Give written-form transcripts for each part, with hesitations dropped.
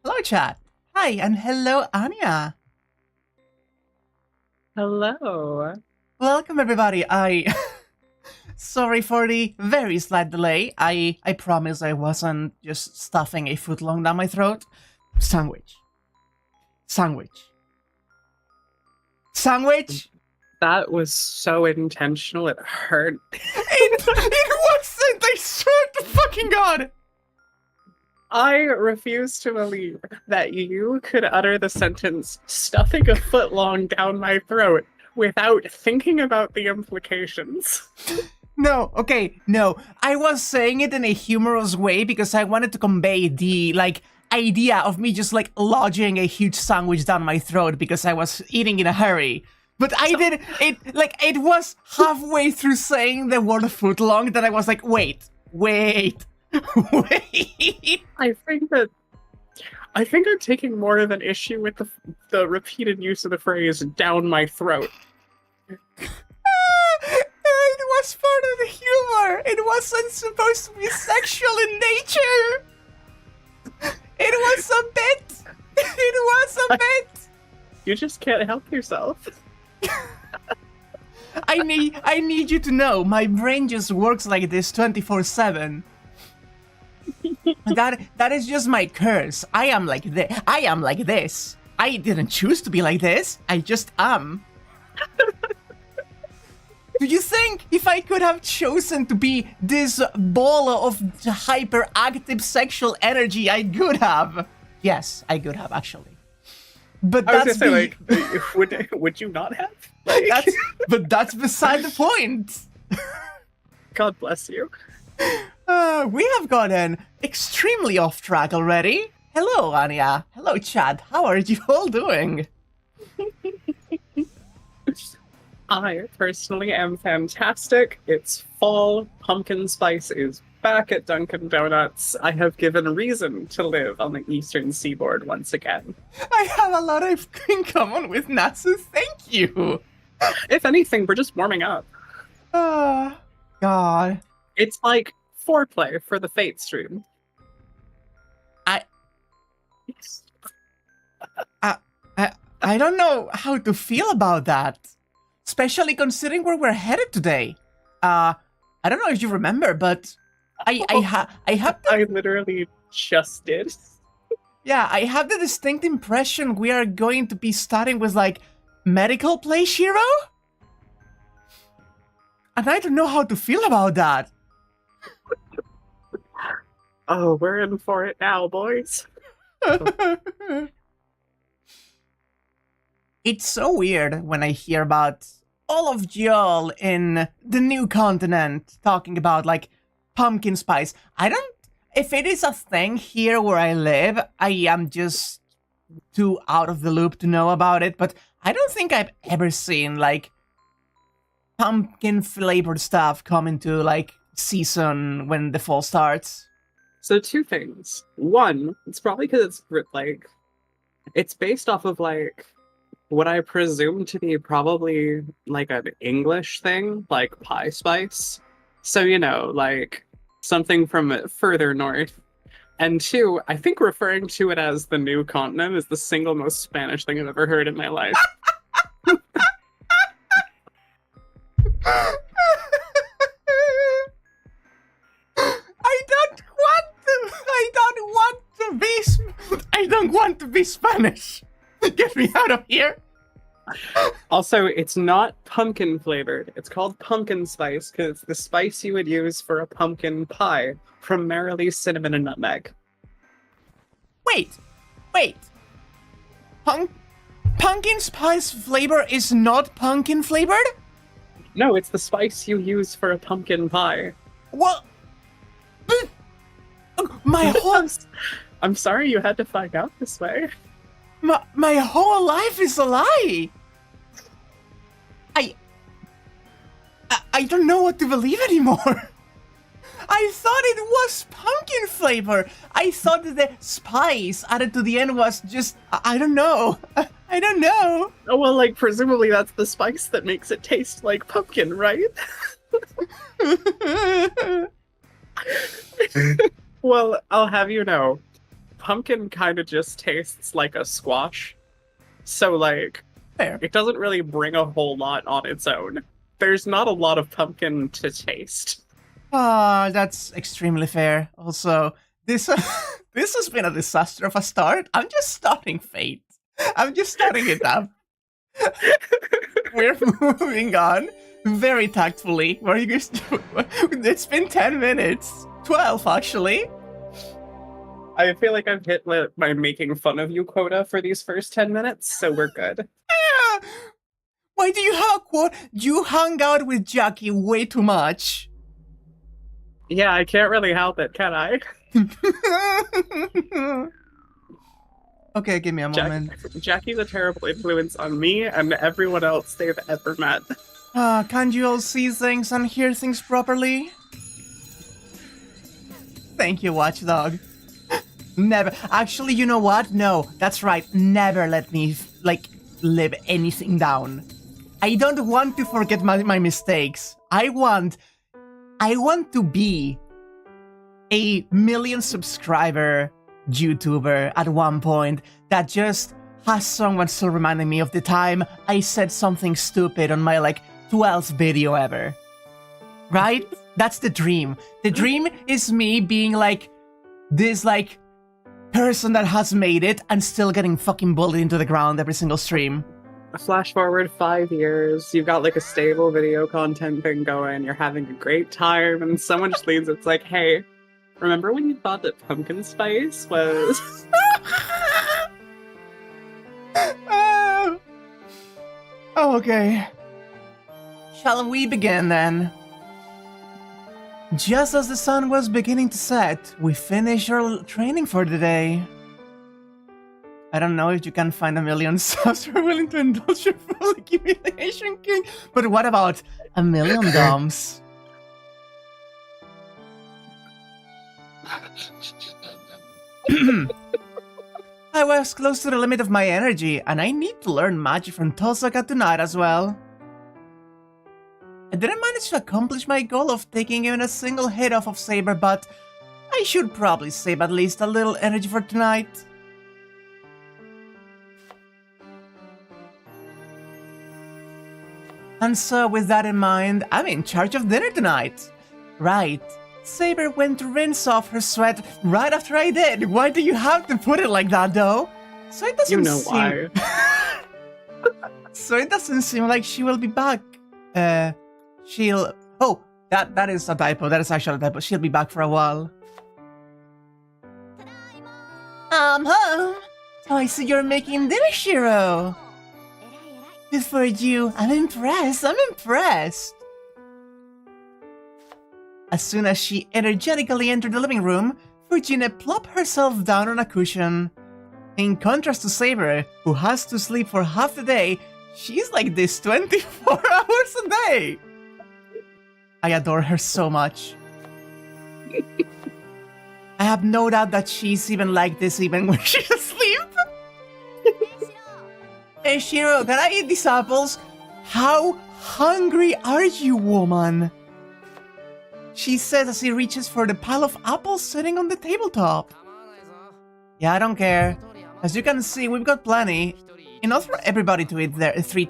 Hello, chat. Hi, and hello, Anya. Hello. Welcome, everybody. Sorry for the very slight delay. I promise I wasn't just stuffing a foot long down my throat. Sandwich. Sandwich. Sandwich? That was so intentional, it hurt. It wasn't! I swear to fucking God! I refuse to believe that you could utter the sentence, stuffing a foot long down my throat, without thinking about the implications. No, okay, no. I was saying it in a humorous way because I wanted to convey the, idea of me just, lodging a huge sandwich down my throat because I was eating in a hurry. But I did, it was halfway through saying the word footlong that I was like, wait. Wait. I think I'm taking more of an issue with the repeated use of the phrase "down my throat." It was part of the humor. It wasn't supposed to be sexual in nature. It was a bit. It was a bit. You just can't help yourself. I need you to know my brain just works like this 24/7. That is just my curse. I am like this. I am like this. I didn't choose to be like this. I just am. Do you think if I could have chosen to be this ball of hyperactive sexual energy, I could have? Yes, I could have actually. But I was that's gonna say, would you not have? But that's beside the point. God bless you. We have gotten extremely off track already. Hello, Anya. Hello, Chad. How are you all doing? I personally am fantastic. It's fall. Pumpkin spice is back at Dunkin' Donuts. I have given reason to live on the eastern seaboard once again. I have a lot in common with Nasu. Thank you. If anything, we're just warming up. God. It's like foreplay for the Fate stream. I don't know how to feel about that. Especially considering where we're headed today. I don't know if you remember, but I literally just did. Yeah, I have the distinct impression we are going to be starting with, medical play, Shirou? And I don't know how to feel about that. Oh, we're in for it now, boys. It's so weird when I hear about all of y'all in the new continent talking about, pumpkin spice. If it is a thing here where I live, I am just too out of the loop to know about it, but I don't think I've ever seen, pumpkin-flavored stuff come into, season when the fall starts. So two things. One, it's probably because it's based off of, what I presume to be probably, an English thing, like pie spice. So, something from further north. And two, I think referring to it as the new continent is the single most Spanish thing I've ever heard in my life. I don't want to be Spanish. Get me out of here. Also, it's not pumpkin flavored. It's called pumpkin spice because it's the spice you would use for a pumpkin pie, primarily cinnamon and nutmeg. Wait. Pumpkin spice flavor is not pumpkin flavored? No, it's the spice you use for a pumpkin pie. What? My whole... I'm sorry you had to find out this way. My whole life is a lie. I don't know what to believe anymore. I thought it was pumpkin flavor. I thought that the spice added to the end was just, I don't know. I don't know. Oh, well, presumably that's the spice that makes it taste like pumpkin, right? Well, I'll have you know, pumpkin kind of just tastes like a squash. So, like, Fair. it doesn't really bring a whole lot on its own. There's not a lot of pumpkin to taste. Ah, that's extremely fair. Also, this this has been a disaster of a start. I'm just starting Fate. I'm just starting it up. We're moving on very tactfully. What are you guys doing? It's been 10 minutes. 12, actually. I feel like I've hit my making fun of you quota for these first 10 minutes, so we're good. Ah, why do you have a quote? You hung out with Jackie way too much. Yeah, I can't really help it, can I? Okay, give me a moment. Jackie's a terrible influence on me and everyone else they've ever met. Can't you all see things and hear things properly? Thank you, Watchdog. Never. Actually, you know what? No, that's right. Never let me, live anything down. I don't want to forget my mistakes. I want to be a 1 million subscriber YouTuber at one point that just has someone still reminding me of the time I said something stupid on my 12th video ever. Right? That's the dream. The dream is me being this person that has made it and still getting fucking bullied into the ground every single stream. Flash forward 5 years, you've got a stable video content thing going, you're having a great time, and someone just leaves, it's like, hey, remember when you thought that pumpkin spice was... Oh, okay. Shall we begin then? Just as the sun was beginning to set, we finished our training for the day. I don't know if you can find 1 million subs who are willing to indulge your full accumulation king, but what about 1 million doms? I was close to the limit of my energy, and I need to learn magic from Tohsaka tonight as well. I didn't manage to accomplish my goal of taking even a single hit off of Saber, but I should probably save at least a little energy for tonight. And so, with that in mind, I'm in charge of dinner tonight. Right. Saber went to rinse off her sweat right after I did. Why do you have to put it like that, though? So it doesn't You know seem... why. So it doesn't seem like she will be back. She'll... Oh, that is a typo. That is actually a typo. She'll be back for a while. I'm home. Oh, I see you're making dinner, Shirou. Good for you. I'm impressed. As soon as she energetically entered the living room, Fujine plopped herself down on a cushion. In contrast to Saber, who has to sleep for half the day, she's like this 24 hours a day. I adore her so much. I have no doubt that she's even like this even when she's asleep. Hey Shirou, can I eat these apples? How hungry are you, woman? She says as he reaches for the pile of apples sitting on the tabletop. Yeah, I don't care. As you can see, we've got plenty. Enough for everybody to eat there, three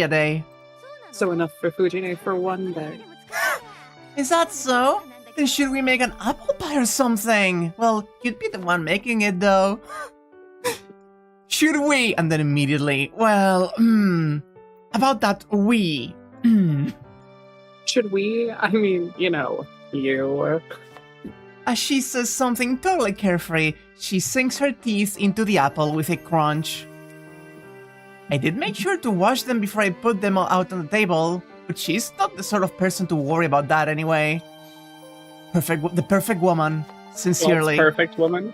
a day. So enough for Fujine for one day. Is that so? Then should we make an apple pie or something? Well, you'd be the one making it though. Should we? And then immediately, well, about that we. Should we? I mean, you. As she says something totally carefree, she sinks her teeth into the apple with a crunch. I did make sure to wash them before I put them all out on the table, but she's not the sort of person to worry about that anyway. The perfect woman, sincerely. Well, perfect woman.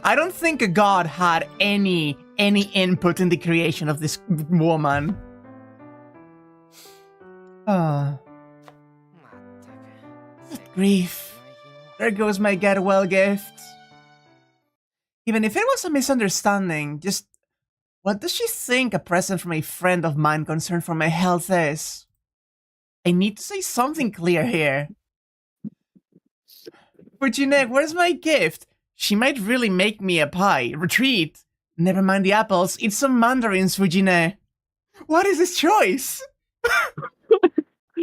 I don't think a god had any input in the creation of this woman. Ah. Good grief. There goes my get well gift. Even if it was a misunderstanding, just what does she think a present from a friend of mine concerned for my health is? I need to say something clear here. Fujine, where's my gift? She might really make me a pie. Retreat. Never mind the apples. Eat some mandarins, Fujine. What is this choice?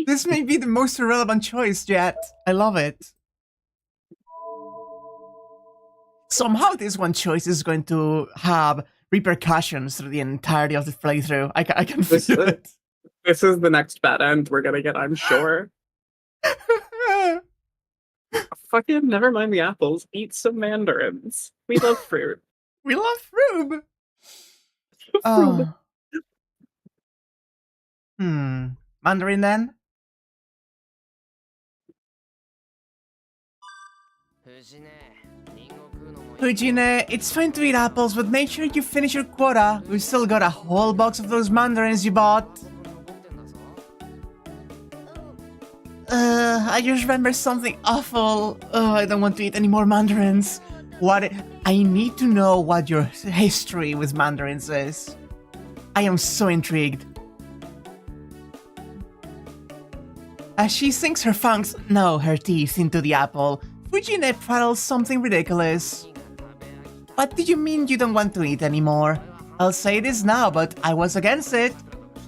This may be the most irrelevant choice yet. I love it. Somehow this one choice is going to have repercussions through the entirety of the playthrough. I can feel it. This is the next bad end we're gonna get, I'm sure. Fucking never mind the apples. Eat some mandarins. We love fruit. We love fruit. Oh. Mandarin then? Fujine, it's fine to eat apples, but make sure you finish your quota. We've still got a whole box of those mandarins you bought. I just remember something awful. I don't want to eat any more mandarins. I need to know what your history with mandarins is. I am so intrigued. As she sinks her her teeth into the apple, Fujine prattles something ridiculous. What do you mean you don't want to eat anymore? I'll say this now, but I was against it.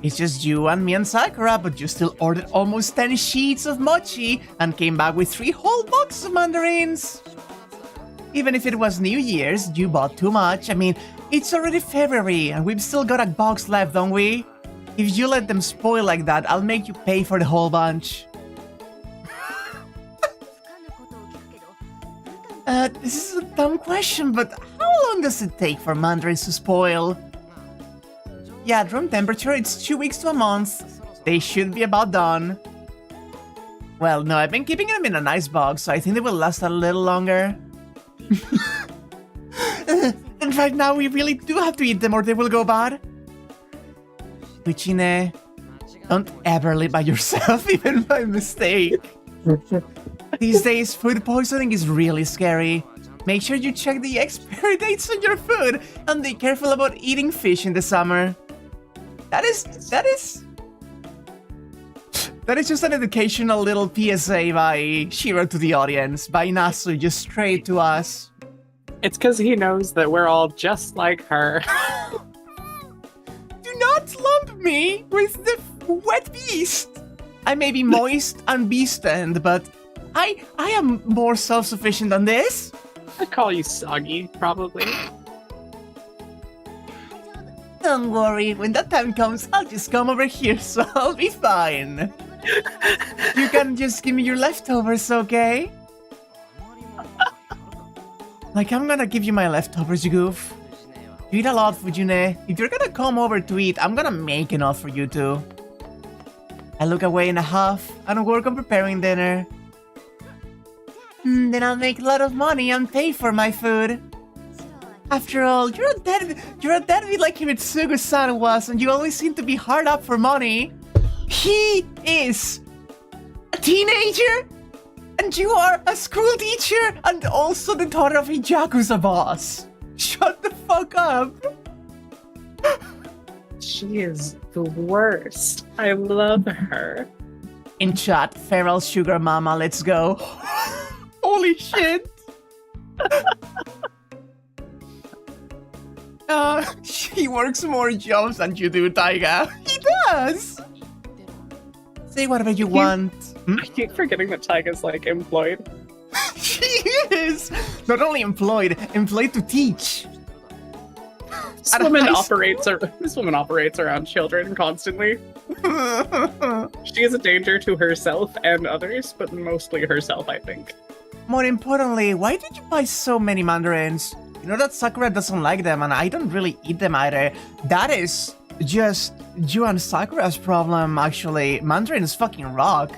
It's just you and me and Sakura, but you still ordered almost 10 sheets of mochi and came back with 3 whole boxes of mandarins. Even if it was New Year's, you bought too much. I mean, it's already February and we've still got a box left, don't we? If you let them spoil like that, I'll make you pay for the whole bunch. This is a dumb question, but how long does it take for mandarins to spoil? Yeah, at room temperature, it's 2 weeks to a month. They should be about done. Well, no, I've been keeping them in an ice box, so I think they will last a little longer. And right now, we really do have to eat them or they will go bad. Fujine, don't ever live by yourself, even by mistake. These days, food poisoning is really scary. Make sure you check the expiry dates on your food and be careful about eating fish in the summer. That is just an educational little PSA by Shirou to the audience, by Nasu just straight to us. It's because he knows that we're all just like her. Do not lump me with the wet beast. I may be moist and beast-end, but I am more self-sufficient than this. I'd call you soggy, probably. Don't worry, when that time comes, I'll just come over here, so I'll be fine. You can just give me your leftovers, okay? Like, I'm gonna give you my leftovers, you goof. You eat a lot, Fujine. If you're gonna come over to eat, I'm gonna make enough for you two. I look away in a huff and work on preparing dinner. Then I'll make a lot of money and pay for my food. After all, you're a deadbeat like Himitsugu-san was, and you always seem to be hard up for money. He is a teenager, and you are a school teacher, and also the daughter of a Yakuza boss. Shut the fuck up. She is the worst. I love her. In chat, feral sugar mama, let's go. Holy shit. She works more jobs than you do, Taiga. He does! Say whatever you want. I keep forgetting that Taiga's, like, employed. She is! Not only employed to teach. This woman operates around children constantly. She is a danger to herself and others, but mostly herself, I think. More importantly, why did you buy so many mandarins? You know that Sakura doesn't like them, and I don't really eat them either. That is just you and Sakura's problem, actually. Mandarins fucking rock.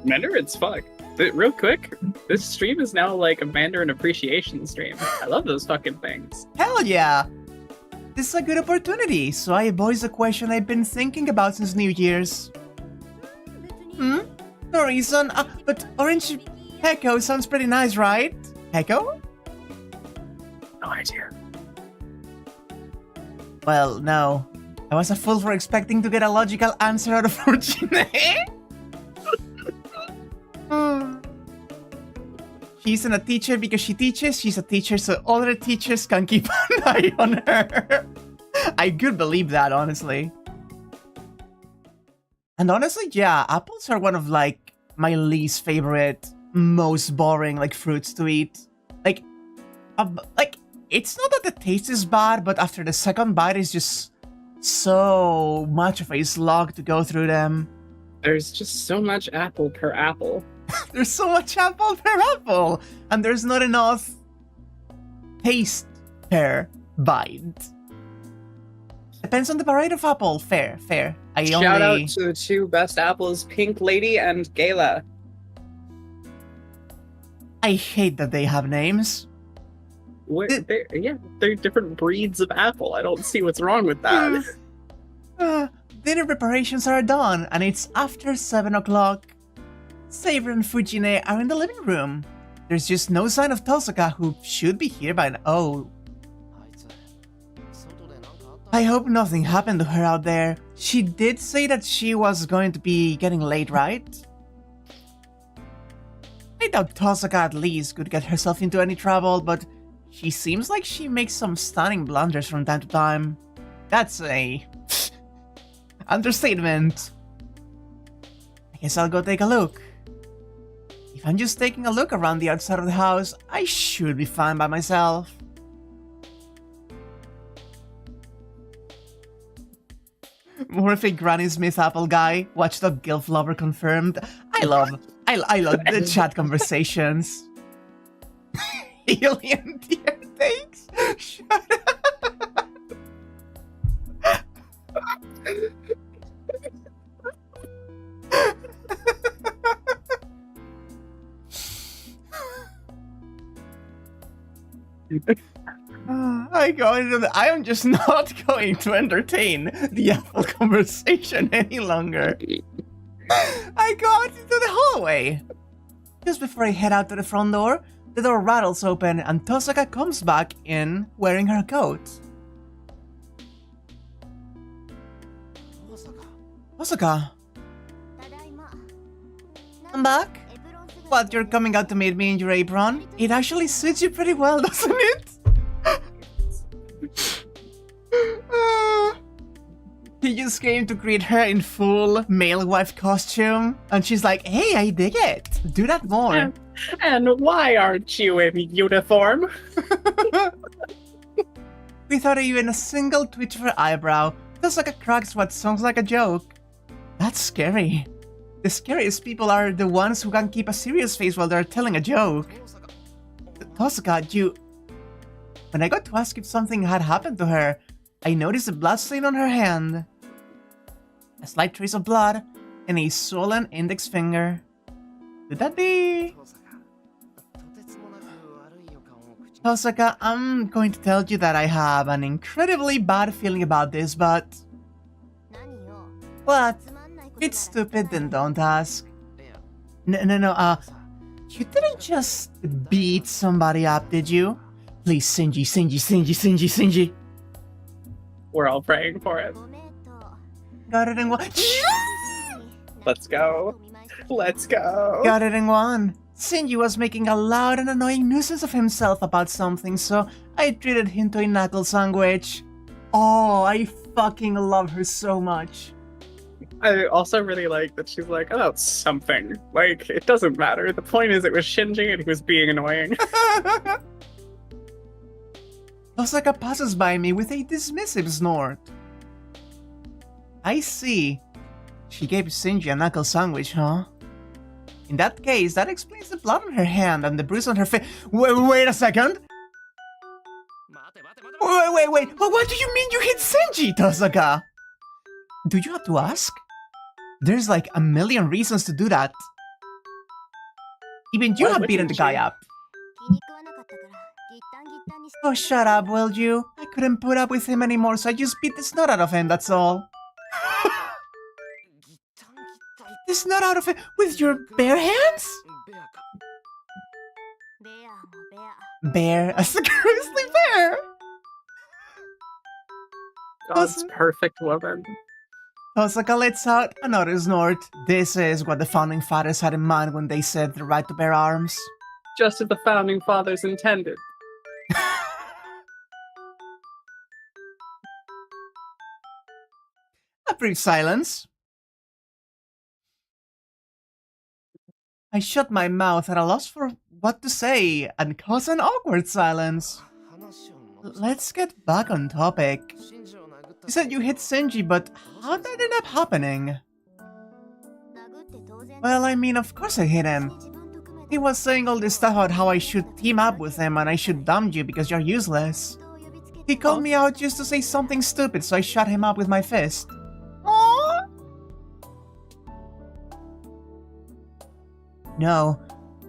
Mandarins fuck. Real quick, this stream is now like a Mandarin appreciation stream. I love those fucking things. Hell yeah! This is a good opportunity, so I voice a question I've been thinking about since New Year's. No reason, but Orange Heko sounds pretty nice, right? Heko? No idea. Well, no. I was a fool for expecting to get a logical answer out of Fujine. She isn't a teacher because she teaches. She's a teacher so other teachers can keep an eye on her. I could believe that, honestly. And honestly, yeah, apples are one of, like, my least favorite, most boring, like, fruits to eat. Like, it's not that the taste is bad, but after the second bite, it's just so much of a slog to go through them. There's just so much apple per apple. There's so much apple per apple, and there's not enough taste per bite. Depends on the variety of apple. Fair. Shout out to the two best apples, Pink Lady and Gala. I hate that they have names. They're different breeds of apple. I don't see what's wrong with that. Dinner preparations are done, and it's after 7 o'clock. Saber and Fujine are in the living room. There's just no sign of Tohsaka, who should be here by now. Oh. I hope nothing happened to her out there. She did say that she was going to be getting late, right? I doubt Tohsaka at least could get herself into any trouble, but she seems like she makes some stunning blunders from time to time. That's a understatement. I guess I'll go take a look. If I'm just taking a look around the outside of the house, I should be fine by myself. More of a Granny Smith apple guy. Watchdog Gilf Lover confirmed. I love the chat conversations. Alien dear, thanks. Shut up. I am just not going to entertain the apple conversation any longer. I go out into the hallway. Just before I head out to the front door, the door rattles open and Tohsaka comes back in wearing her coat. Tohsaka? I'm back? What, you're coming out to meet me in your apron? It actually suits you pretty well, doesn't it? He just came to greet her in full male wife costume, and she's like, hey, I dig it. Do that more. And why aren't you in uniform? Without even a single twitch of her eyebrow, Tohsaka cracks what sounds like a joke. That's scary. The scariest people are the ones who can keep a serious face while they're telling a joke. Tohsaka, when I got to ask if something had happened to her, I noticed a blood stain on her hand. A slight trace of blood and a swollen index finger. Could that be... Tohsaka, I'm going to tell you that I have an incredibly bad feeling about this, but... What? If it's stupid, then don't ask. No, you didn't just beat somebody up, did you? Please, Shinji. We're all praying for it. Got it in one. Let's go. Got it in one. Shinji was making a loud and annoying nuisance of himself about something, so I treated him to a knuckle sandwich. Oh, I fucking love her so much. I also really like that she's like, oh, it's something. Like, it doesn't matter. The point is it was Shinji and he was being annoying. Tohsaka passes by me with a dismissive snort. I see. She gave Shinji a knuckle sandwich, huh? In that case, that explains the blood on her hand and the bruise on her face. Wait a second! Wait. What do you mean you hit Shinji, Tohsaka? Do you have to ask? There's like a million reasons to do that. Even you have beaten the guy up. Oh, shut up, will you? I couldn't put up with him anymore, so I just beat the snot out of him, that's all. The snot out of him with your bare hands? Bear, as a grizzly bear! God's perfect woman. Tohsaka lets out another snort. This is what the founding fathers had in mind when they said the right to bear arms. Just as the founding fathers intended. A brief silence. I shut my mouth at a loss for what to say and caused an awkward silence. Let's get back on topic. You said you hit Shinji, but how did that end up happening? Well, I mean, of course I hit him. He was saying all this stuff about how I should team up with him and I should dump you because you're useless. He called me out just to say something stupid, so I shut him up with my fist. Aww. No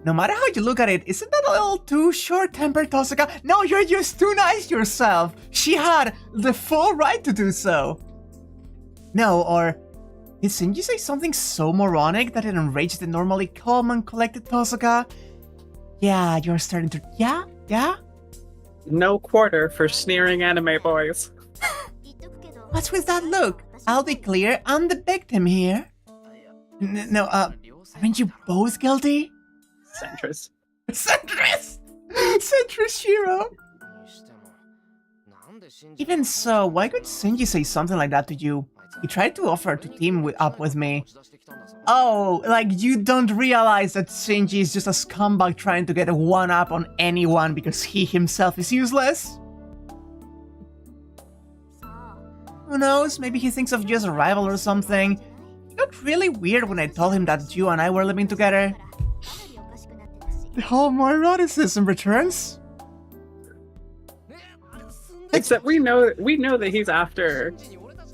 matter how you look at it, isn't that a little too short-tempered, Tohsaka? No, you're just too nice yourself. She had the full right to do so. No, or did Shinji say something so moronic that it enraged the normally calm and collected Tohsaka? Yeah, you're starting to... Yeah? No quarter for sneering anime boys. What's with that look? I'll be clear, I'm the victim here. Aren't you both guilty? Centrist. Centrist! Centrist Shirou! Even so, why could Shinji say something like that to you? He tried to offer to team up with me. Oh, like you don't realize that Shinji is just a scumbag trying to get a one-up on anyone because he himself is useless? Who knows, maybe he thinks of you as a rival or something. It got really weird when I told him that you and I were living together. The whole eroticism returns. Except we know that he's after,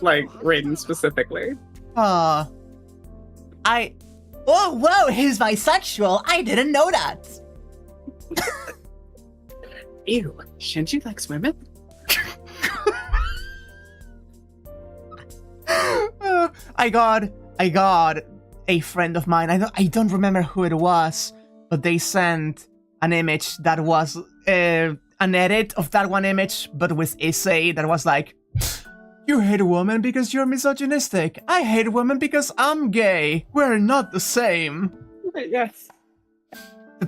like, Raiden specifically. Oh, whoa, he's bisexual. I didn't know that. Ew, Shinji likes women? I got a friend of mine. I don't remember who it was, but they sent an image that was an edit of that one image, but with essay that was like, you hate a woman because you're misogynistic. I hate a woman because I'm gay. We're not the same. Yes.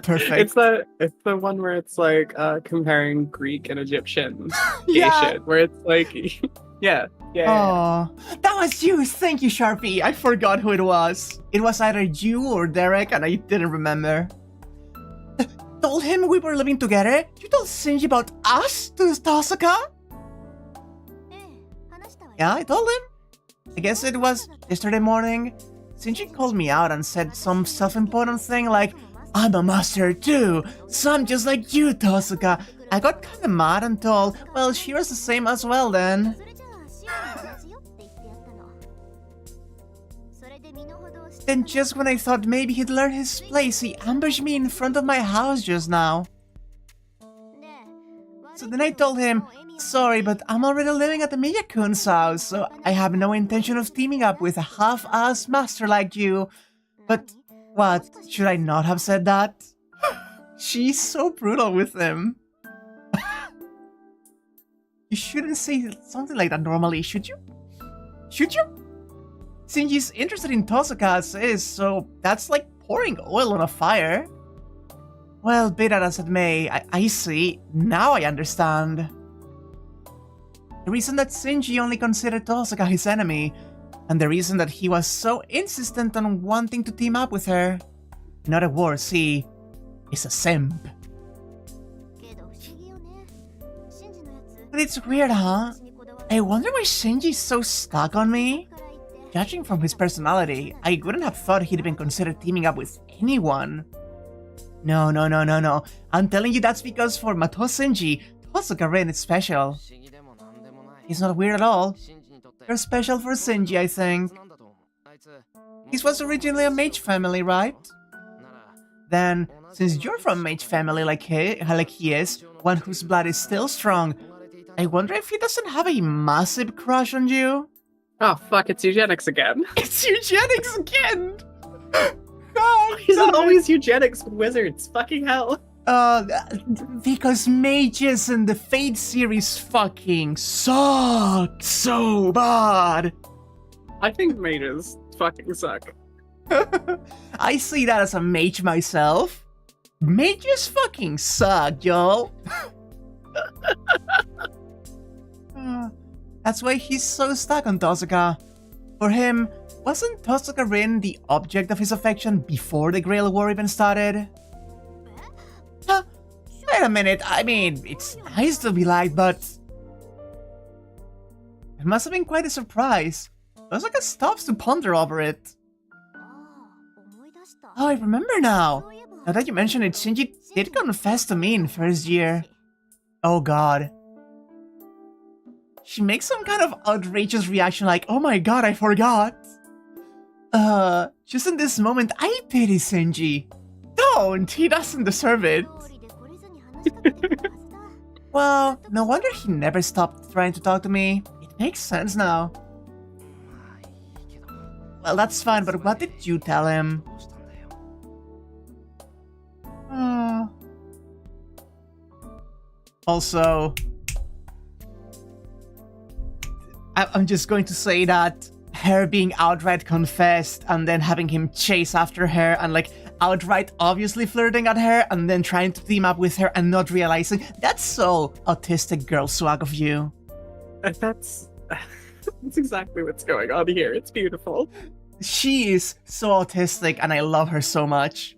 Perfect. It's the one where it's like comparing Greek and Egyptian Yeah. shit, where it's like yeah. Oh, that was you. Thank you, Sharpie. I forgot who it was. It was either you or Derek, and I didn't remember. Told him we were living together? You told Shinji about us to Tohsaka? Yeah, I told him. I guess it was yesterday morning. Shinji called me out and said some self-important thing like, I'm a master too, so I'm just like you, Tohsaka. I got kinda mad and told, well, Shirou's the same as well then. Then just when I thought maybe he'd learn his place, he ambushed me in front of my house just now. So then I told him, sorry, but I'm already living at the Miyakun's house, so I have no intention of teaming up with a half-assed master like you. But what, should I not have said that? She's so brutal with him. You shouldn't say something like that normally, should you? Should you? Shinji's interested in Tohsaka as is, so that's like pouring oil on a fire. Well, be that as it may, I see. Now I understand. The reason that Shinji only considered Tohsaka his enemy, and the reason that he was so insistent on wanting to team up with her. In other words, he is a simp. But it's weird, huh? I wonder why Shinji's so stuck on me? Judging from his personality, I wouldn't have thought he'd even consider teaming up with anyone. No. I'm telling you that's because for Mato Shinji, Tohsaka Rin is special. He's not weird at all. You're special for Shinji, I think. He was originally a mage family, right? Then, since you're from mage family like he is, one whose blood is still strong, I wonder if he doesn't have a massive crush on you? Oh fuck, it's eugenics again. It's eugenics again! He's not always eugenics with wizards, fucking hell. Because mages in the Fate series fucking suck so bad. I think mages fucking suck. I see that as a mage myself. Mages fucking suck, yo. That's why he's so stuck on Tohsaka. For him, wasn't Tohsaka Rin the object of his affection before the Grail War even started? Wait a minute, I mean, it's nice to be liked, but... It must have been quite a surprise. Tohsaka stops to ponder over it. Oh, I remember now. Now that you mention it, Shinji did confess to me in first year. Oh god. She makes some kind of outrageous reaction like, oh my god, I forgot. Just in this moment, I pity Shinji. Don't! He doesn't deserve it. Well, no wonder he never stopped trying to talk to me. It makes sense now. Well, that's fine, but what did you tell him? Also, I'm just going to say that her being outright confessed and then having him chase after her and like outright obviously flirting at her and then trying to team up with her and not realizing, that's so autistic girl swag of you. That's exactly what's going on here. It's beautiful. She is so autistic and I love her so much.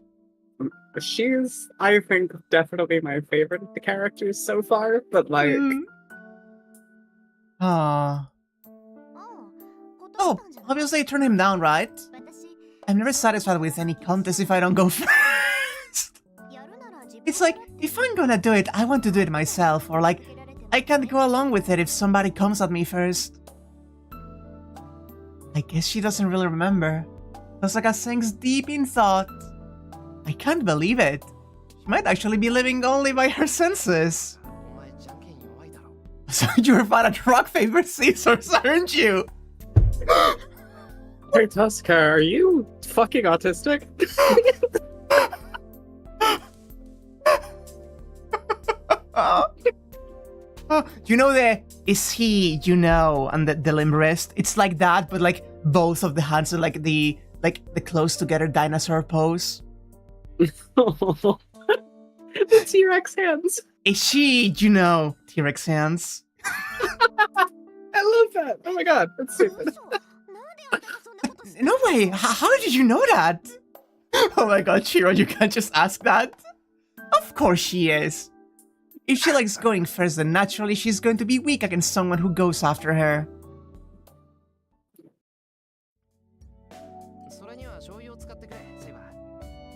She's, I think, definitely my favorite of the characters so far, but like... Oh, obviously I turned him down, right? I'm never satisfied with any contest if I don't go first. It's like, if I'm gonna do it, I want to do it myself, or like, I can't go along with it if somebody comes at me first. I guess she doesn't really remember. Tohsaka sinks deep in thought. I can't believe it. She might actually be living only by her senses. So you're bad at rock, paper, scissors, aren't you? Hey Tohsaka, are you fucking autistic? You know the is he, you know, and the limb wrist? It's like that, but like both of the hands are like the close together dinosaur pose. The T-Rex hands. Is she, you know, T-Rex hands? I love that. Oh my god, that's stupid. No way! How did you know that? Oh my god, Shirou, you can't just ask that. Of course she is. If she likes going first, then naturally she's going to be weak against someone who goes after her.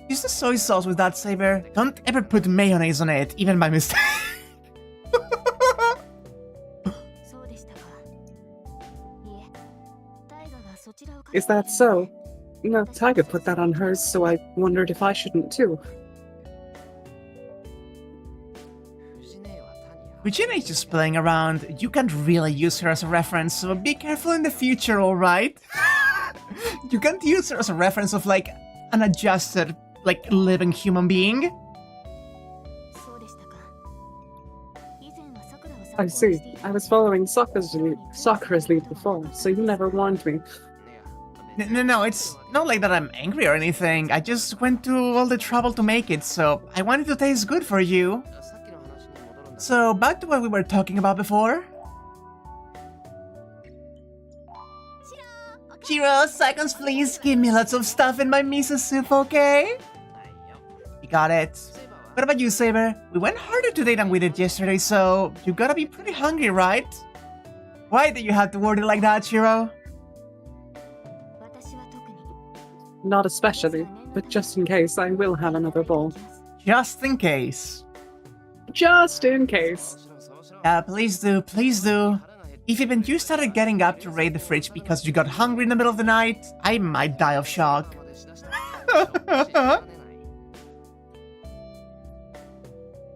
Use the soy sauce with that, Saber. Don't ever put mayonnaise on it, even by mistake. Is that so? No, Taiga put that on hers, so I wondered if I shouldn't too. Regina is just playing around. You can't really use her as a reference, so be careful in the future, alright? You can't use her as a reference of like an adjusted, like living human being. I see. I was following Sakura's lead before, so you never warned me. No, it's not like that I'm angry or anything. I just went to all the trouble to make it, so I wanted to taste good for you. So, back to what we were talking about before. Shirou, seconds please. Give me lots of stuff in my miso soup, okay? You got it. What about you, Saber? We went harder today than we did yesterday, so you gotta be pretty hungry, right? Why did you have to word it like that, Shirou? Not especially, but just in case, I will have another bowl. Just in case. Just in case. Yeah, please do, please do. If even you started getting up to raid the fridge because you got hungry in the middle of the night, I might die of shock.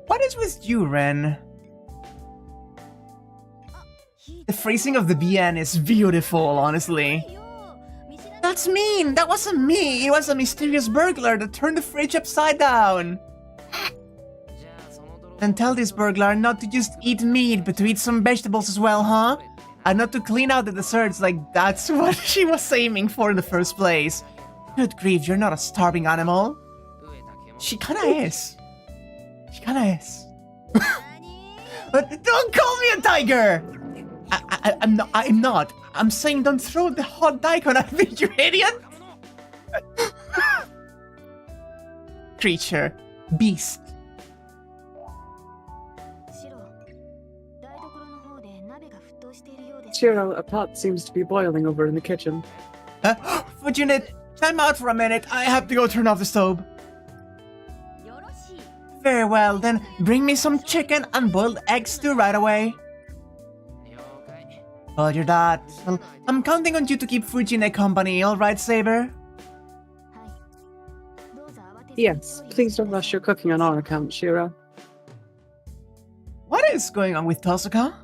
What is with you, Ren? The phrasing of the BN is beautiful, honestly. That's mean! That wasn't me! It was a mysterious burglar that turned the fridge upside down! Then tell this burglar not to just eat meat, but to eat some vegetables as well, huh? And not to clean out the desserts like that's what she was aiming for in the first place. Good grief, you're not a starving animal. She kinda is. She kinda is. But don't call me a tiger! I'm not. I'm saying don't throw the hot daikon at me, you idiot! Creature. Beast. Shirou, a pot seems to be boiling over in the kitchen. Fujine, time out for a minute. I have to go turn off the stove. Very well, then bring me some chicken and boiled eggs too right away. Roger that. Well, I'm counting on you to keep Fujine company, alright, Saber? Yes, please don't rush your cooking on our account, Shirou. What is going on with Tohsaka?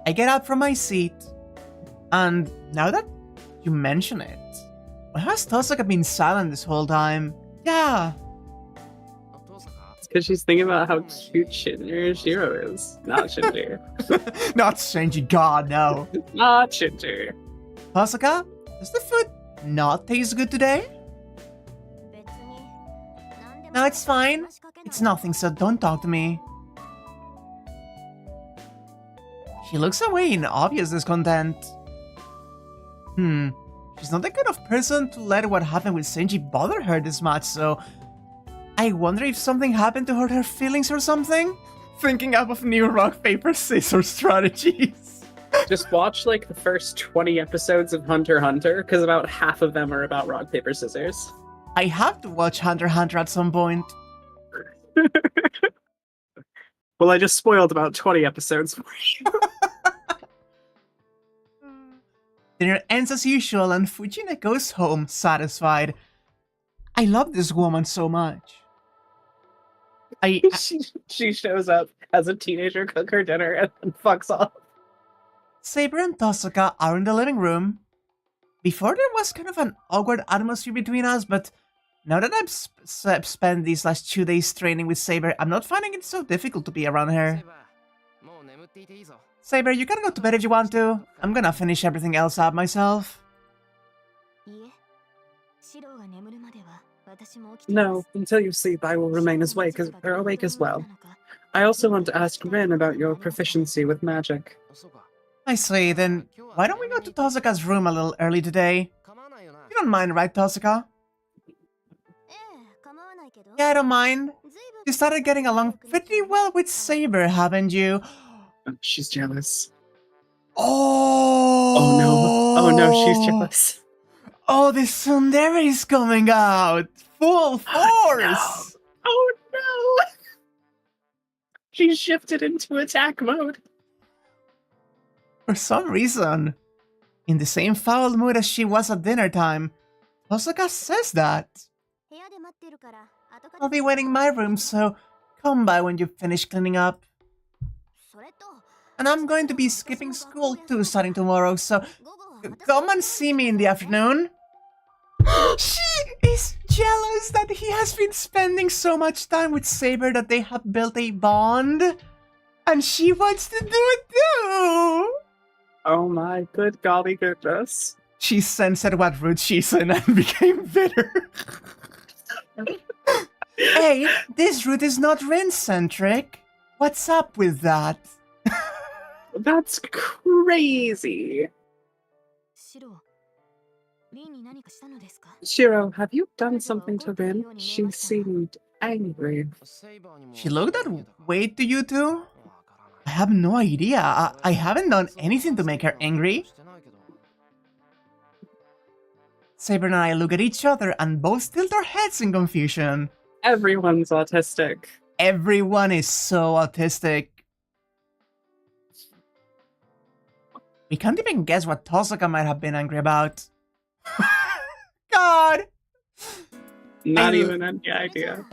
I get up from my seat, and now that you mention it, why has Tohsaka been silent this whole time? Yeah. It's because she's thinking about how cute Shirou is. Not Shinji. Not Shinji, god, no. Not Shinji. Tohsaka, does the food not taste good today? No, it's fine. It's nothing, so don't talk to me. She looks away in obvious discontent. She's not the kind of person to let what happened with Shinji bother her this much, so... I wonder if something happened to hurt her feelings or something? Thinking up of new rock, paper, scissors strategies. Just watch, like, the first 20 episodes of Hunter x Hunter, because about half of them are about rock, paper, scissors. I have to watch Hunter x Hunter at some point. Well, I just spoiled about 20 episodes for you. Dinner ends as usual and Fujine goes home satisfied. I love this woman so much. She shows up as a teenager, cook her dinner, and then fucks off. Saber and Tohsaka are in the living room. Before there was kind of an awkward atmosphere between us, but now that I've spent these last 2 days training with Saber, I'm not finding it so difficult to be around her. Saber, you can go to bed if you want to. I'm gonna finish everything else up myself. No, until you sleep, I will remain awake as well. I also want to ask Rin about your proficiency with magic. I see, then why don't we go to Tohsaka's room a little early today? You don't mind, right, Tohsaka? Yeah, I don't mind. You started getting along pretty well with Saber, haven't you? She's jealous. Oh! Oh no, she's jealous. Oh, the tsundere is coming out! Full force! Oh no! She shifted into attack mode. For some reason, in the same foul mood as she was at dinner time, Tohsaka says that. I'll be waiting in my room, so come by when you finish cleaning up. And I'm going to be skipping school too starting tomorrow, so come and see me in the afternoon. She is jealous that he has been spending so much time with Saber that they have built a bond. And she wants to do it too. Oh my good golly goodness. She sensed what route she's in and became bitter. Hey, this route is not Rin-centric. What's up with that? That's crazy. Shirou, have you done something to Rin? She seemed angry. She looked that way to you too? I have no idea. I haven't done anything to make her angry. Saber and I look at each other and both tilt our heads in confusion. Everyone's autistic. Everyone is so autistic. We can't even guess what Tohsaka might have been angry about. God! Not even any idea.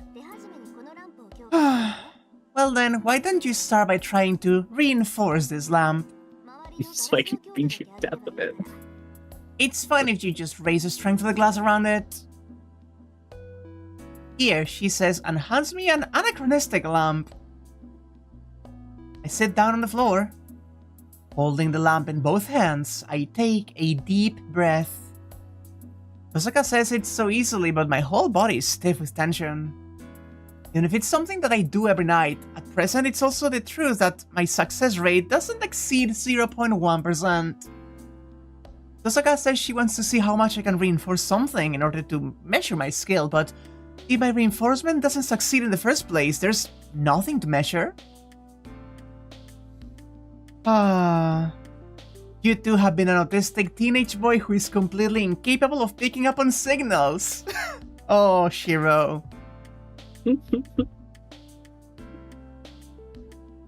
Well then, why don't you start by trying to reinforce this lamp? So I can beat you to death with it. It's fine if you just raise the strength of the glass around it. Here, she says, and hands me an anachronistic lamp. I sit down on the floor. Holding the lamp in both hands, I take a deep breath. Tohsaka says it so easily, but my whole body is stiff with tension. And if it's something that I do every night, at present it's also the truth that my success rate doesn't exceed 0.1%. Tohsaka says she wants to see how much I can reinforce something in order to measure my skill, but if my reinforcement doesn't succeed in the first place, there's nothing to measure. You two have been an autistic teenage boy who is completely incapable of picking up on signals. Oh, Shirou.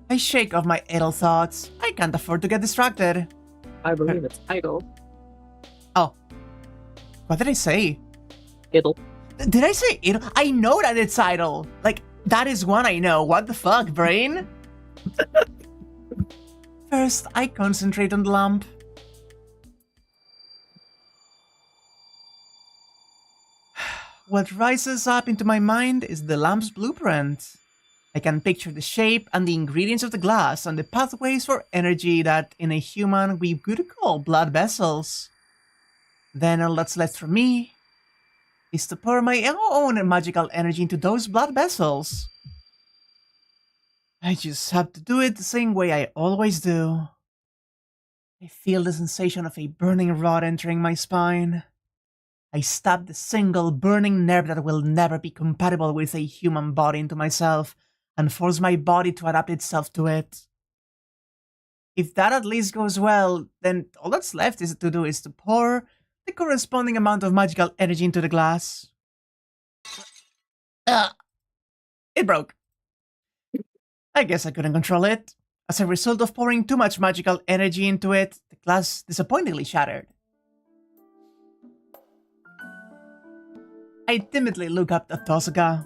I shake off my idle thoughts. I can't afford to get distracted. I believe it's idle. Oh. What did I say? Idle. Did I say idle? I know that it's idle. Like, that is one I know. What the fuck, brain? First, I concentrate on the lamp. What rises up into my mind is the lamp's blueprint. I can picture the shape and the ingredients of the glass and the pathways for energy that, in a human, we could call blood vessels. Then all that's left for me is to pour my own magical energy into those blood vessels. I just have to do it the same way I always do. I feel the sensation of a burning rod entering my spine. I stab the single burning nerve that will never be compatible with a human body into myself and force my body to adapt itself to it. If that at least goes well, then all that's left is to pour the corresponding amount of magical energy into the glass. It broke. I guess I couldn't control it. As a result of pouring too much magical energy into it, the glass disappointingly shattered. I timidly look up at Tohsaka.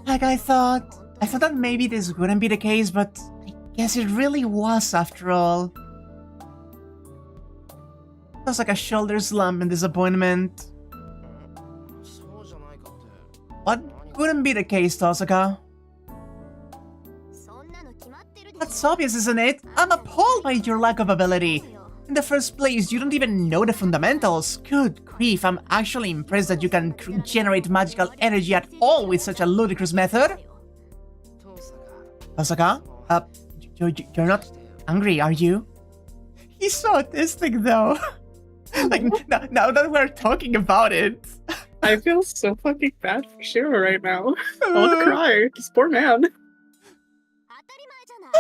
Like I thought that maybe this wouldn't be the case, but I guess it really was after all. Tohsaka shoulders slump in disappointment. What wouldn't be the case, Tohsaka? That's obvious, isn't it? I'm appalled by your lack of ability. In the first place, you don't even know the fundamentals. Good grief, I'm actually impressed that you can generate magical energy at all with such a ludicrous method. Tohsaka? You're not angry, are you? He's so autistic, though. Like, now that we're talking about it. I feel so fucking bad for Shirou right now. I want to cry. This poor man.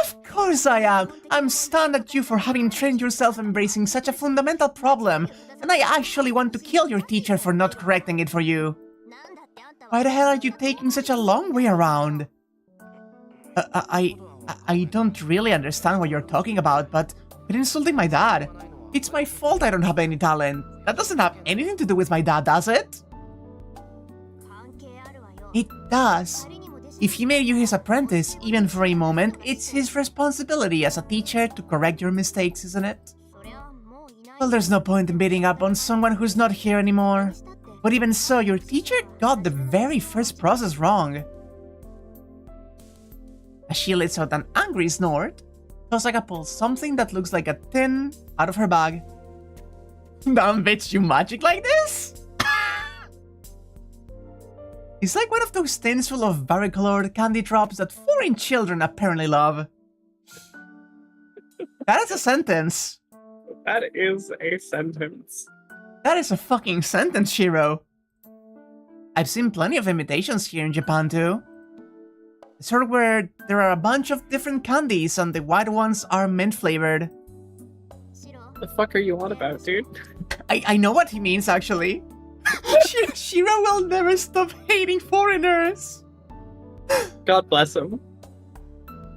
Of course I am! I'm stunned at you for having trained yourself embracing such a fundamental problem, and I actually want to kill your teacher for not correcting it for you. Why the hell are you taking such a long way around? I don't really understand what you're talking about, but you're insulting my dad. It's my fault I don't have any talent. That doesn't have anything to do with my dad, does it? It does. If he made you his apprentice, even for a moment, it's his responsibility as a teacher to correct your mistakes, isn't it? Well, there's no point in beating up on someone who's not here anymore. But even so, your teacher got the very first process wrong. As she lets out an angry snort, Tohsaka pulls something that looks like a tin out of her bag. Damn bitch, you magic like this? It's like one of those tins full of varicolored candy drops that foreign children apparently love. That is a sentence. That is a sentence. That is a fucking sentence, Shirou. I've seen plenty of imitations here in Japan too. The sort where there are a bunch of different candies and the white ones are mint flavored. The fuck are you on about, dude? I know what he means, actually. Shirou will never stop hating foreigners. God bless him.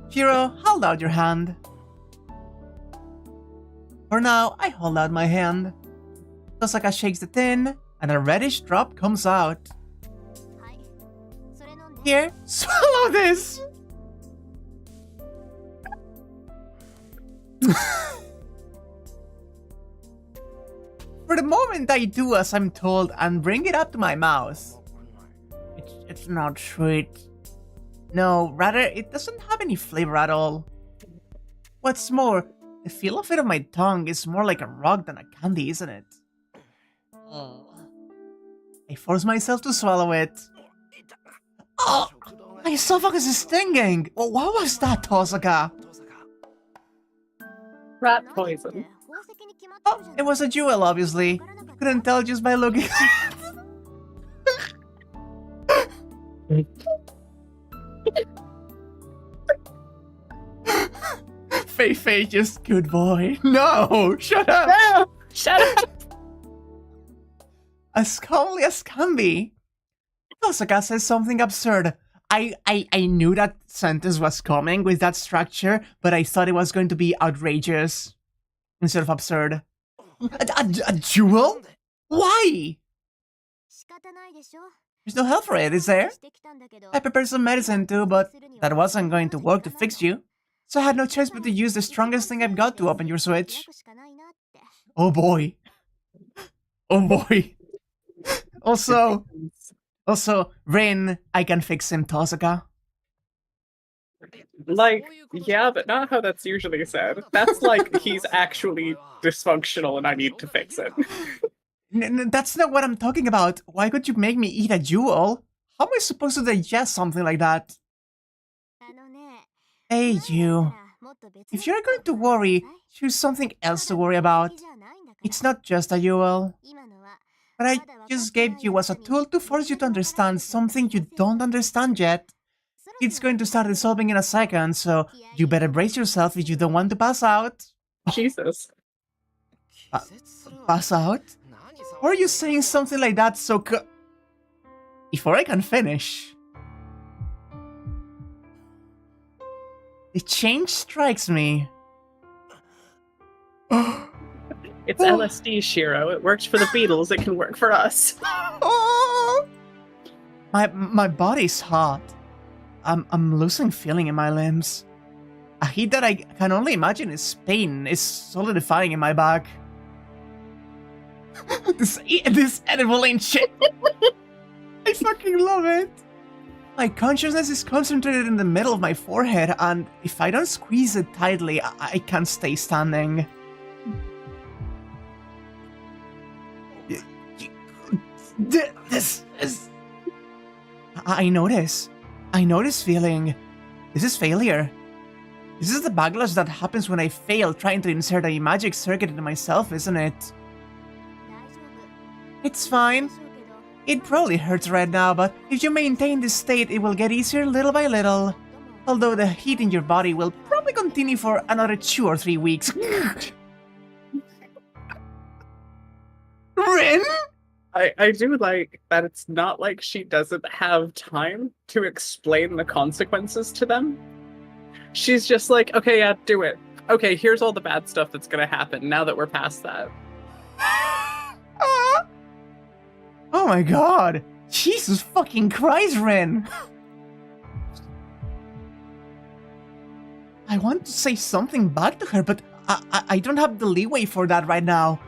Shirou, hold out your hand. For now, I hold out my hand. Tohsaka shakes the tin, and a reddish drop comes out. Here, swallow this! For the moment, I do as I'm told and bring it up to my mouth. It's not sweet. No, rather, it doesn't have any flavor at all. What's more, the feel of it on my tongue is more like a rock than a candy, isn't it? I force myself to swallow it. Oh! My esophagus is stinging! Well, what was that, Tohsaka? Rat poison. Oh, it was a jewel, obviously. Couldn't tell just by looking at it. Fei, just good boy. No! Shut up! No! Shut up! As calmly as can be. Tohsaka says something absurd. I knew that sentence was coming with that structure, but I thought it was going to be outrageous instead of absurd. A jewel? Why? There's no help for it, is there? I prepared some medicine too, but that wasn't going to work to fix you. So I had no choice but to use the strongest thing I've got to open your switch. Oh boy. Oh boy. Also, Rin, I can fix him, Tohsaka. Like, yeah, but not how that's usually said. That's like, he's actually dysfunctional and I need to fix it. That's not what I'm talking about. Why could you make me eat a jewel? How am I supposed to digest something like that? Hey, you. If you're going to worry, choose something else to worry about. It's not just a jewel. What I just gave you was a tool to force you to understand something you don't understand yet. It's going to start dissolving in a second, so you better brace yourself if you don't want to pass out. Jesus. Pass out? Or are you saying something like that so before I can finish? The change strikes me. It's LSD, Shirou. It worked for the Beatles, it can work for us. My body's hot. I'm losing feeling in my limbs. A heat that I can only imagine is pain is solidifying in my back. This edible ain't shit. I fucking love it. My consciousness is concentrated in the middle of my forehead, and if I don't squeeze it tightly, I can't stay standing. This is... I know this. I know this feeling. This is failure. This is the backlash that happens when I fail trying to insert a magic circuit into myself, isn't it? It's fine. It probably hurts right now, but if you maintain this state, it will get easier little by little. Although the heat in your body will probably continue for another 2 or 3 weeks. Rin? I do like that it's not like she doesn't have time to explain the consequences to them. She's just like, okay, yeah, do it. Okay, here's all the bad stuff that's gonna happen now that we're past that. Oh my god! Jesus fucking Christ, Rin! I want to say something back to her, but I don't have the leeway for that right now.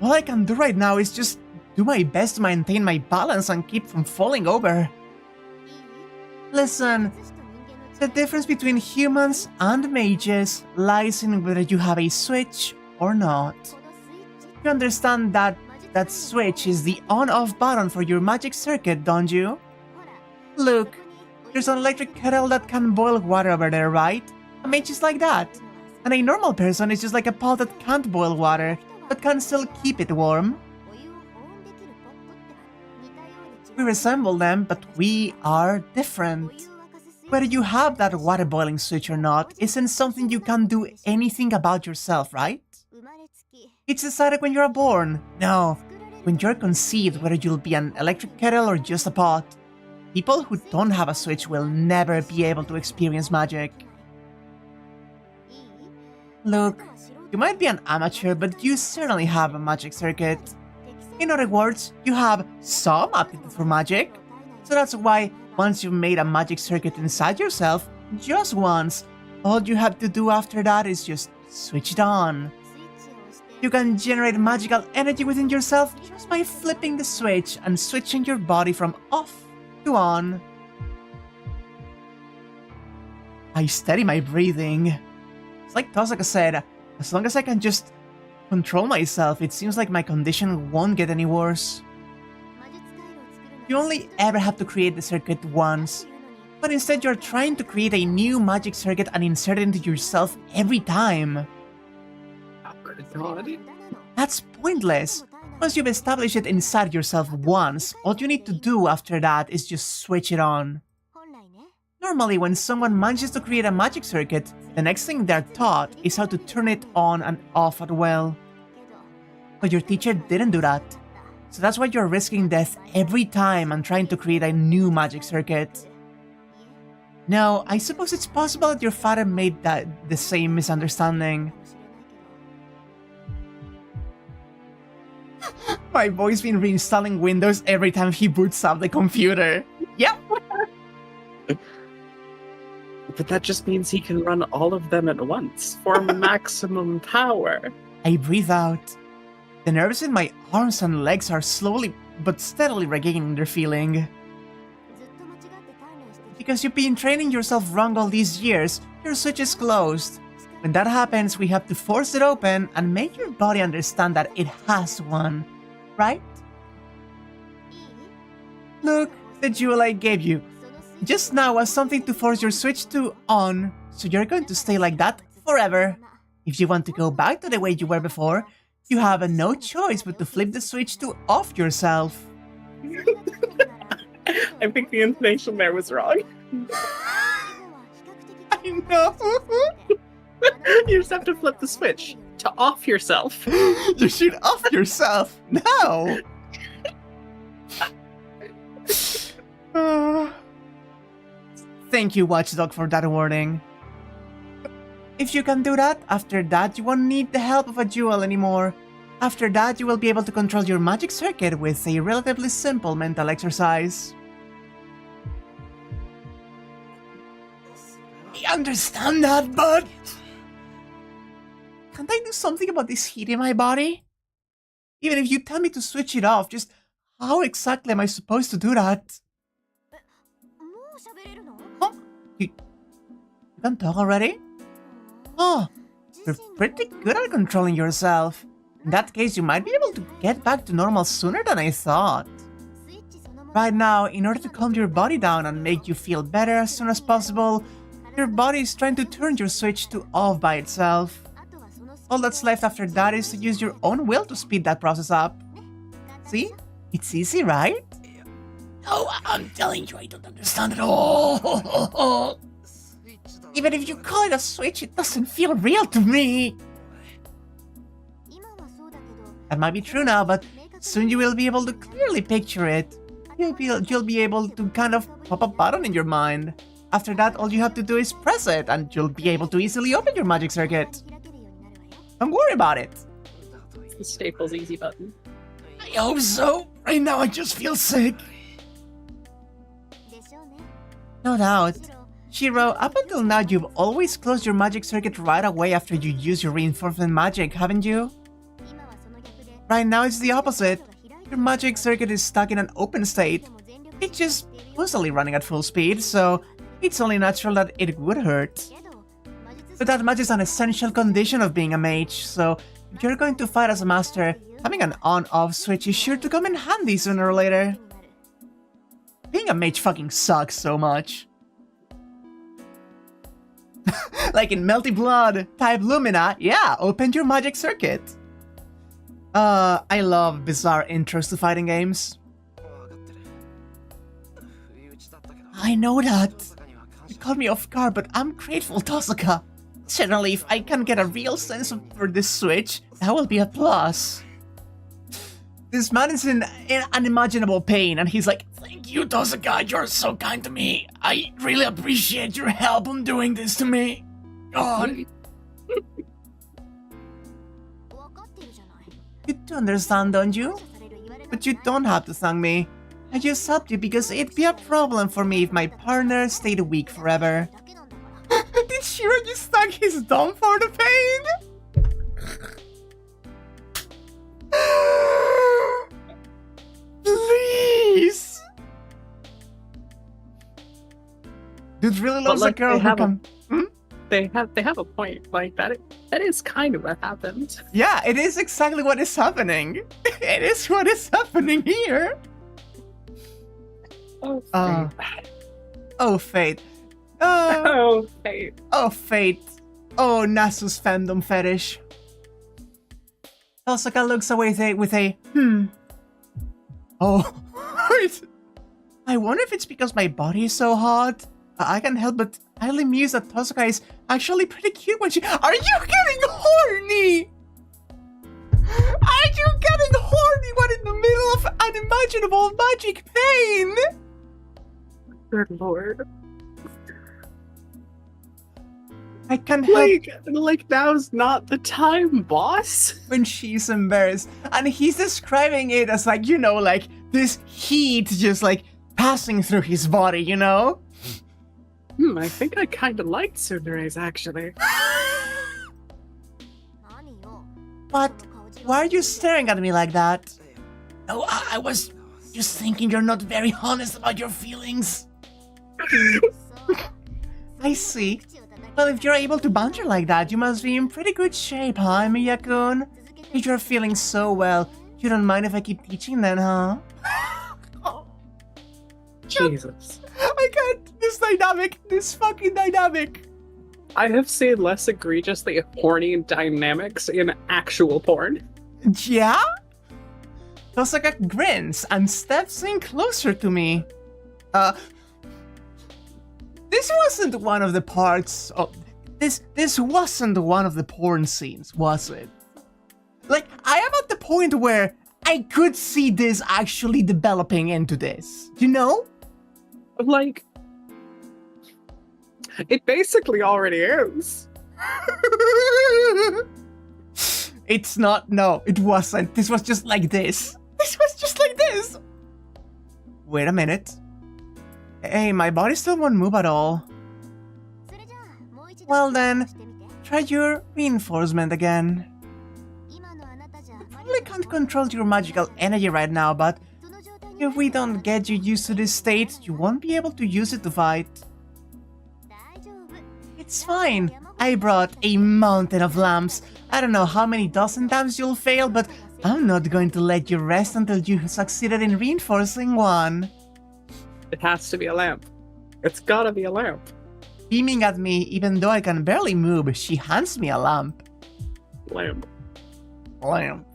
All I can do right now is just do my best to maintain my balance and keep from falling over. Listen, the difference between humans and mages lies in whether you have a switch or not. You understand that that switch is the on-off button for your magic circuit, don't you? Look, there's an electric kettle that can boil water over there, right? A mage is like that. And a normal person is just like a pot that can't boil water, but can still keep it warm. We resemble them, but we are different. Whether you have that water boiling switch or not isn't something you can do anything about yourself, right? It's decided when you're born. No, when you're conceived, whether you'll be an electric kettle or just a pot. People who don't have a switch will never be able to experience magic. Look, you might be an amateur, but you certainly have a magic circuit. In other words, you have some aptitude for magic. So that's why once you've made a magic circuit inside yourself, just once, all you have to do after that is just switch it on. You can generate magical energy within yourself just by flipping the switch and switching your body from off to on. I steady my breathing. It's like Tohsaka said, as long as I can just control myself, it seems like my condition won't get any worse. You only ever have to create the circuit once, but instead you're trying to create a new magic circuit and insert it into yourself every time. Oh, good God. That's pointless. Once you've established it inside yourself once, all you need to do after that is just switch it on. Normally, when someone manages to create a magic circuit, the next thing they're taught is how to turn it on and off at will. But your teacher didn't do that. So that's why you're risking death every time and trying to create a new magic circuit. Now, I suppose it's possible that your father made the same misunderstanding. My boy's been reinstalling Windows every time he boots up the computer. Yep. But that just means he can run all of them at once for maximum power. I breathe out. The nerves in my arms and legs are slowly but steadily regaining their feeling. Because you've been training yourself wrong all these years, your switch is closed. When that happens, we have to force it open and make your body understand that it has one, right? Look, the jewel I gave you. Just now was something to force your switch to on, so you're going to stay like that forever. If you want to go back to the way you were before, you have no choice but to flip the switch to off yourself. I think the intonation there was wrong. I know. You just have to flip the switch to off yourself. You should off yourself now. Thank you, Watchdog, for that warning. If you can do that, after that you won't need the help of a jewel anymore. After that, you will be able to control your magic circuit with a relatively simple mental exercise. I understand that, but... Can't I do something about this heat in my body? Even if you tell me to switch it off, just how exactly am I supposed to do that? Huh? You can talk already? Oh, you're pretty good at controlling yourself. In that case, you might be able to get back to normal sooner than I thought. Right now, in order to calm your body down and make you feel better as soon as possible, your body is trying to turn your switch to off by itself. All that's left after that is to use your own will to speed that process up. See? It's easy, right? No, I'm telling you, I don't understand at all. Even if you call it a switch, it doesn't feel real to me. That might be true now, but soon you will be able to clearly picture it. You'll be able to kind of pop a button in your mind. After that, all you have to do is press it, and you'll be able to easily open your magic circuit. Don't worry about it. It's the Staples easy button. I hope so. Right now I just feel sick. No doubt. Shirou, up until now you've always closed your magic circuit right away after you use your reinforcement magic, haven't you? Right now it's the opposite. Your magic circuit is stuck in an open state. It's just constantly running at full speed, so it's only natural that it would hurt. But that much is an essential condition of being a mage, so if you're going to fight as a master, having an on-off switch is sure to come in handy sooner or later. Being a mage fucking sucks so much. Like in Melty Blood, type Lumina, yeah, open your magic circuit. I love bizarre intros to fighting games. I know that. You caught me off guard, but I'm grateful, Tohsaka. Generally, if I can get a real sense for this switch, that will be a plus. This man is in unimaginable pain, and he's like, "Thank you, Tohsaka, you're so kind to me. I really appreciate your help on doing this to me. God." You do understand, don't you? But you don't have to thank me. I just helped you because it'd be a problem for me if my partner stayed weak forever. Did Shirou just suck his thumb for the pain? Please! Dude really loves a girl who can... They have a point. Like that is kind of what happened. Yeah, it is exactly what is happening. It is what is happening here. Oh, Uh, fate. oh, fate. Oh, fate. Oh, fate. Oh, Nasu's fandom fetish. Tohsaka looks away with a Oh, wait. I wonder if it's because my body is so hot. I can't help but idly muse that Tohsaka is actually pretty cute when she— Are you getting horny? Are you getting horny when in the middle of unimaginable magic pain? Good lord. I can't help Like now's not the time, boss. when she's embarrassed. And he's describing it as like, you know, like this heat just like passing through his body, you know? I think I kind of liked Tsundere's actually. But why are you staring at me like that? Oh, I was just thinking you're not very honest about your feelings. I see. Well, if you're able to banter like that, you must be in pretty good shape, huh, Miya-kun? If you're feeling so well, you don't mind if I keep teaching then, huh? Jesus. I can't. This fucking dynamic. I have seen less egregiously horny dynamics in actual porn. Yeah? Tohsaka grins and steps in closer to me. This wasn't one of the parts of— This wasn't one of the porn scenes, was it? Like, I am at the point where I could see this actually developing into this, you know? Like, it basically already is. It's not— no, it wasn't. This was just like this. This was just like this. Wait a minute. Hey, my body still won't move at all. Well then, try your reinforcement again. You probably can't control your magical energy right now, but if we don't get you used to this state, you won't be able to use it to fight. It's fine. I brought a mountain of lamps. I don't know how many dozen times you'll fail, but I'm not going to let you rest until you succeeded in reinforcing one. It has to be a lamp. It's gotta be a lamp. Beaming at me, even though I can barely move, she hands me a lamp. Lamp. Lamp.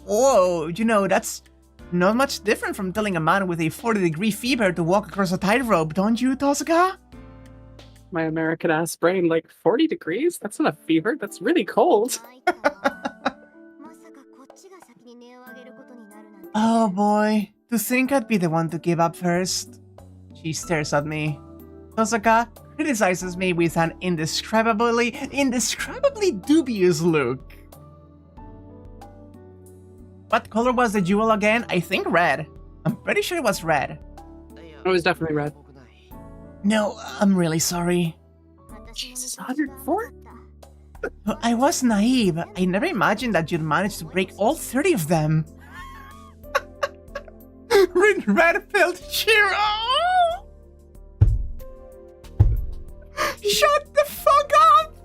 Whoa, you know, that's not much different from telling a man with a 40-degree fever to walk across a tightrope, don't you, Tohsaka? My American-ass brain, like, 40 degrees? That's not a fever, that's really cold. Oh boy, to think I'd be the one to give up first. She stares at me. Tohsaka criticizes me with an indescribably dubious look. What color was the jewel again? I think red. I'm pretty sure it was red. It was definitely red. No, I'm really sorry. Jesus, 104? I was naive. I never imagined that you'd manage to break all 30 of them. Red-pilled Shirou! Shut the fuck up!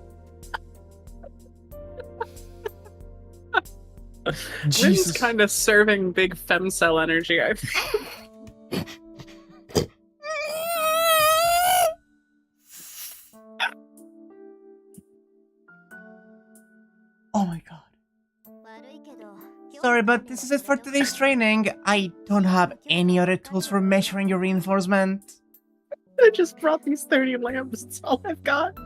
Jesus, kind of serving big femcell energy, I think. Oh my god. Sorry, but this is it for today's training. I don't have any other tools for measuring your reinforcement. I just brought these 30 lamps, that's all I've got.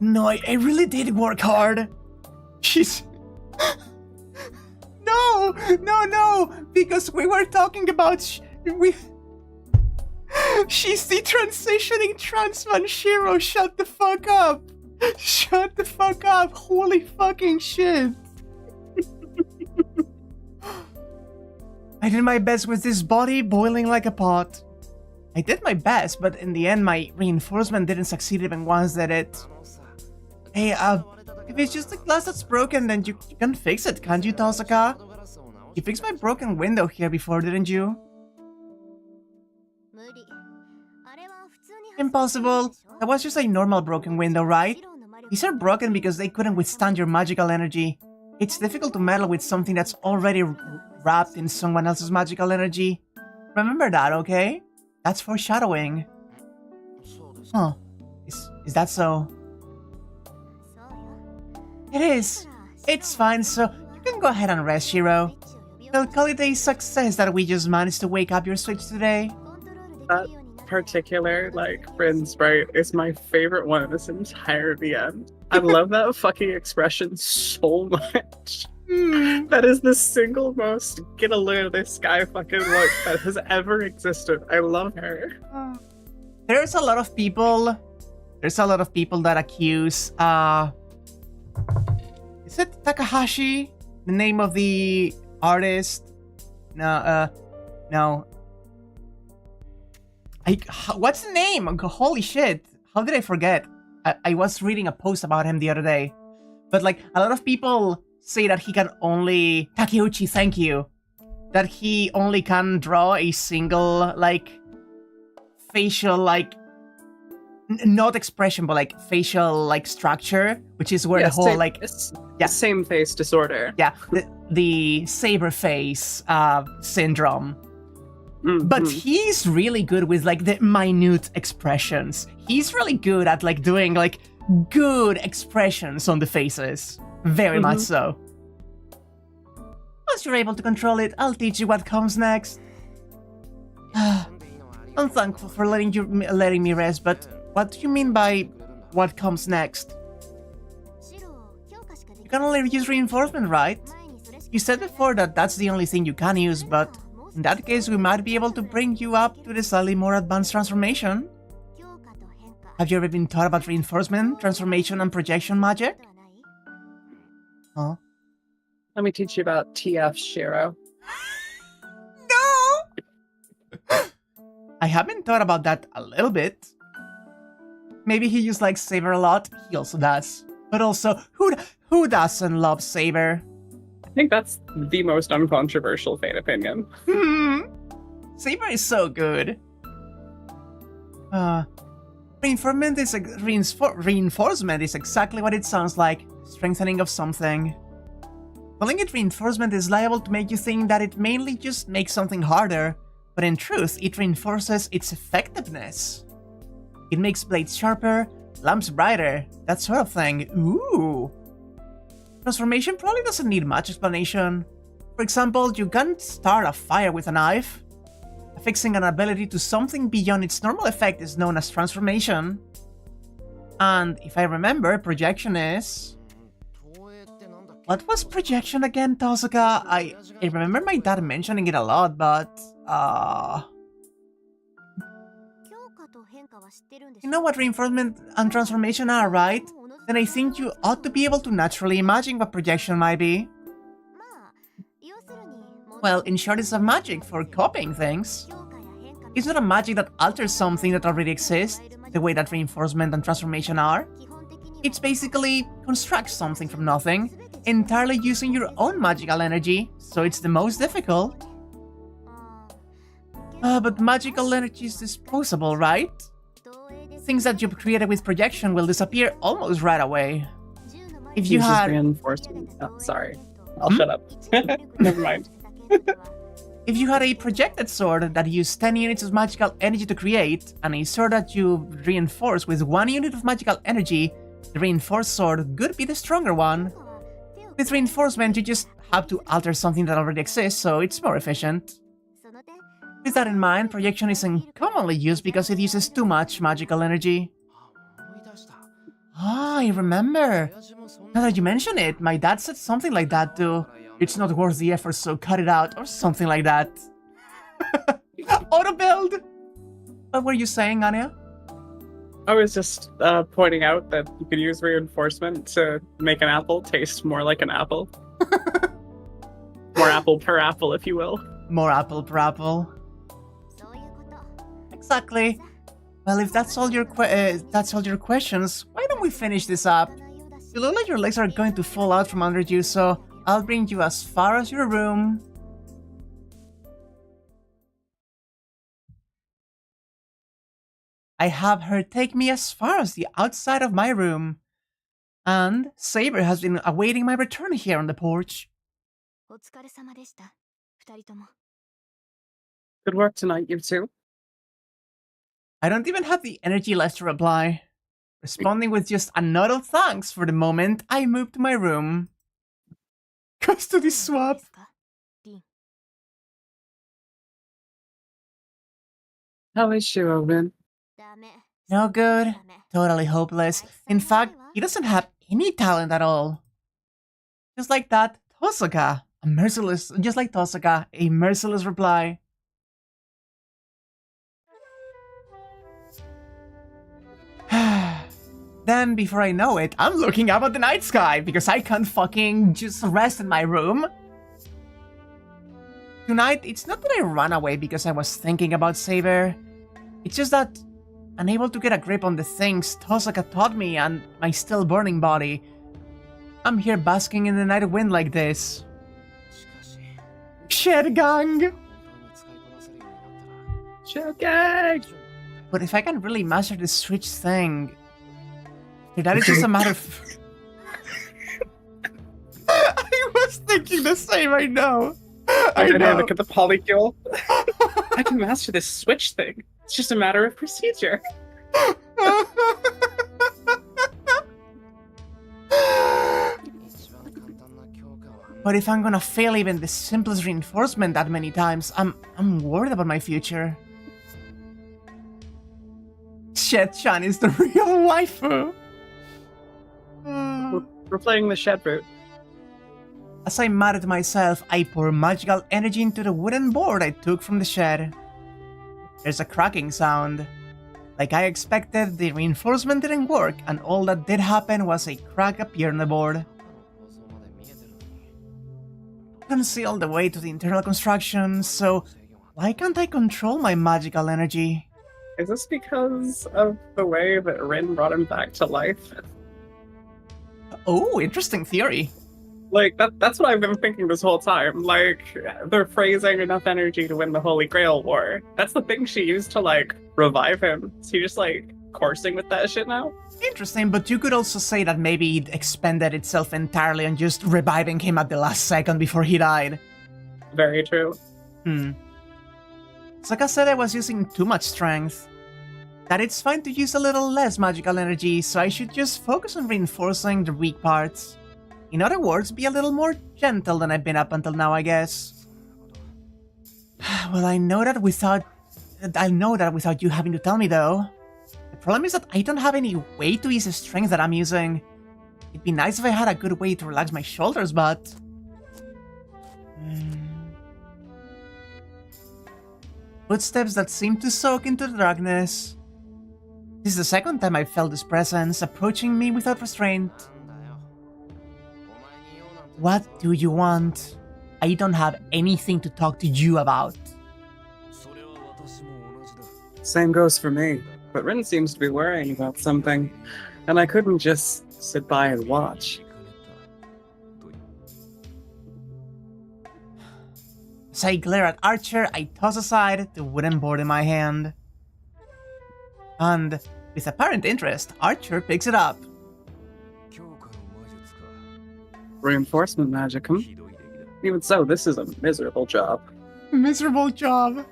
No, I really did work hard. She's... No, because we were talking about... She's the transitioning trans man, Shirou, shut the fuck up! Shut the fuck up, holy fucking shit! I did my best with this body boiling like a pot. I did my best, but in the end my reinforcement didn't succeed even once, did it? Hey, if it's just the glass that's broken, then you can fix it, can't you, Tohsaka? You fixed my broken window here before, didn't you? Impossible. That was just a normal broken window, right? These are broken because they couldn't withstand your magical energy. It's difficult to meddle with something that's already wrapped in someone else's magical energy. Remember that, okay? That's foreshadowing. Huh. Is that so? It is. It's fine, so you can go ahead and rest, Shirou. I'll call it a success that we just managed to wake up your switch today. That particular, Bryn Sprite is my favorite one in this entire VM. I love that fucking expression so much. That is the single most get a load of this guy fucking look that has ever existed. I love her. There's a lot of people that accuse is it Takahashi? The name of the artist? No. What's the name? Holy shit. How did I forget? I was reading a post about him the other day. But a lot of people say that he can only... Takeuchi, thank you. That he only can draw a single, facial, not expression, but facial, structure, which is where the whole, same face disorder. Yeah, the Saber face syndrome. But he's really good with the minute expressions. He's really good at doing good expressions on the faces. Very much so. Once you're able to control it, I'll teach you what comes next. I'm thankful for letting me rest, but what do you mean by what comes next? You can only use reinforcement, right? You said before that that's the only thing you can use, but in that case we might be able to bring you up to the slightly more advanced transformation. Have you ever been taught about reinforcement, transformation, and projection magic? Huh? Let me teach you about TF Shirou. No! I have been taught about that a little bit. Maybe he used Saber a lot. He also does. But also, who doesn't love Saber? I think that's the most uncontroversial fan opinion. Saber is so good. Reinforcement is exactly what it sounds like. Strengthening of something. Calling it reinforcement is liable to make you think that it mainly just makes something harder, but in truth, it reinforces its effectiveness. It makes blades sharper, lamps brighter, that sort of thing. Ooh. Transformation probably doesn't need much explanation. For example, you can't start a fire with a knife. Affixing an ability to something beyond its normal effect is known as transformation. And if I remember, projection is... What was projection again, Tohsaka? I remember my dad mentioning it a lot, but... You know what reinforcement and transformation are, right? Then I think you ought to be able to naturally imagine what projection might be. Well, in short, it's a magic for copying things. It's not a magic that alters something that already exists, the way that reinforcement and transformation are. It's basically constructs something from nothing, entirely using your own magical energy, so it's the most difficult. But magical energy is disposable, right? Things that you've created with projection will disappear almost right away. If you had... reinforcement. Oh, sorry. I'll shut up. Never mind. If you had a projected sword that used 10 units of magical energy to create, and a sword that you reinforce with 1 unit of magical energy, the reinforced sword could be the stronger one. With reinforcement, you just have to alter something that already exists, so it's more efficient. With that in mind, projection isn't commonly used because it uses too much magical energy. Ah, I remember. Now that you mention it, my dad said something like that too. It's not worth the effort, so cut it out, or something like that. Auto-build! What were you saying, Anya? I was just pointing out that you could use reinforcement to make an apple taste more like an apple. More apple per apple, if you will. More apple per apple. Exactly. Well, if that's all your questions, why don't we finish this up? You look like your legs are going to fall out from under you, so I'll bring you as far as your room. I have her take me as far as the outside of my room. And Saber has been awaiting my return here on the porch. Good work tonight, you two. I don't even have the energy left to reply. Responding with just a nod of thanks for the moment, I moved to my room. Custody swap. How is Shirou, Rin? No good. Totally hopeless. In fact, he doesn't have any talent at all. Just like that, Tohsaka. Just like Tohsaka, a merciless reply. Then, before I know it, I'm looking up at the night sky because I can't fucking just rest in my room. Tonight, it's not that I ran away because I was thinking about Saber. It's just that, unable to get a grip on the things Tohsaka taught me and my still burning body, I'm here basking in the night wind like this. Shit, gang! Shit, gang! But if I can really master the switch thing, that is just a matter of... I was thinking the same, I know. I know. Look at the polycule. I can master this switch thing. It's just a matter of procedure. But if I'm gonna fail even the simplest reinforcement that many times, I'm worried about my future. Shed-chan is the real waifu. We're playing the shed route. As I muttered to myself, I pour magical energy into the wooden board I took from the shed. There's a cracking sound. Like I expected, the reinforcement didn't work, and all that did happen was a crack appear on the board. I can see all the way to the internal construction, so why can't I control my magical energy? Is this because of the way that Rin brought him back to life? Oh, interesting theory. Like, that's what I've been thinking this whole time. Like, they're phrasing enough energy to win the Holy Grail War. That's the thing she used to, like, revive him. Is he just, like, coursing with that shit now? Interesting, but you could also say that maybe it expended itself entirely on just reviving him at the last second before he died. Very true. Saka said I was using too much strength. That it's fine to use a little less magical energy, so I should just focus on reinforcing the weak parts. In other words, be a little more gentle than I've been up until now, I guess. Well, I know that without you having to tell me, though. The problem is that I don't have any way to ease the strength that I'm using. It'd be nice if I had a good way to relax my shoulders, but... Footsteps that seem to soak into the darkness. This is the second time I've felt this presence approaching me without restraint. What do you want? I don't have anything to talk to you about. Same goes for me. But Rin seems to be worrying about something, and I couldn't just sit by and watch. As I glare at Archer, I toss aside the wooden board in my hand. And, with apparent interest, Archer picks it up. Reinforcement magic, Even so, this is a miserable job. Miserable job.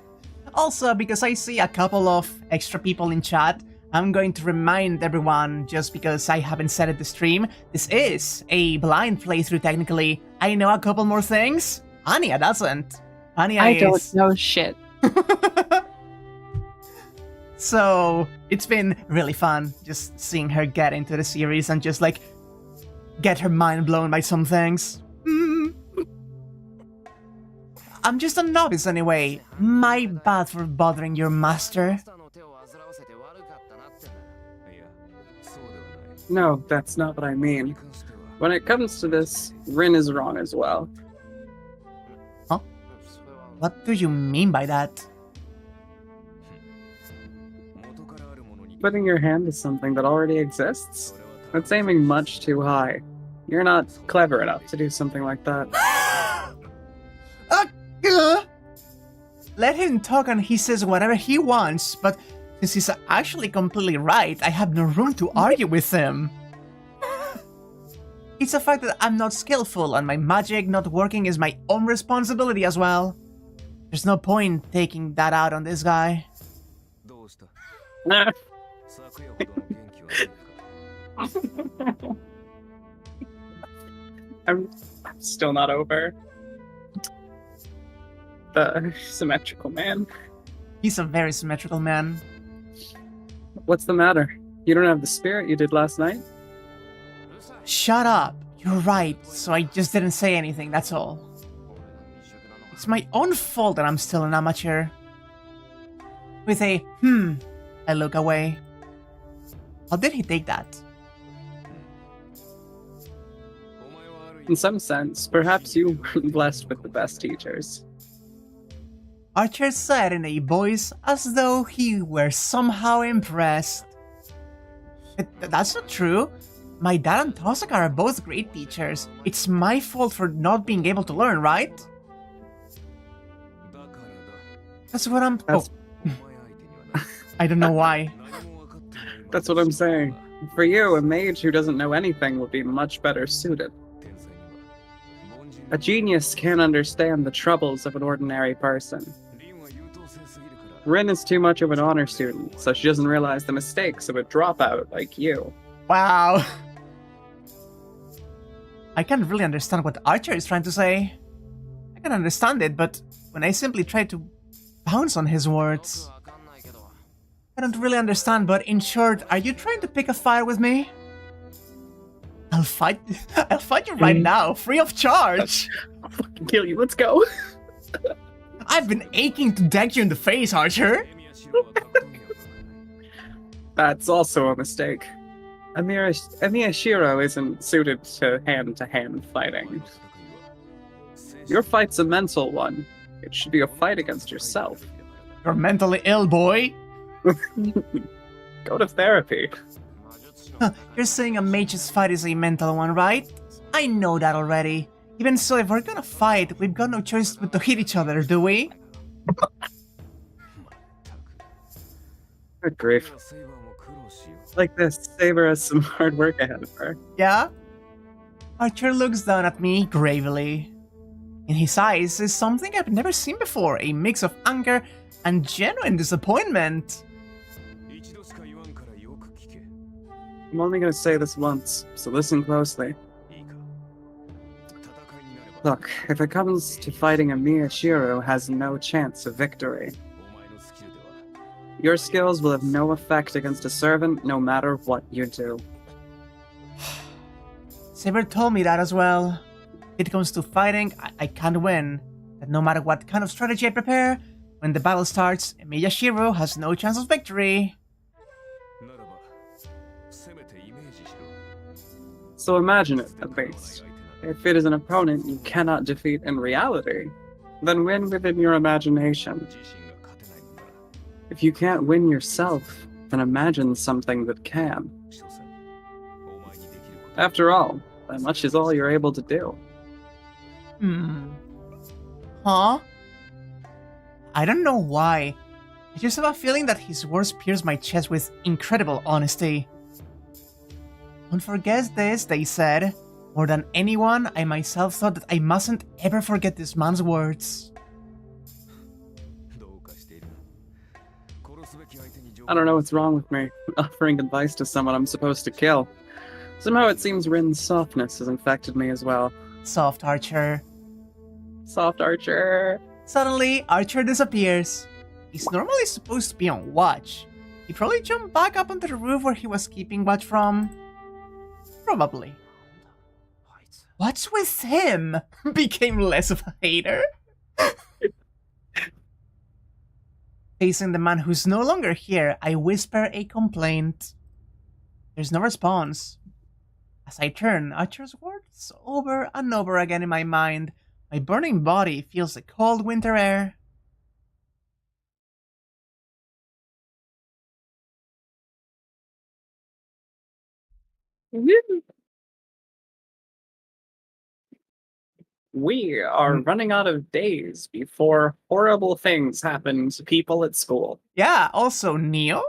Also, because I see a couple of extra people in chat, I'm going to remind everyone, just because I haven't said it the stream, this is a blind playthrough technically. I know a couple more things. Anya doesn't. I don't know shit. So, it's been really fun just seeing her get into the series and just like get her mind blown by some things. I'm just a novice anyway. My bad for bothering your master. No, that's not what I mean. When it comes to this, Rin is wrong as well. Huh? What do you mean by that? Putting your hand to something that already exists? That's aiming much too high. You're not clever enough to do something like that. Let him talk and he says whatever he wants, but since he's actually completely right, I have no room to argue with him. It's the fact that I'm not skillful and my magic not working is my own responsibility as well. There's no point taking that out on this guy. Nah. I'm still not over the symmetrical man. He's a very symmetrical man. What's the matter? You don't have the spirit you did last night? Shut up. You're right, so I just didn't say anything, that's all. It's my own fault that I'm still an amateur. With a I look away. How did he take that? In some sense, perhaps you weren't blessed with the best teachers. Archer said in a voice as though he were somehow impressed. That's not true. My dad and Tohsaka are both great teachers. It's my fault for not being able to learn, right? That's what I'm... That's- I don't know why. That's what I'm saying. For you, a mage who doesn't know anything would be much better suited. A genius can't understand the troubles of an ordinary person. Rin is too much of an honor student, so she doesn't realize the mistakes of a dropout like you. Wow. I can't really understand what Archer is trying to say. I can understand it, but when I simply try to bounce on his words... I don't really understand, but in short, are you trying to pick a fight with me? I'll fight you right now, free of charge! I'll fucking kill you, let's go! I've been aching to deck you in the face, Archer! That's also a mistake. Emiya Shirou isn't suited to hand-to-hand fighting. Your fight's a mental one. It should be a fight against yourself. You're mentally ill, boy! Go to therapy. You're saying a mage's fight is a mental one, right? I know that already. Even so, if we're gonna fight, we've got no choice but to hit each other, do we? Good grief. Like this, Saber has some hard work ahead of her. Yeah? Archer looks down at me gravely. In his eyes is something I've never seen before, a mix of anger and genuine disappointment. I'm only gonna say this once, so listen closely. Look, if it comes to fighting, Emiya Shirou has no chance of victory. Your skills will have no effect against a servant, no matter what you do. Saber told me that as well. If it comes to fighting, I can't win. That no matter what kind of strategy I prepare, when the battle starts, Emiya Shirou has no chance of victory. So imagine it, at least. If it is an opponent you cannot defeat in reality, then win within your imagination. If you can't win yourself, then imagine something that can. After all, that much is all you're able to do. Huh? I don't know why. I just have a feeling that his words pierce my chest with incredible honesty. Don't forget this, they said. More than anyone, I myself thought that I mustn't ever forget this man's words. I don't know what's wrong with me, offering advice to someone I'm supposed to kill. Somehow it seems Rin's softness has infected me as well. Soft Archer. Soft Archer. Suddenly, Archer disappears. He's normally supposed to be on watch. He probably jumped back up onto the roof where he was keeping watch from. Probably. What's with him? Became less of a hater? Facing the man who's no longer here, I whisper a complaint. There's no response. As I turn, Archer's words over and over again in my mind. My burning body feels the cold winter air. We are running out of days before horrible things happen to people at school. Yeah, also Neo?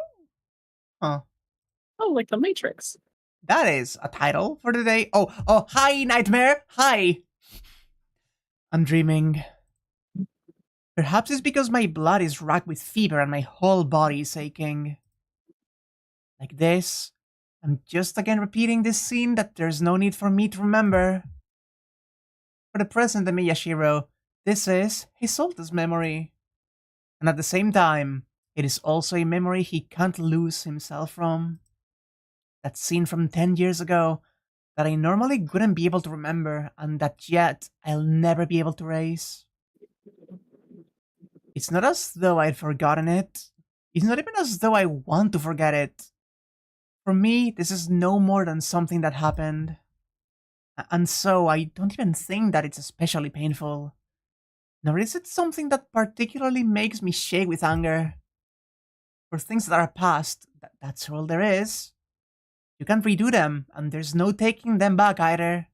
Huh. Oh, like the Matrix. That is a title for the day. Oh, hi, Nightmare. Hi. I'm dreaming. Perhaps it's because my blood is racked with fever and my whole body is aching. Like this, I'm just again repeating this scene that there's no need for me to remember. For the present Shirou, this is his oldest memory. And at the same time, it is also a memory he can't lose himself from. That scene from 10 years ago that I normally wouldn't be able to remember and that yet I'll never be able to erase. It's not as though I'd forgotten it. It's not even as though I want to forget it. For me, this is no more than something that happened. And so I don't even think that it's especially painful. Nor is it something that particularly makes me shake with anger. For things that are past, that's all there is. You can't redo them, and there's no taking them back either.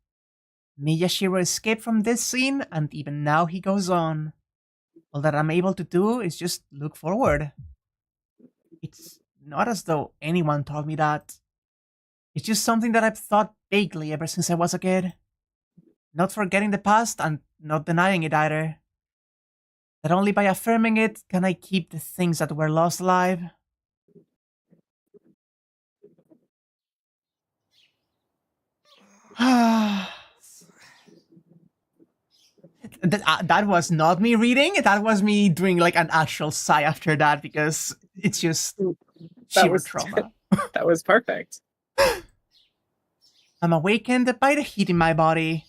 Miyashiro escaped from this scene, and even now he goes on. All that I'm able to do is just look forward. It's not as though anyone told me that. It's just something that I've thought vaguely ever since I was a kid. Not forgetting the past and not denying it either. That only by affirming it can I keep the things that were lost alive. That was not me reading. That was me doing like an actual sigh after that because it's just sheer trauma. That was perfect. I'm awakened by the heat in my body.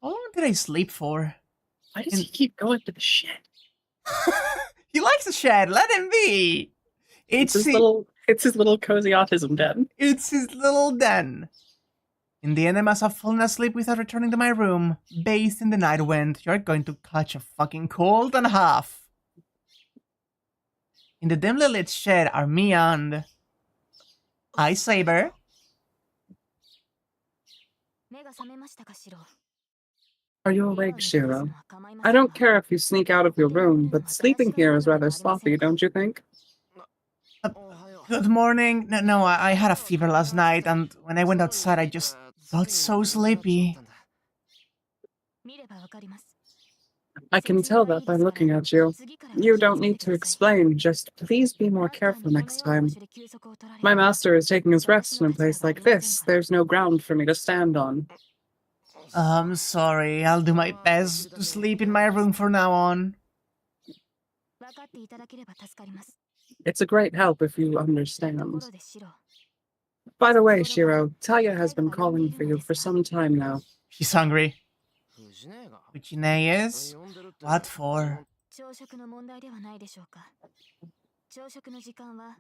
How long did I sleep for? Why does he keep going to the shed? He likes the shed. Let him be. It's his little cozy autism den. It's his little den. In the end, I must have fallen asleep without returning to my room. Bathed in the night wind. You're going to catch a fucking cold and a half. In the dimly lit shed are me and... Hi, Saber. Are you awake, Shirou? I don't care if you sneak out of your room, but sleeping here is rather sloppy, don't you think? Good morning. No, I had a fever last night, and when I went outside, I just felt so sleepy. I can tell that by looking at you. You don't need to explain, just please be more careful next time. My master is taking his rest in a place like this. There's no ground for me to stand on. I'm sorry. I'll do my best to sleep in my room from now on. It's a great help if you understand. By the way, Shirou, Taya has been calling for you for some time now. She's hungry. Fujine is? What for?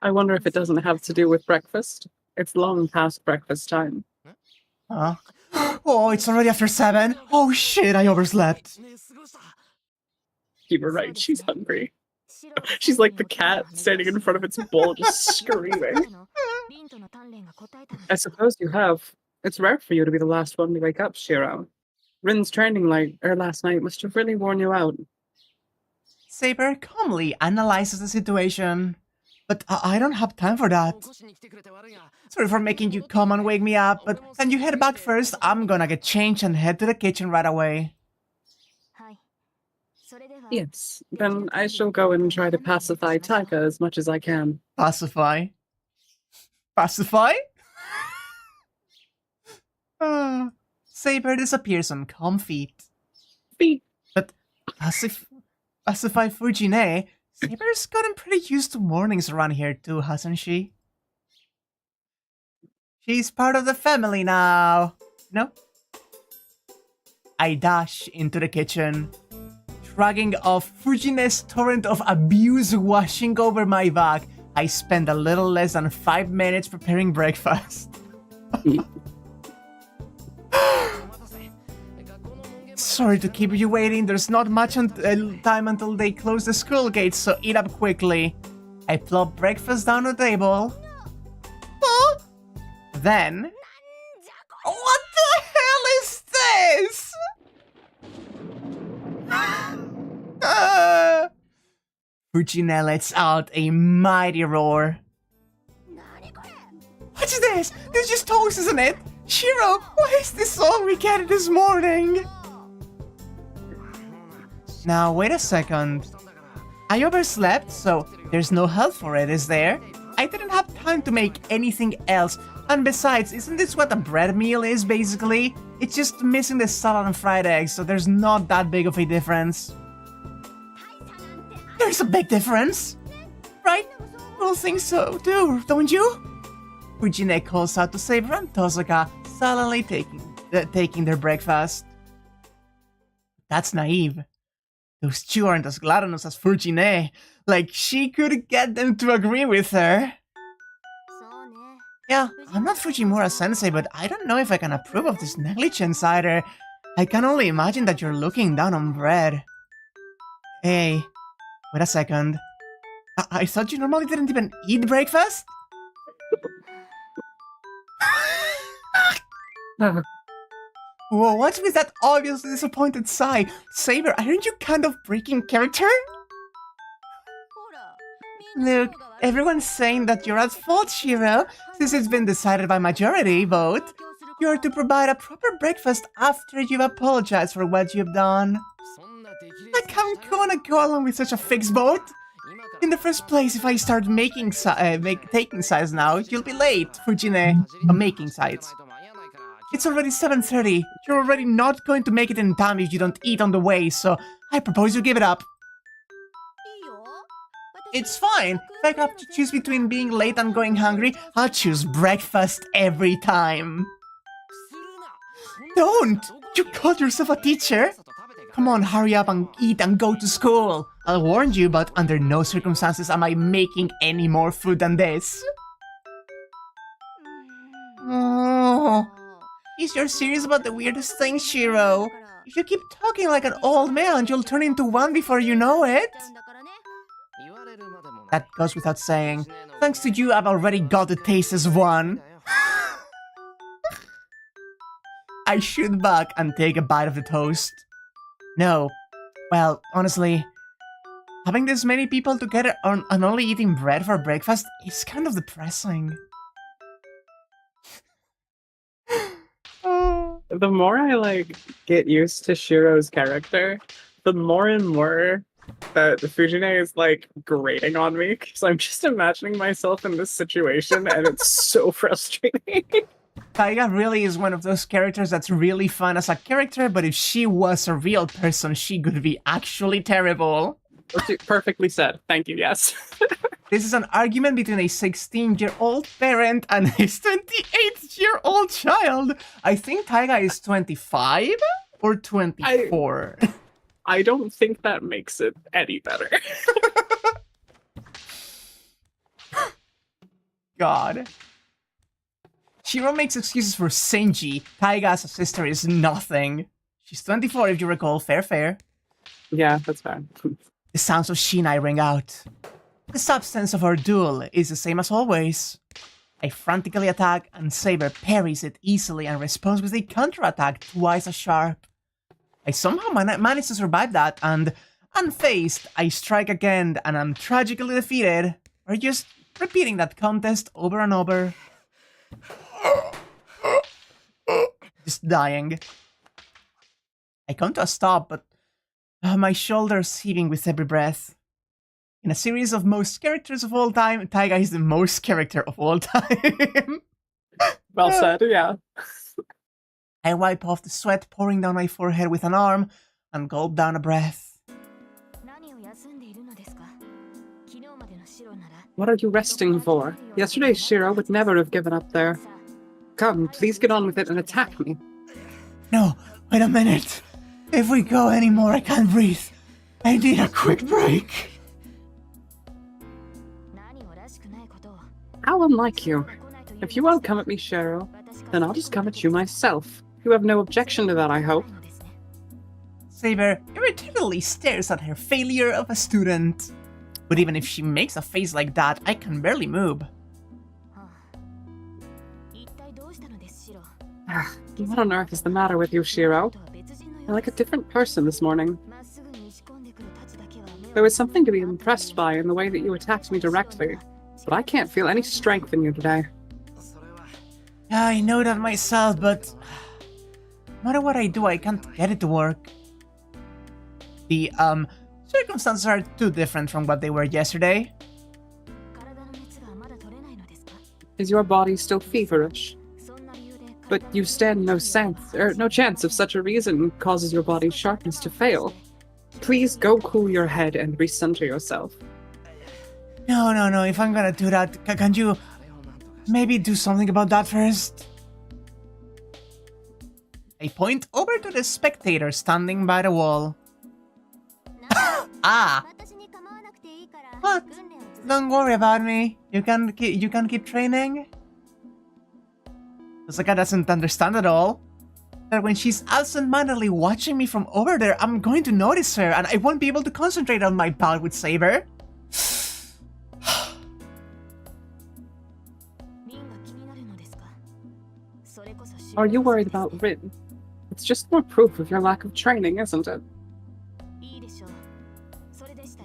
I wonder if it doesn't have to do with breakfast. It's long past breakfast time. Huh? Oh, it's already after 7? Oh shit, I overslept. You were right, she's hungry. She's like the cat standing in front of its bowl just screaming. I suppose you have. It's rare for you to be the last one to wake up, Shirou. Rin's training last night must have really worn you out. Saber calmly analyzes the situation. But I don't have time for that. Sorry for making you come and wake me up, but can you head back first? I'm gonna get changed and head to the kitchen right away. Yes, then I shall go and try to pacify Taka as much as I can. Pacify? Pacify? Saber disappears on calm feet. But pacify Fujine? Saber's gotten pretty used to mornings around here too, hasn't she? She's part of the family now. No? I dash into the kitchen, shrugging off Fujine's torrent of abuse washing over my back. I spend a little less than 5 minutes preparing breakfast. Sorry to keep you waiting. There's not much time until they close the school gates, so eat up quickly. I plop breakfast down the table. Huh? Then... What the hell is this? Fujine lets out a mighty roar. What's this? This just toast, isn't it? Shirou, why is this all we get this morning? Now, wait a second. I overslept, so there's no help for it, is there? I didn't have time to make anything else. And besides, isn't this what a bread meal is, basically? It's just missing the salad and fried eggs, so there's not that big of a difference. There's a big difference! Right? We'll think so too, don't you? Fujine calls out to Saber and Tohsaka, silently taking their breakfast. That's naive. Those two aren't as gluttonous as Fujine. Like, she could get them to agree with her. Yeah, I'm not Fujimura-sensei, but I don't know if I can approve of this negligence either. I can only imagine that you're looking down on bread. Hey, wait a second. I thought you normally didn't even eat breakfast? Whoa, what's with that obviously disappointed sigh? Saber, aren't you kind of breaking character? Look, everyone's saying that you're at fault, Shirou. Since it's been decided by majority vote, you're to provide a proper breakfast after you've apologized for what you've done. Like, I'm gonna go along with such a fixed vote? In the first place, if I start taking sides now, you'll be late, Fujine. Making sides. It's already 7:30. You're already not going to make it in time if you don't eat on the way, so I propose you give it up. It's fine. If I have to choose between being late and going hungry, I'll choose breakfast every time. Don't! You called yourself a teacher? Come on, hurry up and eat and go to school. I'll warn you, but under no circumstances am I making any more food than this. Oh, is you're serious about the weirdest thing, Shirou? If you keep talking like an old man, you'll turn into one before you know it. That goes without saying. Thanks to you, I've already got the taste as one. I shoot back and take a bite of the toast. No. Well, honestly, having this many people together and only eating bread for breakfast is kind of depressing. The more I get used to Shirou's character, the more and more that Fujine is grating on me, because I'm just imagining myself in this situation and it's so frustrating. Taiga really is one of those characters that's really fun as a character, but if she was a real person, she could be actually terrible. Perfectly said. Thank you, yes. This is an argument between a 16-year-old parent and a 28-year-old child. I think Taiga is 25 or 24. I don't think that makes it any better. God. Shirou makes excuses for Shinji. Taiga's sister is nothing. She's 24 if you recall. Fair. Yeah, that's fair. The sounds of Shinai ring out. The substance of our duel is the same as always. I frantically attack and Saber parries it easily and responds with a counterattack twice as sharp. I somehow managed to survive that and, unfazed, I strike again and I'm tragically defeated. We're just repeating that contest over and over. Just dying. I come to a stop, but my shoulders heaving with every breath. In a series of most characters of all time, Taiga is the most character of all time. Well said, yeah. I wipe off the sweat pouring down my forehead with an arm and gulp down a breath. What are you resting for? Yesterday Shirou would never have given up there. Come, please get on with it and attack me. No, wait a minute. If we go anymore, I can't breathe. I need a quick break. How unlike you. If you won't come at me, Shirou, then I'll just come at you myself. You have no objection to that, I hope. Saber irritably stares at her failure of a student. But even if she makes a face like that, I can barely move. What on earth is the matter with you, Shirou? You're like a different person this morning. There was something to be impressed by in the way that you attacked me directly, but I can't feel any strength in you today. Yeah, I know that myself, but no matter what I do, I can't get it to work. The, circumstances are too different from what they were yesterday. Is your body still feverish? But you stand no chance if such a reason causes your body's sharpness to fail. Please go cool your head and recenter yourself. No, if I'm gonna do that, can you maybe do something about that first? I point over to the spectator standing by the wall. Ah! What? Don't worry about me. You can keep training. Tohsaka doesn't understand at all that when she's absent-mindedly watching me from over there, I'm going to notice her and I won't be able to concentrate on my bout with Saber. Are you worried about Rin? It's just more proof of your lack of training, isn't it?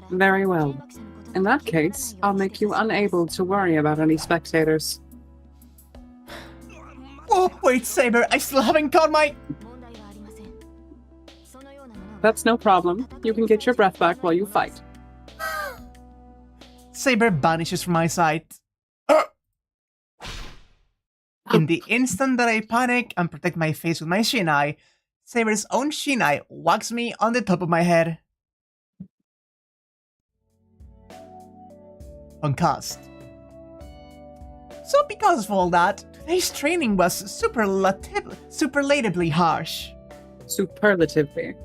Very well. In that case, I'll make you unable to worry about any spectators. Oh, wait, Saber, I still haven't caught my... That's no problem. You can get your breath back while you fight. Saber vanishes from my sight. In the instant that I panic and protect my face with my shinai, Saber's own shinai whacks me on the top of my head. Concussed. So because of all that, today's training was superlatively harsh. Superlatively.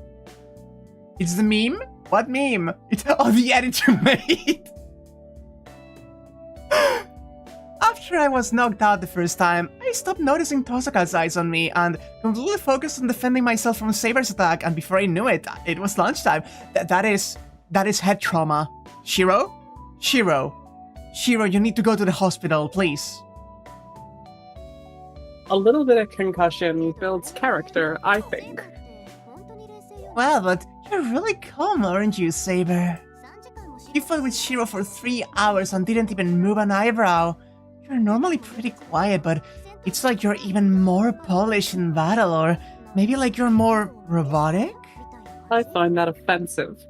It's the meme? What meme? It's the edit you made. After I was knocked out the first time, I stopped noticing Tohsaka's eyes on me and completely focused on defending myself from Saber's attack, and before I knew it, it was lunchtime. That is head trauma. Shirou, you need to go to the hospital, please. A little bit of concussion builds character, I think. Well, but you're really calm, aren't you, Saber? You fought with Shirou for 3 hours and didn't even move an eyebrow. You're normally pretty quiet, but it's like you're even more polished in battle, or maybe like you're more robotic? I find that offensive.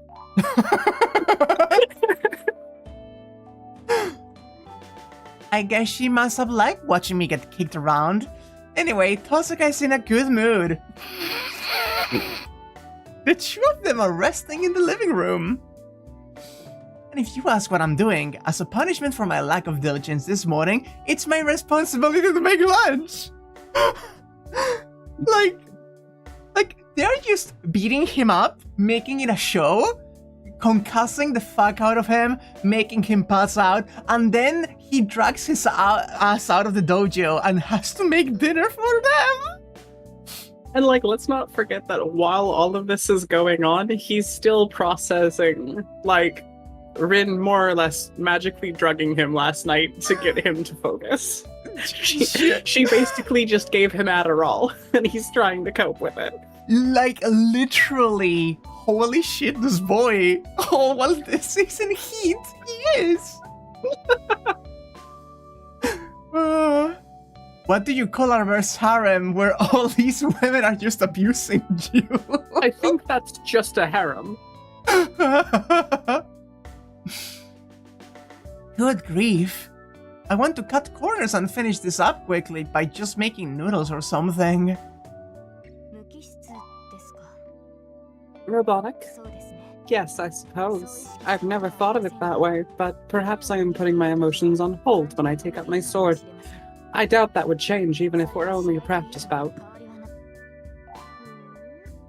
I guess she must have liked watching me get kicked around. Anyway, Tohsaka is in a good mood. The two of them are resting in the living room. And if you ask what I'm doing, as a punishment for my lack of diligence this morning, it's my responsibility to make lunch. like, they're just beating him up, making it a show, concussing the fuck out of him, making him pass out, and then he drags his ass out of the dojo and has to make dinner for them. And let's not forget that while all of this is going on, he's still processing, Rin more or less magically drugging him last night to get him to focus. She basically just gave him Adderall, and he's trying to cope with it. Literally. Holy shit, this boy. Oh, well, this is in heat. He is. What do you call a reverse harem where all these women are just abusing you? I think that's just a harem. Good grief. I want to cut corners and finish this up quickly by just making noodles or something. Robotic? Yes, I suppose. I've never thought of it that way, but perhaps I am putting my emotions on hold when I take up my sword. I doubt that would change even if we're only a practice bout.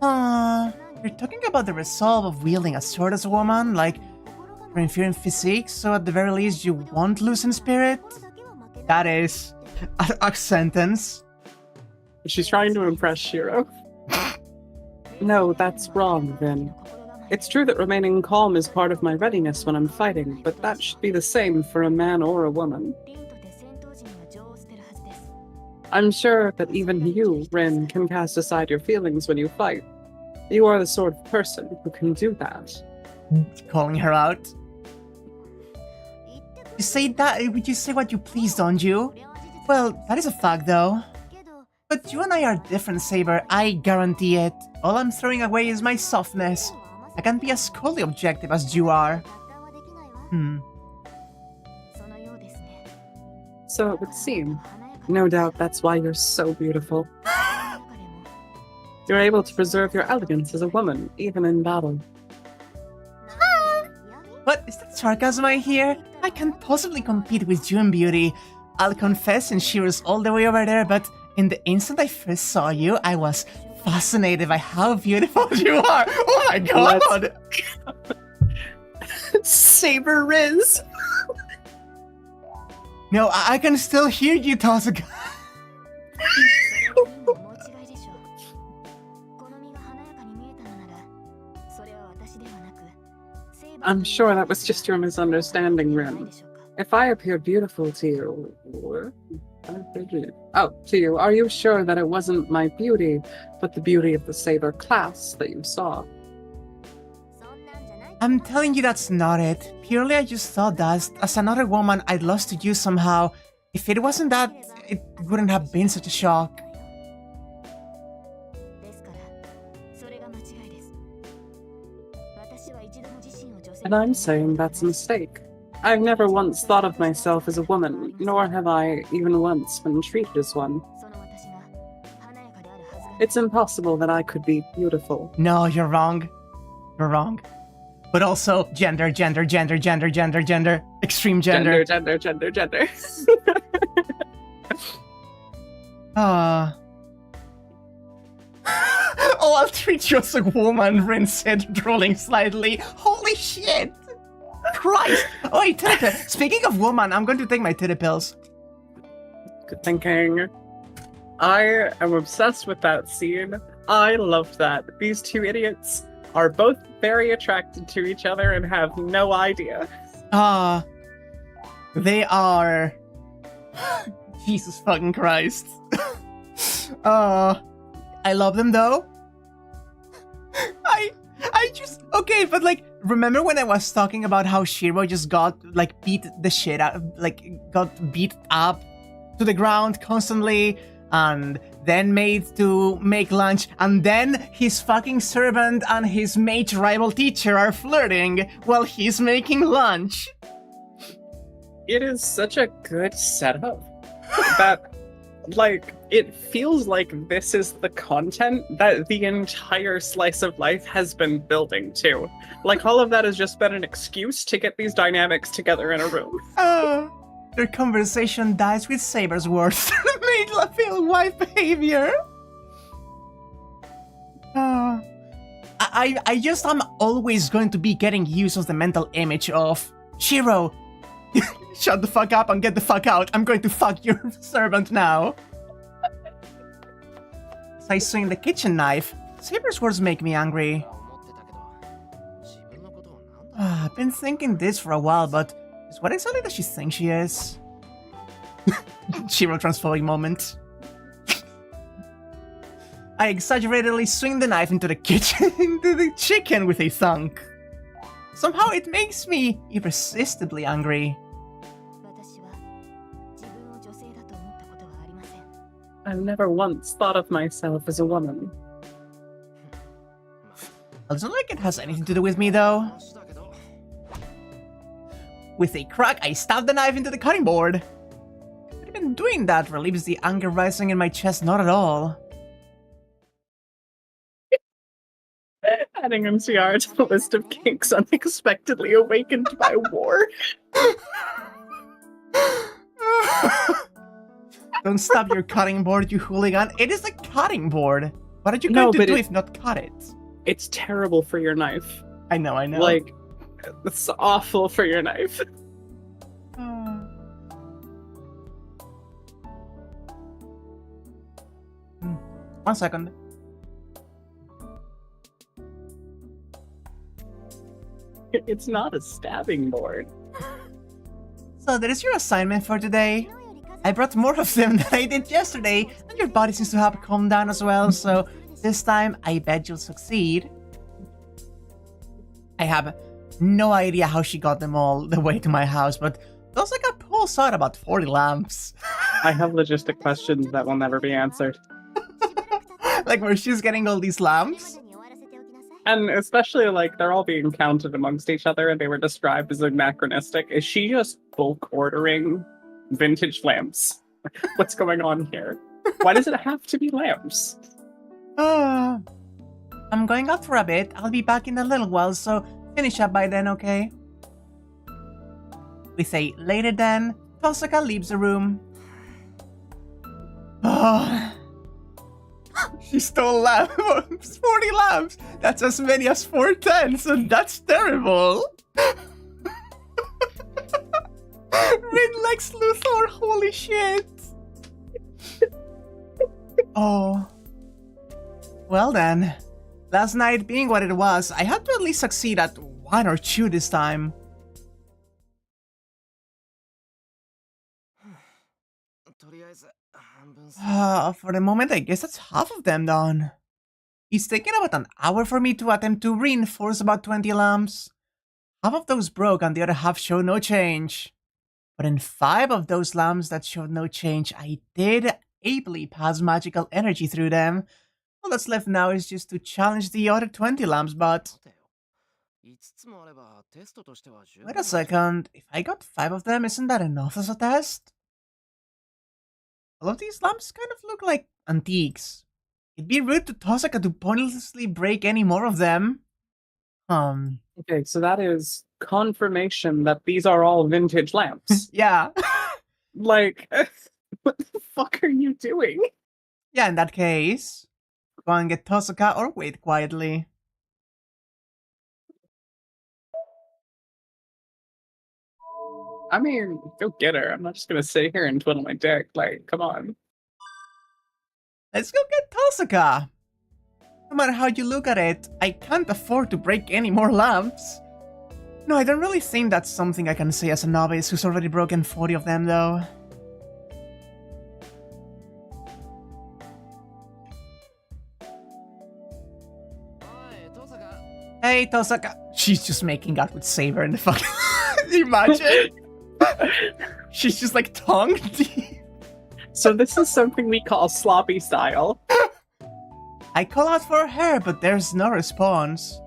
You're talking about the resolve of wielding a sword as a woman, you're inferior in physique, so at the very least you won't lose in spirit? That is a sentence. She's trying to impress Shirou. No, that's wrong, then. It's true that remaining calm is part of my readiness when I'm fighting, but that should be the same for a man or a woman. I'm sure that even you, Rin, can cast aside your feelings when you fight. You are the sort of person who can do that. Calling her out. You say that, you say what you please, don't you? Well, that is a fact, though. But you and I are different, Saber. I guarantee it. All I'm throwing away is my softness. I can't be as coldly objective as you are. So it would seem. No doubt that's why you're so beautiful. You're able to preserve your elegance as a woman, even in battle. What? Is that sarcasm I hear? I can't possibly compete with you in beauty. I'll confess, and she was all the way over there, but in the instant I first saw you, I was fascinated by how beautiful you are. Oh my god! Saber Riz! No, I can still hear you, Tohsaka. I'm sure that was just your misunderstanding, Rin. If I appeared beautiful to you... to you, are you sure that it wasn't my beauty, but the beauty of the Saber class that you saw? I'm telling you that's not it. Purely I just thought that, as another woman, I'd lost to you somehow. If it wasn't that, it wouldn't have been such a shock. And I'm saying that's a mistake. I've never once thought of myself as a woman, nor have I even once been treated as one. It's impossible that I could be beautiful. No, you're wrong. You're wrong. But also, gender. Extreme gender. Gender. Oh, I'll treat you as a woman, Rin said, drooling slightly. Holy shit! Christ! Oh, wait, titty. Speaking of woman, I'm going to take my titty pills. Good thinking. I am obsessed with that scene. I loved that. These two idiots are both very attracted to each other and have no idea. They are... Jesus fucking Christ. I love them though. I just... Okay, but like, remember when I was talking about how Shirou just got, like, beat the shit out... Like, got beat up to the ground constantly, and then made to make lunch, and then his fucking servant and his mage rival teacher are flirting while he's making lunch. It is such a good setup that, like, it feels like this is the content that the entire slice of life has been building to. Like, all of that has just been an excuse to get these dynamics together in a room. Their conversation dies with Saber's words. Made feel wife behavior. I just am always going to be getting used of the mental image of Shirou. Shut the fuck up and get the fuck out. I'm going to fuck your servant now. As I swing the kitchen knife, Saber's words make me angry. I've been thinking this for a while, but what exactly does she think she is? Shirou transforming moment. I exaggeratedly swing the knife into the kitchen, into the chicken with a thunk. Somehow it makes me irresistibly angry. I've never once thought of myself as a woman. It's not like it has anything to do with me, though. With a crack, I stab the knife into the cutting board. But even doing that relieves the anger rising in my chest not at all. Adding MCR to the list of kinks unexpectedly awakened by war. Don't stab your cutting board, you hooligan. It is a cutting board. What are you going to do if not cut it? It's terrible for your knife. I know. Like, it's awful for your knife. 1 second. It's not a stabbing board. So that is your assignment for today. I brought more of them than I did yesterday, and your body seems to have calmed down as well, so this time I bet you'll succeed. I have no idea how she got them all the way to my house, but Tohsaka pulls out about 40 lamps. I have logistic questions that will never be answered. Like where she's getting all these lamps. And especially, like, they're all being counted amongst each other and they were described as anachronistic. Is she just bulk ordering vintage lamps? What's going on here? Why does it have to be lamps? I'm going out for a bit. I'll be back in a little while, so finish up by then, okay? We say later then. Tohsaka leaves the room. Oh. She stole lamps. 40 lamps. That's as many as 410, so that's terrible. Rin Lex Luthor, holy shit. Oh. Well then. Last night being what it was, I had to at least succeed at 1 or 2 this time. For the moment, I guess that's half of them done. It's taken about an hour for me to attempt to reinforce about 20 lamps. Half of those broke and the other half showed no change. But in 5 of those lamps that showed no change, I did ably pass magical energy through them. All that's left now is just to challenge the other 20 lamps, but... Wait a second, if I got 5 of them, isn't that enough as a test? All of these lamps kind of look like antiques. It'd be rude to Tohsaka to pointlessly break any more of them. Okay, so that is confirmation that these are all vintage lamps. Yeah. Like, what the fuck are you doing? Yeah, in that case, go and get Tohsaka or wait quietly. I mean, go get her. I'm not just gonna sit here and twiddle my dick. Like, come on. Let's go get Tohsaka! No matter how you look at it, I can't afford to break any more lamps. No, I don't really think that's something I can say as a novice who's already broken 40 of them, though. Hey, Tohsaka! She's just making out with Saber in the fucking... Imagine! She's just like tongue deep. So this is something we call sloppy style. I call out for her, but there's no response.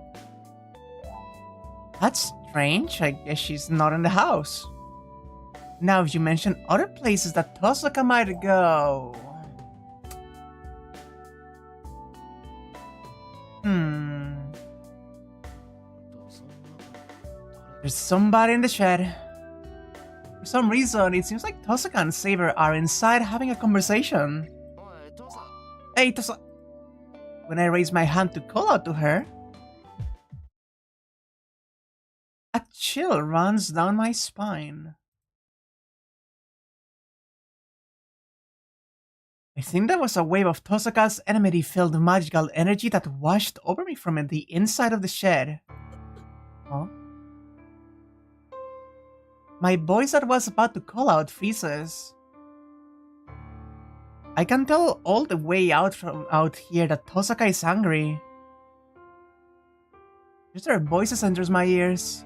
That's strange. I guess she's not in the house. Now, you mentioned other places that Tohsaka might go. There's somebody in the shed. For some reason, it seems like Tohsaka and Saber are inside having a conversation. Hey, Tohsaka. When I raise my hand to call out to her, a chill runs down my spine. I think that was a wave of Tohsaka's enmity-filled magical energy that washed over me from the inside of the shed. Huh? My voice that was about to call out freezes. I can tell all the way out from out here that Tohsaka is angry. Just their voices enters my ears.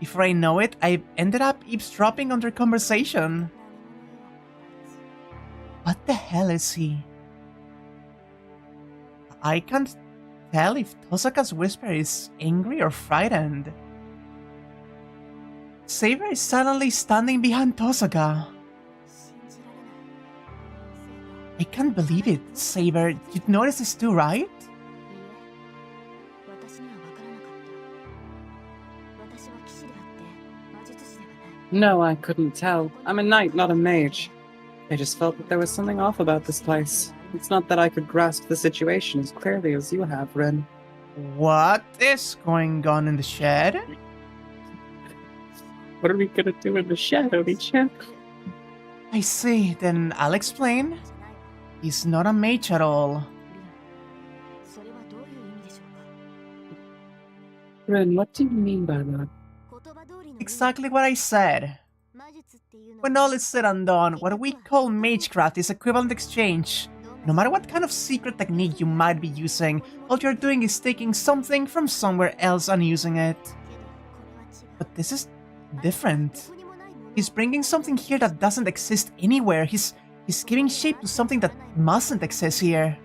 Before I know it, I've ended up eavesdropping on their conversation. What the hell is he? I can't tell if Tohsaka's whisper is angry or frightened. Saber is suddenly standing behind Tohsaka. I can't believe it, Saber. You'd notice this too, right? No, I couldn't tell. I'm a knight, not a mage. I just felt that there was something off about this place. It's not that I could grasp the situation as clearly as you have, Ren. What is going on in the shed? What are we gonna do in the shed, Oni-chan? I see, then I'll explain. He's not a mage at all. Ren, what do you mean by that? Exactly what I said. When all is said and done, what we call Magecraft is equivalent exchange. No matter what kind of secret technique you might be using, all you're doing is taking something from somewhere else and using it. But this is different. He's bringing something here that doesn't exist anywhere. He's giving shape to something that mustn't exist here.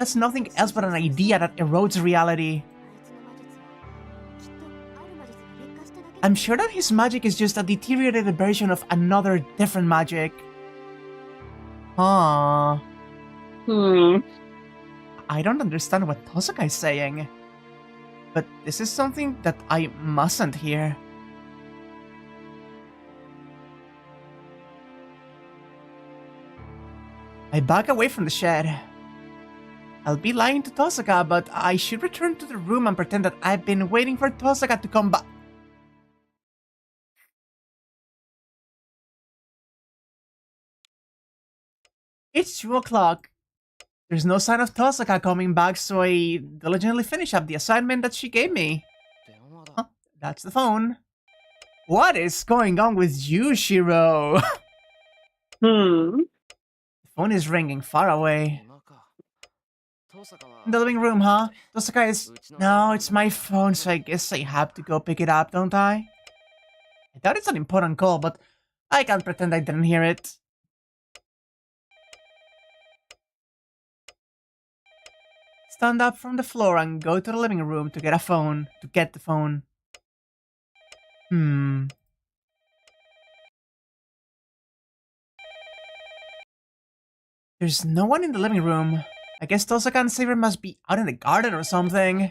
that's nothing else but an idea that erodes reality. I'm sure that his magic is just a deteriorated version of another different magic. Huh. I don't understand what Tohsaka is saying. But this is something that I mustn't hear. I back away from the shed. I'll be lying to Tohsaka, but I should return to the room and pretend that I've been waiting for Tohsaka to come back. It's 2 o'clock. There's no sign of Tohsaka coming back, so I diligently finish up the assignment that she gave me. Huh, that's the phone. What is going on with you, Shirou? The phone is ringing far away. In the living room, huh? Tohsaka is... No, it's my phone, so I guess I have to go pick it up, don't I? I thought it's an important call, but I can't pretend I didn't hear it. Stand up from the floor and go to the living room to get the phone. There's no one in the living room. I guess Tohsaka and Saber must be out in the garden or something.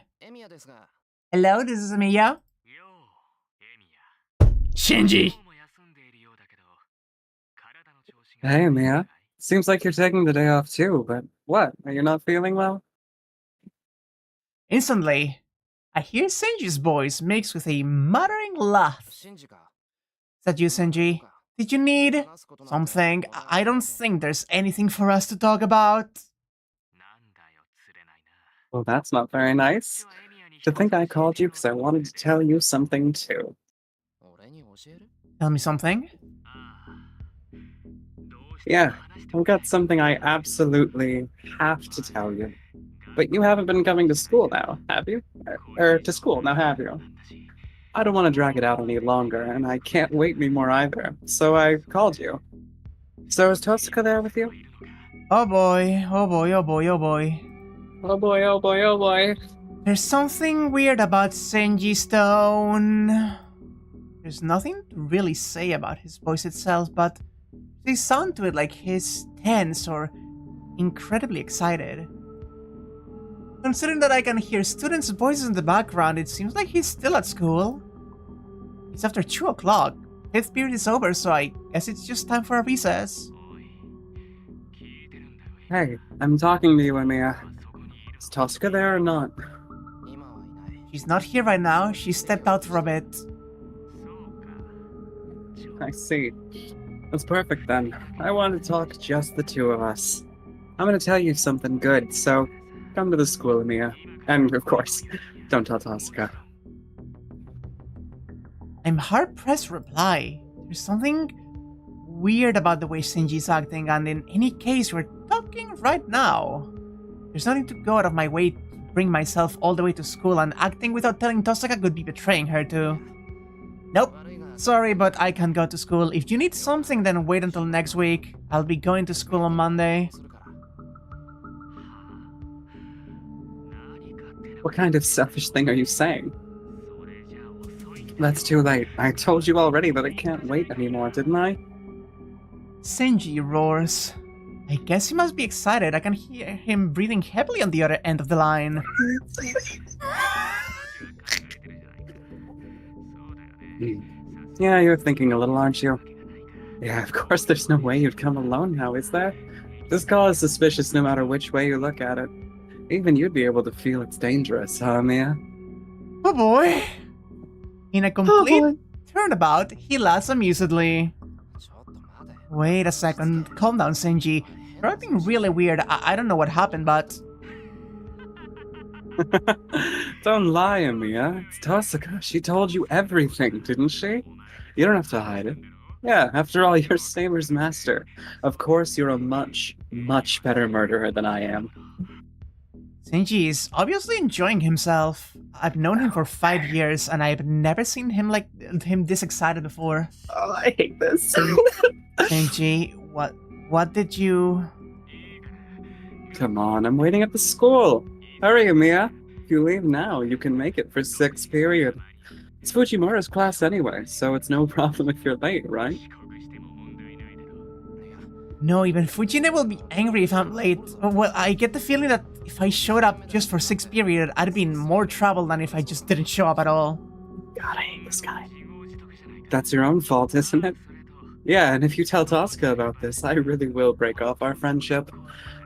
Hello, this is Emiya. Shinji! Hey, Mia. Seems like you're taking the day off too, but what? Are you not feeling well? Instantly, I hear Shinji's voice mixed with a muttering laugh. Is that you, Shinji? Did you need something? I don't think there's anything for us to talk about. Well, that's not very nice. To think I called you because I wanted to tell you something too. Tell me something? Yeah, I've got something I absolutely have to tell you. But you haven't been coming to school now, have you? Or to school now, have you? I don't want to drag it out any longer, and I can't wait anymore either, so I called you. So is Tohsaka there with you? Oh boy, oh boy, oh boy, oh boy. Oh boy, oh boy, oh boy. There's something weird about Shinji Stone. There's nothing to really say about his voice itself, but they sound to it like he's tense or incredibly excited. Considering that I can hear students' voices in the background, it seems like he's still at school. It's after 2 o'clock. 5th period is over, so I guess it's just time for a recess. Hey, I'm talking to you, Emiya. Is Tohsaka there or not? She's not here right now. She stepped out for a bit. I see. That's perfect then. I want to talk just the two of us. I'm going to tell you something good, so come to the school, Emiya. And, of course, don't tell Tohsaka. I'm hard-pressed to reply. There's something weird about the way Shinji's acting, and in any case, we're talking right now. There's nothing to go out of my way to bring myself all the way to school, and acting without telling Tohsaka could be betraying her too. Nope. Sorry, but I can't go to school. If you need something, then wait until next week. I'll be going to school on Monday. What kind of selfish thing are you saying? That's too late. I told you already that I can't wait anymore, didn't I? Shinji roars. I guess he must be excited. I can hear him breathing heavily on the other end of the line. Yeah, you're thinking a little, aren't you? Yeah, of course there's no way you'd come alone now, is there? This call is suspicious no matter which way you look at it. Even you'd be able to feel it's dangerous, huh, Mia? Oh boy! In a complete turnabout, he laughs amusedly. Wait a second, calm down, Shinji. You're acting really weird. I don't know what happened, but... Don't lie, Emiya. It's Tohsaka. She told you everything, didn't she? You don't have to hide it. Yeah, after all, you're Saber's master. Of course, you're a much, much better murderer than I am. Shinji is obviously enjoying himself. I've known him for 5 years, and I've never seen him this excited before. Oh, I hate this. Shinji, what did you... Come on, I'm waiting at the school. Hurry, Mia. If you leave now, you can make it for 6th period. It's Fujimura's class anyway, so it's no problem if you're late, right? No, even Fujine will be angry if I'm late. Well, I get the feeling that if I showed up just for 6th period, I'd be in more trouble than if I just didn't show up at all. God, I hate this guy. That's your own fault, isn't it? Yeah, and if you tell Tohsaka about this, I really will break off our friendship.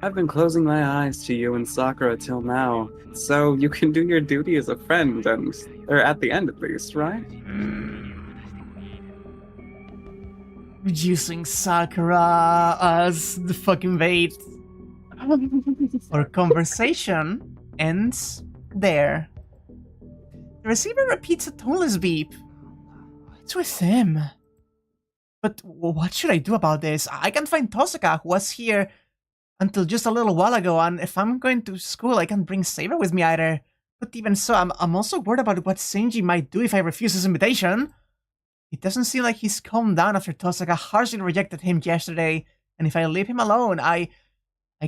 I've been closing my eyes to you and Sakura till now, so you can do your duty as a friend, or at the end at least, right? Using Sakura as the fucking bait. Our conversation ends there. The receiver repeats a toneless beep. What's with him? But what should I do about this? I can't find Tohsaka, who was here until just a little while ago, and if I'm going to school, I can't bring Saber with me either. But even so, I'm also worried about what Shinji might do if I refuse his invitation. It doesn't seem like he's calmed down after Tohsaka harshly rejected him yesterday, and if I leave him alone, I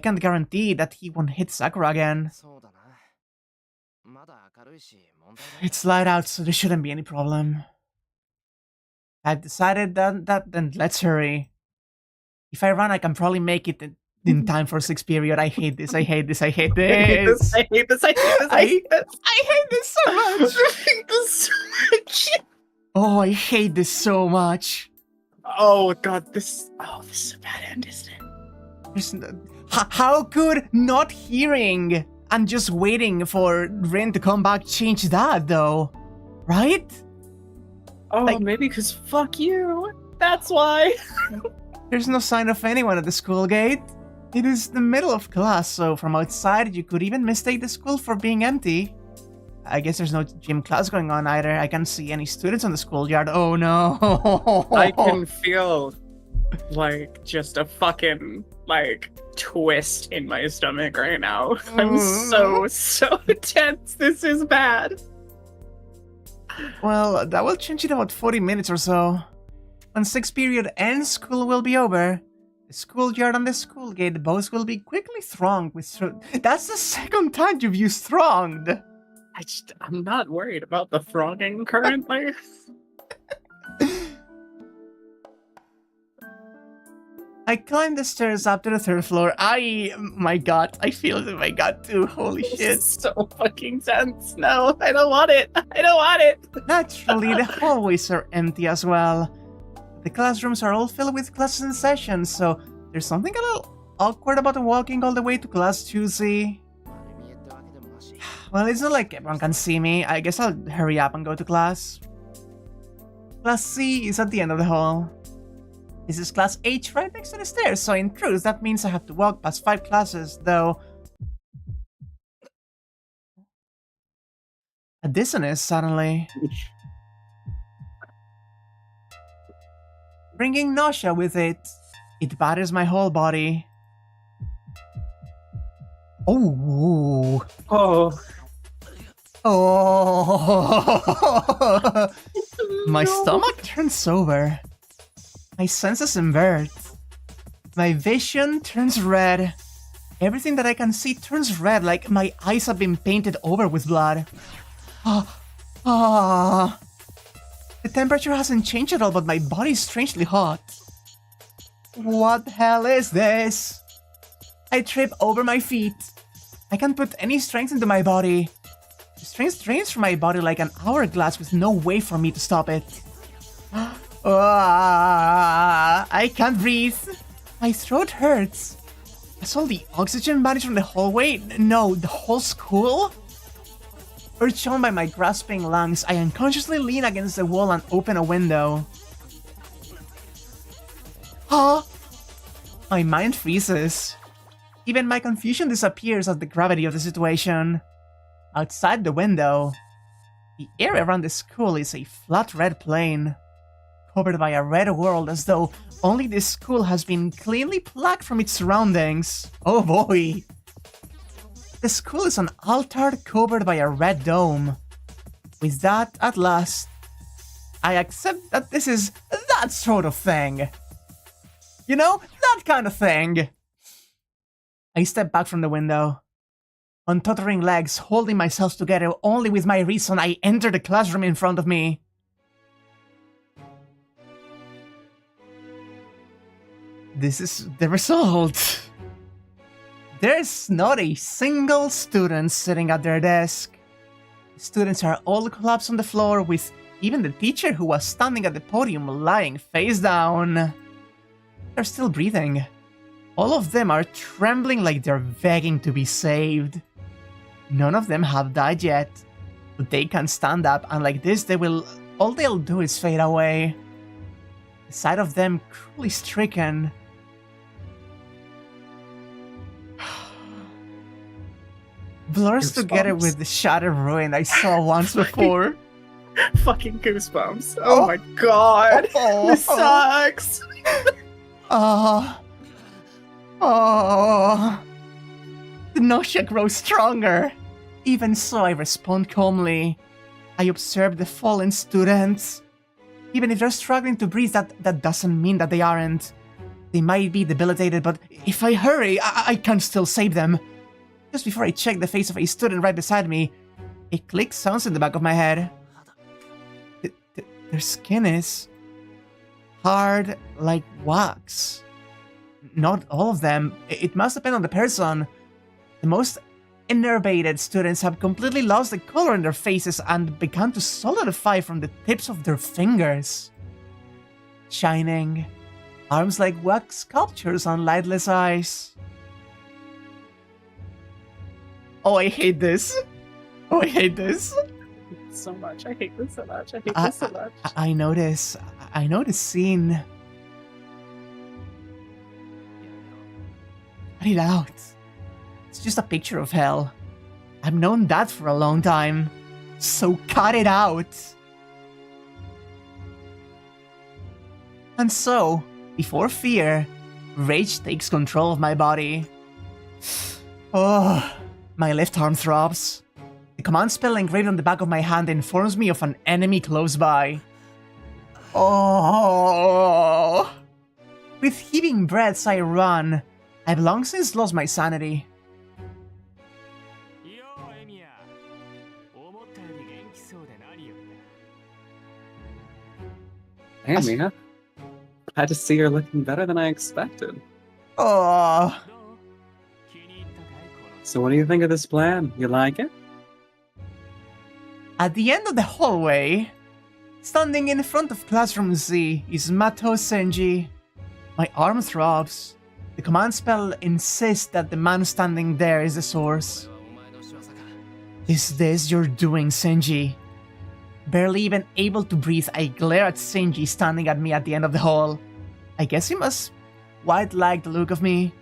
can't guarantee that he won't hit Sakura again. It's light out, so there shouldn't be any problem. I've decided that then let's hurry. If I run, I can probably make it in time for 6th period. I hate this, I hate this, I hate this. I hate this, I hate this, I hate this. I hate this so much. I hate this so much. Oh, I hate this so much. Oh god, this is a bad end, isn't it? How could not hearing and just waiting for Rin to come back change that, though? Right? Oh, like, maybe because fuck you. That's why. There's no sign of anyone at the school gate. It is the middle of class, so from outside you could even mistake the school for being empty. I guess there's no gym class going on either. I can't see any students on the schoolyard. Oh no. I can feel like just a fucking like twist in my stomach right now. I'm so tense. This is bad. Well, that will change in about 40 minutes or so. When 6th period ends, school will be over. The schoolyard and the school gate both will be quickly thronged with... That's the second time you've used thronged! I'm not worried about the thronging currently. I climbed the stairs up to the 3rd floor. My god, I feel it in my gut too. Holy shit. This is so fucking tense. No, I don't want it. I don't want it. Naturally, the hallways are empty as well. The classrooms are all filled with classes in session, so there's something a little awkward about walking all the way to class 2C. Well, it's not like everyone can see me. I guess I'll hurry up and go to class. Class C is at the end of the hall. This is class H right next to the stairs, so in truth that means I have to walk past 5 classes, though... A dissonance suddenly. Bringing nausea with it. It batters my whole body. Oh. Oh. Oh. My stomach turns over. My senses invert. My vision turns red. Everything that I can see turns red, like my eyes have been painted over with blood. The temperature hasn't changed at all, but my body's strangely hot. What the hell is this? I trip over my feet. I can't put any strength into my body. The strength drains from my body like an hourglass with no way for me to stop it. I can't breathe. My throat hurts. Has all the oxygen vanished from the hallway? No, the whole school? Urged on by my grasping lungs, I unconsciously lean against the wall and open a window. Huh? My mind freezes. Even my confusion disappears at the gravity of the situation. Outside the window, the area around the school is a flat red plain, covered by a red world as though only this school has been cleanly plucked from its surroundings. Oh boy! The school is an altar covered by a red dome. With that, at last, I accept that this is that sort of thing. You know, that kind of thing. I step back from the window. On tottering legs, holding myself together only with my reason, I enter the classroom in front of me. This is the result. There's not a single student sitting at their desk. Students are all collapsed on the floor, with even the teacher who was standing at the podium lying face down. They're still breathing. All of them are trembling like they're begging to be saved. None of them have died yet, but they can stand up, and like this all they'll do is fade away. The sight of them cruelly stricken. Blurs together with the shattered ruin I saw once before. Fucking goosebumps. Oh my god. This sucks. Oh. The nausea grows stronger. Even so, I respond calmly. I observe the fallen students. Even if they're struggling to breathe, that doesn't mean that they aren't. They might be debilitated, but if I hurry, I can still save them. Just before I check the face of a student right beside me, a click sounds in the back of my head. Their skin is hard like wax. Not all of them. It must depend on the person. The most enervated students have completely lost the color in their faces and begun to solidify from the tips of their fingers. Shining. Arms like wax sculptures on lightless eyes. Oh, I hate this. Oh, I hate this. So much. I hate this so much. I hate this so much. I know this. I know this scene. Cut it out. It's just a picture of hell. I've known that for a long time. So cut it out. And so, before fear, rage takes control of my body. Oh, my left arm throbs. The command spell engraved on the back of my hand informs me of an enemy close by. Oh! With heaving breaths, I run. I've long since lost my sanity. Hey, Mia. Glad to see you're looking better than I expected. Oh! So what do you think of this plan? You like it? At the end of the hallway, standing in front of classroom Z, is Mato Senji. My arm throbs. The command spell insists that the man standing there is the source. Is this your doing, Senji? Barely even able to breathe, I glare at Senji standing at me at the end of the hall. I guess he must quite like the look of me.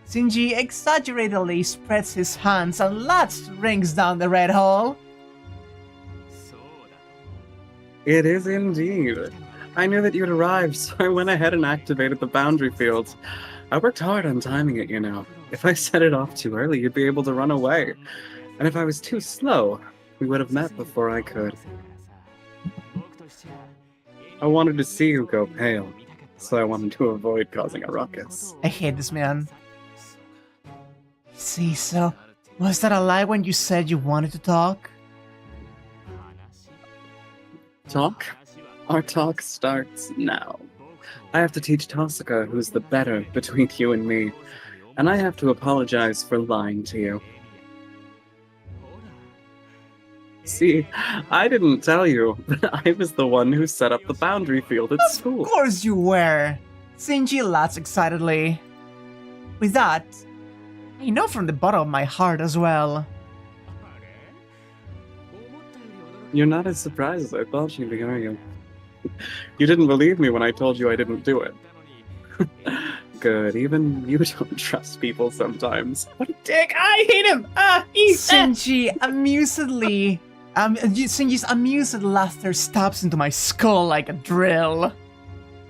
Senji exaggeratedly spreads his hands and lats rings down the red hall. It is indeed. I knew that you'd arrived, so I went ahead and activated the boundary fields. I worked hard on timing it, you know. If I set it off too early, you'd be able to run away. And if I was too slow, we would have met before I could. I wanted to see you go pale, so I wanted to avoid causing a ruckus. I hate this man. See, so was that a lie when you said you wanted to talk? Talk? Our talk starts now. I have to teach Tohsaka who's the better between you and me, and I have to apologize for lying to you. See, I didn't tell you, but I was the one who set up the boundary field at school. Of course you were! Shinji laughs excitedly. With that, I know from the bottom of my heart as well. You're not as surprised as I thought you'd be, are you? You didn't believe me when I told you I didn't do it. Good, even you don't trust people sometimes. What a dick! I hate him! Shinji amusedly... Shinji's amused laughter stabs into my skull like a drill.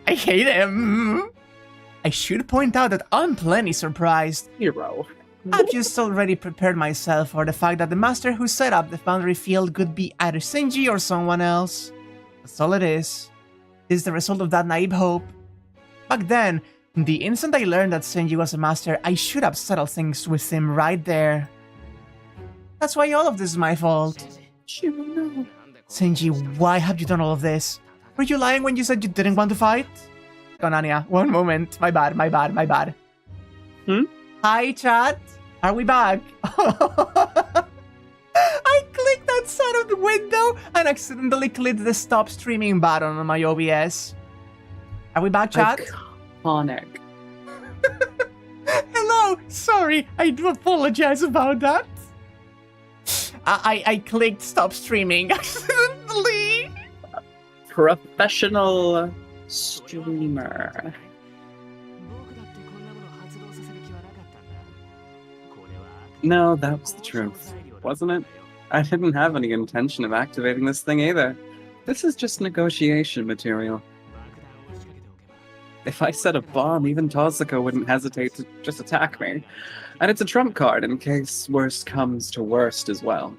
I hate him! I should point out that I'm plenty surprised. Hero. I've just already prepared myself for the fact that the master who set up the boundary field could be either Shinji or someone else. That's all it is. This is the result of that naive hope. Back then, The instant I learned that Shinji was a master, I should have settled things with him right there. That's why all of this is my fault. Shirou, no. Shinji, why have you done all of this? Were you lying when you said you didn't want to fight? Konania, one moment. My bad. Hi, chat. Are we back? I clicked outside of the window and accidentally clicked the stop streaming button on my OBS. Are we back, chat? Iconic. Hello. Sorry, I do apologize about that. I clicked stop streaming accidentally. Professional streamer. No, that was the truth, wasn't it? I didn't have any intention of activating this thing either. This is just negotiation material. If I set a bomb, even Tohsaka wouldn't hesitate to just attack me. And it's a trump card in case worst comes to worst as well.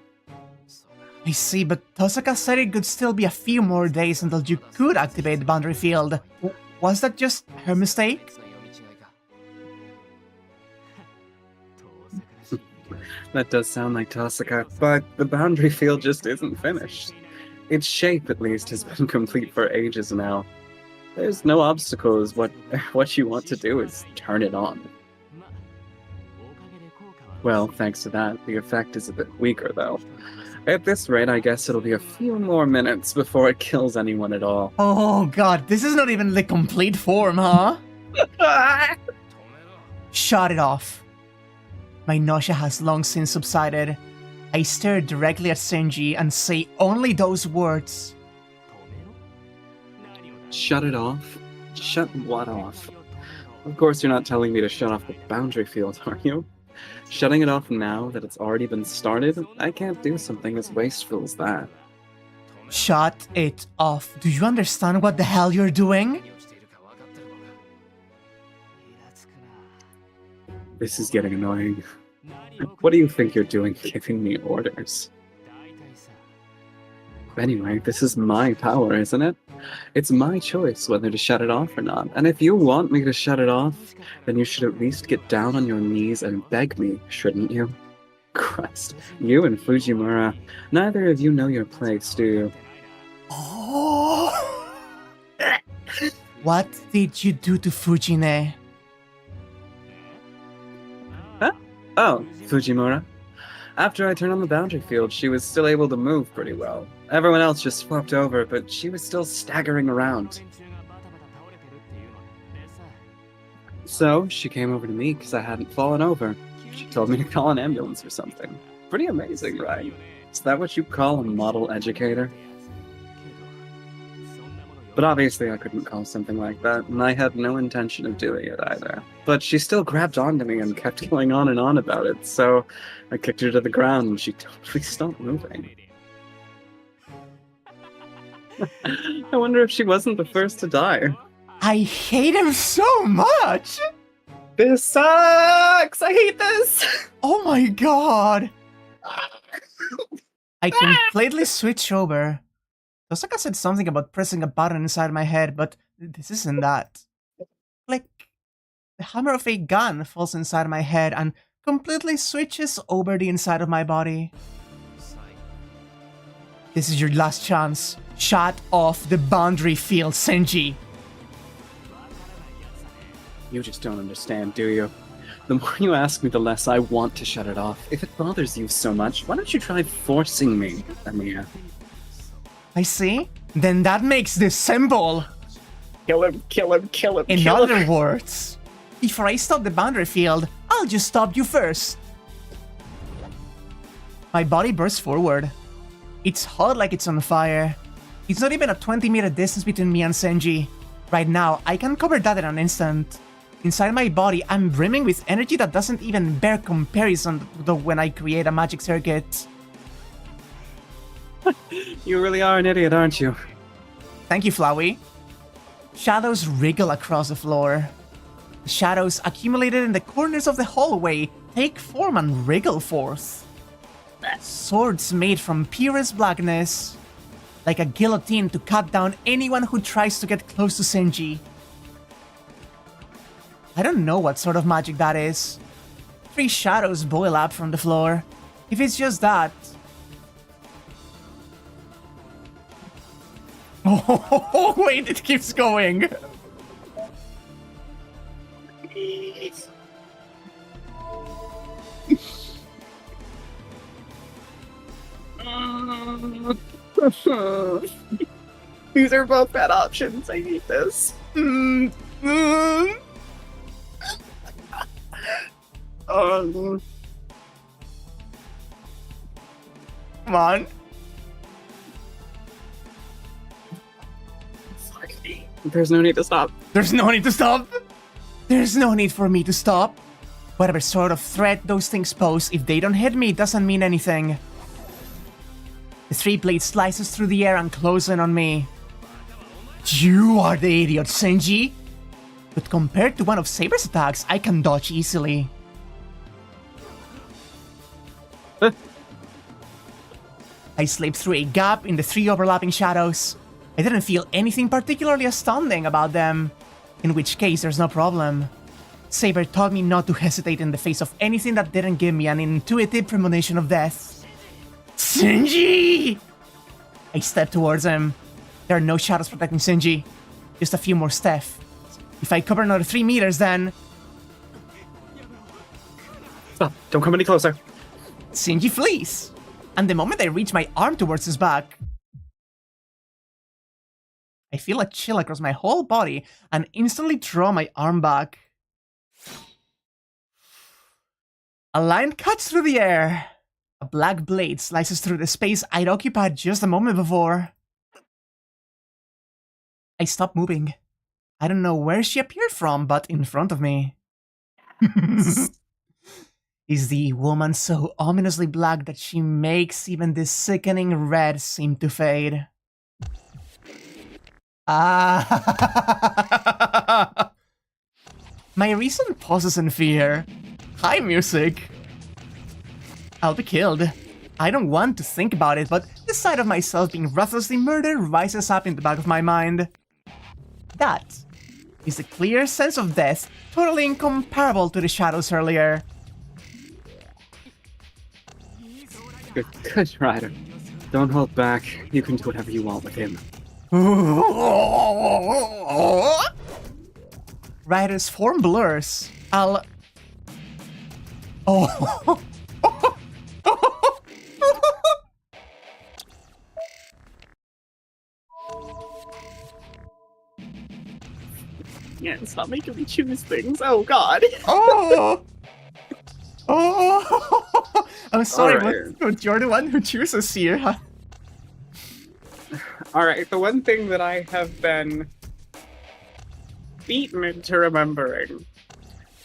I see, but Tohsaka said it could still be a few more days until you could activate the boundary field. Was that just her mistake? That does sound like Tohsaka, but the boundary field just isn't finished. Its shape, at least, has been complete for ages now. There's no obstacles. What you want to do is turn it on. Well, thanks to that, the effect is a bit weaker, though. At this rate, I guess it'll be a few more minutes before it kills anyone at all. Oh god, this is not even the complete form, huh? Shut it off. My nausea has long since subsided. I stare directly at Shinji and say only those words. Shut it off? Shut what off? Of course you're not telling me to shut off the boundary field, are you? Shutting it off now that it's already been started? I can't do something as wasteful as that. Shut it off. Do you understand what the hell you're doing? This is getting annoying. What do you think you're doing giving me orders? Anyway, this is my power, isn't it? It's my choice whether to shut it off or not. And if you want me to shut it off, then you should at least get down on your knees and beg me, shouldn't you? Christ, you and Fujimura, neither of you know your place, do you? Oh. What did you do to Fujine? Huh? Oh, Fujimura. After I turned on the boundary field, she was still able to move pretty well. Everyone else just flopped over, but she was still staggering around. So, she came over to me because I hadn't fallen over. She told me to call an ambulance or something. Pretty amazing, right? Is that what you call a model educator? But obviously I couldn't call something like that, and I had no intention of doing it either. But she still grabbed onto me and kept going on and on about it, so I kicked her to the ground and she totally stopped moving. I wonder if she wasn't the first to die. I hate him so much! This sucks! I hate this! Oh my god! I completely switched over. Tohsaka said something about pressing a button inside my head, but this isn't that. Like, the hammer of a gun falls inside my head and completely switches over the inside of my body. This is your last chance. Shut off the boundary field, Shinji. You just don't understand, do you? The more you ask me, the less I want to shut it off. If it bothers you so much, why don't you try forcing me, Amiya? I see. Then that makes this simple. Kill him, kill him, kill him, In kill him. other words, before I stop the boundary field, I'll just stop you first. My body bursts forward. It's hot like it's on fire. It's not even a 20-meter distance between me and Shinji. Right now, I can cover that in an instant. Inside my body, I'm brimming with energy that doesn't even bear comparison to when I create a magic circuit. You really are an idiot, aren't you? Thank you, Flowey. Shadows wriggle across the floor. The shadows accumulated in the corners of the hallway take form and wriggle forth. Swords made from purest blackness, like a guillotine to cut down anyone who tries to get close to Shinji. I don't know what sort of magic that is. 3 shadows boil up from the floor. If it's just that... Oh, wait, it keeps going. These are both bad options. I hate this. Come on. There's no need to stop. There's no need to stop. There's no need for me to stop. Whatever sort of threat those things pose, if they don't hit me, it doesn't mean anything. The 3 blade slices through the air and close in on me. You are the idiot, Shinji. But compared to one of Saber's attacks, I can dodge easily. I slipped through a gap in the 3 overlapping shadows. I didn't feel anything particularly astounding about them, in which case there's no problem. Saber taught me not to hesitate in the face of anything that didn't give me an intuitive premonition of death. Shinji! I stepped towards him. There are no shadows protecting Shinji. Just a few more steps. If I cover another 3 meters, then... Stop. Don't come any closer. Shinji flees. And the moment I reach my arm towards his back, I feel a chill across my whole body and instantly draw my arm back. A line cuts through the air. A black blade slices through the space I'd occupied just a moment before. I stop moving. I don't know where she appeared from, but in front of me. Is the woman so ominously black that she makes even this sickening red seem to fade? Ah! My recent pauses in fear. Hi, music. I'll be killed. I don't want to think about it, but the sight of myself being ruthlessly murdered rises up in the back of my mind. That is a clear sense of death, totally incomparable to the shadows earlier. Good, Rider. Don't hold back. You can do whatever you want with him. Rider's form blurs. I'll... Oh... Yeah, stop making me choose things. Oh, God. Oh! Oh! I'm sorry, Alright. but you're the one who chooses here, huh? Alright, the one thing that I have been beaten into remembering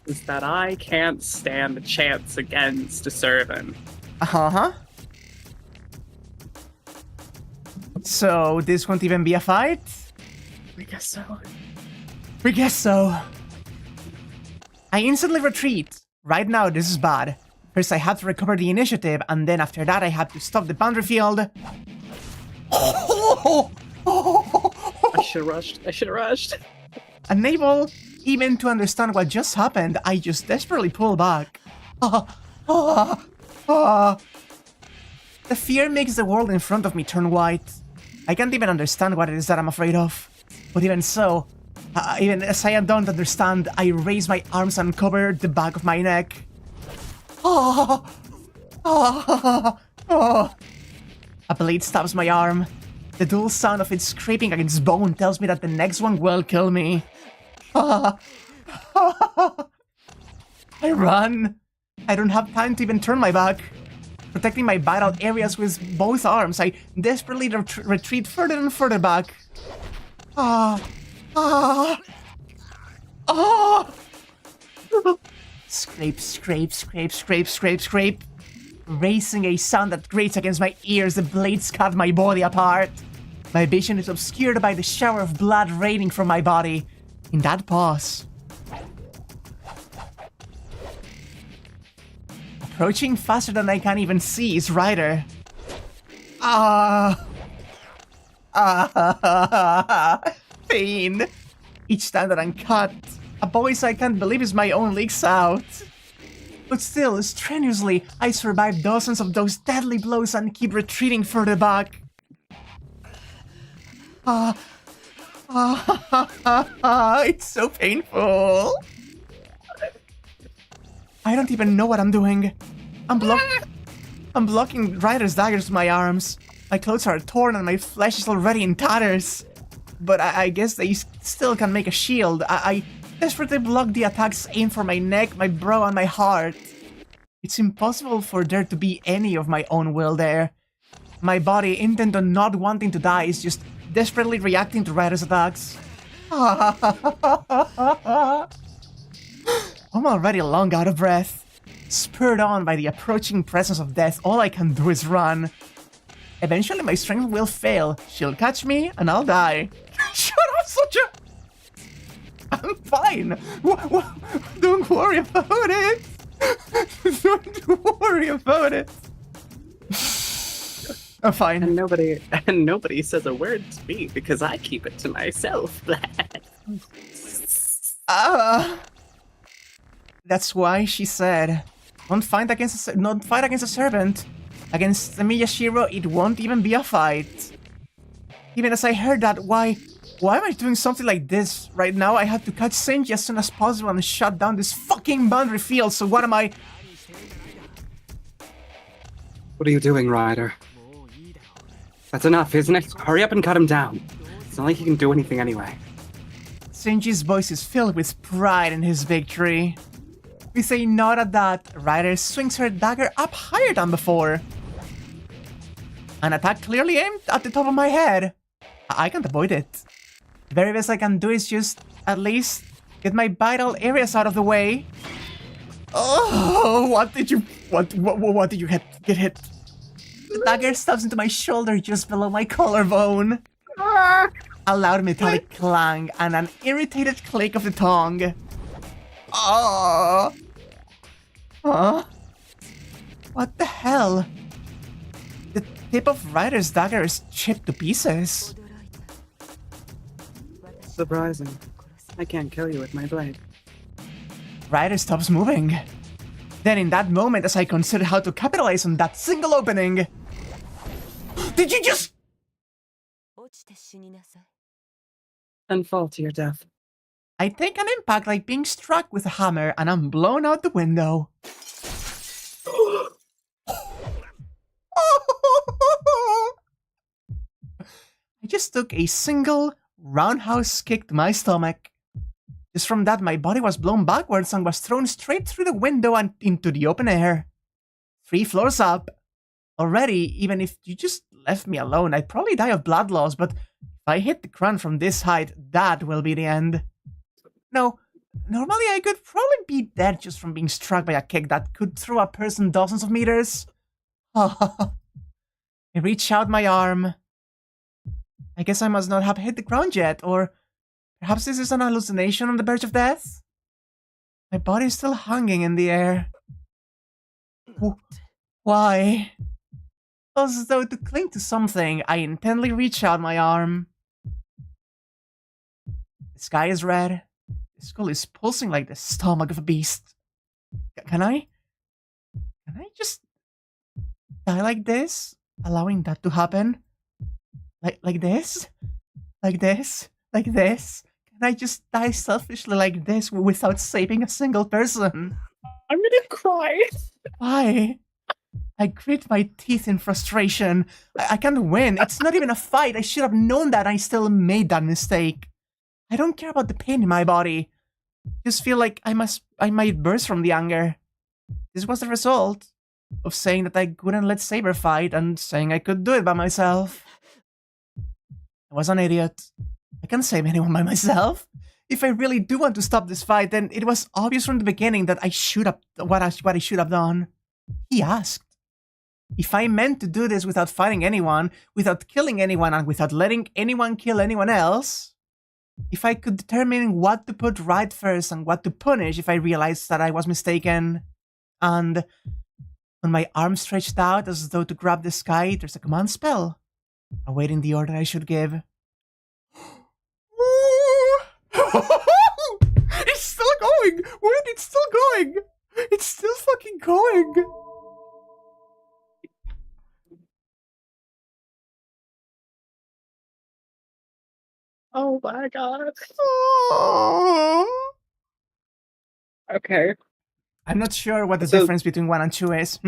is that I can't stand a chance against a servant. Uh-huh. So, this won't even be a fight? I guess so. We guess so. I instantly retreat. Right now, this is bad. First, I had to recover the initiative, and then after that, I had to stop the boundary field. I should have rushed. Unable even to understand what just happened, I just desperately pull back. The fear makes the world in front of me turn white. I can't even understand what it is that I'm afraid of. But even so, even as I don't understand, I raise my arms and cover the back of my neck. A blade stabs my arm. The dull sound of it scraping against bone tells me that the next one will kill me. I run. I don't have time to even turn my back. Protecting my vital areas with both arms, I desperately retreat further and further back. Scrape, scrape, scrape, scrape, scrape, scrape. Raising a sound that grates against my ears, the blades cut my body apart. My vision is obscured by the shower of blood raining from my body. In that pause, approaching faster than I can even see is Rider. Pain. Each time that I'm cut, A voice I can't believe is my own leaks out. But still, strenuously, I survive dozens of those deadly blows and keep retreating further back. It's so painful. I don't even know what I'm doing. I'm blocking Rider's daggers with my arms. My clothes are torn and my flesh is already in tatters. But I guess they still can make a shield. I desperately block the attacks aimed for my neck, my brow, and my heart. It's impossible for there to be any of my own will there. My body, intent on not wanting to die, is just desperately reacting to Rider's attacks. I'm already long out of breath. Spurred on by the approaching presence of death, all I can do is run. Eventually my strength will fail. She'll catch me and I'll die. Shut up, such a... I'm fine. Don't worry about it. Don't worry about it. I'm fine. And nobody says a word to me because I keep it to myself. That's why she said, don't fight against a serpent. Against Shirou, it won't even be a fight. Even as I heard that, why am I doing something like this? Right now, I have to catch Shinji as soon as possible and shut down this fucking boundary field, so what am I... What are you doing, Rider? That's enough, isn't it? Hurry up and cut him down. It's not like he can do anything anyway. Shinji's voice is filled with pride in his victory. We say not at that. Rider swings her dagger up higher than before. An attack clearly aimed at the top of my head. I can't avoid it. The very best I can do is just, at least, get my vital areas out of the way. Oh, what did you get hit? The dagger stabs into my shoulder just below my collarbone. A loud metallic clang and an irritated click of the tongue. Oh. Huh? What the hell? The tip of Rider's dagger is chipped to pieces. Surprising. I can't kill you with my blade. Rider stops moving. Then in that moment, as I consider how to capitalize on that single opening... Did you just... And fall to your death. I take an impact like being struck with a hammer and I'm blown out the window. I just took a single roundhouse kick to my stomach. Just from that, my body was blown backwards and was thrown straight through the window and into the open air. 3 floors up. Already, even if you just left me alone, I'd probably die of blood loss, but if I hit the ground from this height, that will be the end. No, normally I could probably be dead just from being struck by a kick that could throw a person dozens of meters. I reach out my arm. I guess I must not have hit the ground yet, or perhaps this is an hallucination on the verge of death? My body is still hanging in the air. Why? As though to cling to something, I intently reach out my arm. The sky is red. The skull is pulsing like the stomach of a beast. Can I just die like this? Allowing that to happen? Like this? Like this? Like this? Can I just die selfishly like this without saving a single person? I'm gonna cry. Why? I grit my teeth in frustration. I can't win. It's not even a fight. I should have known that. I still made that mistake. I don't care about the pain in my body. Just feel like I might burst from the anger. This was the result of saying that I couldn't let Saber fight and saying I could do it by myself. I was an idiot. I can't save anyone by myself. If I really do want to stop this fight, then it was obvious from the beginning that I should have what I should have done. He asked. If I meant to do this without fighting anyone, without killing anyone, and without letting anyone kill anyone else, if I could determine what to put right first and what to punish if I realized that I was mistaken, and when my arm stretched out as though to grab the sky, there's a command spell, awaiting the order I should give. Is It's still going! Wait, it's still going! It's still fucking going! Oh my god. Oh. Okay. I'm not sure what the So- difference between 1 and 2 is.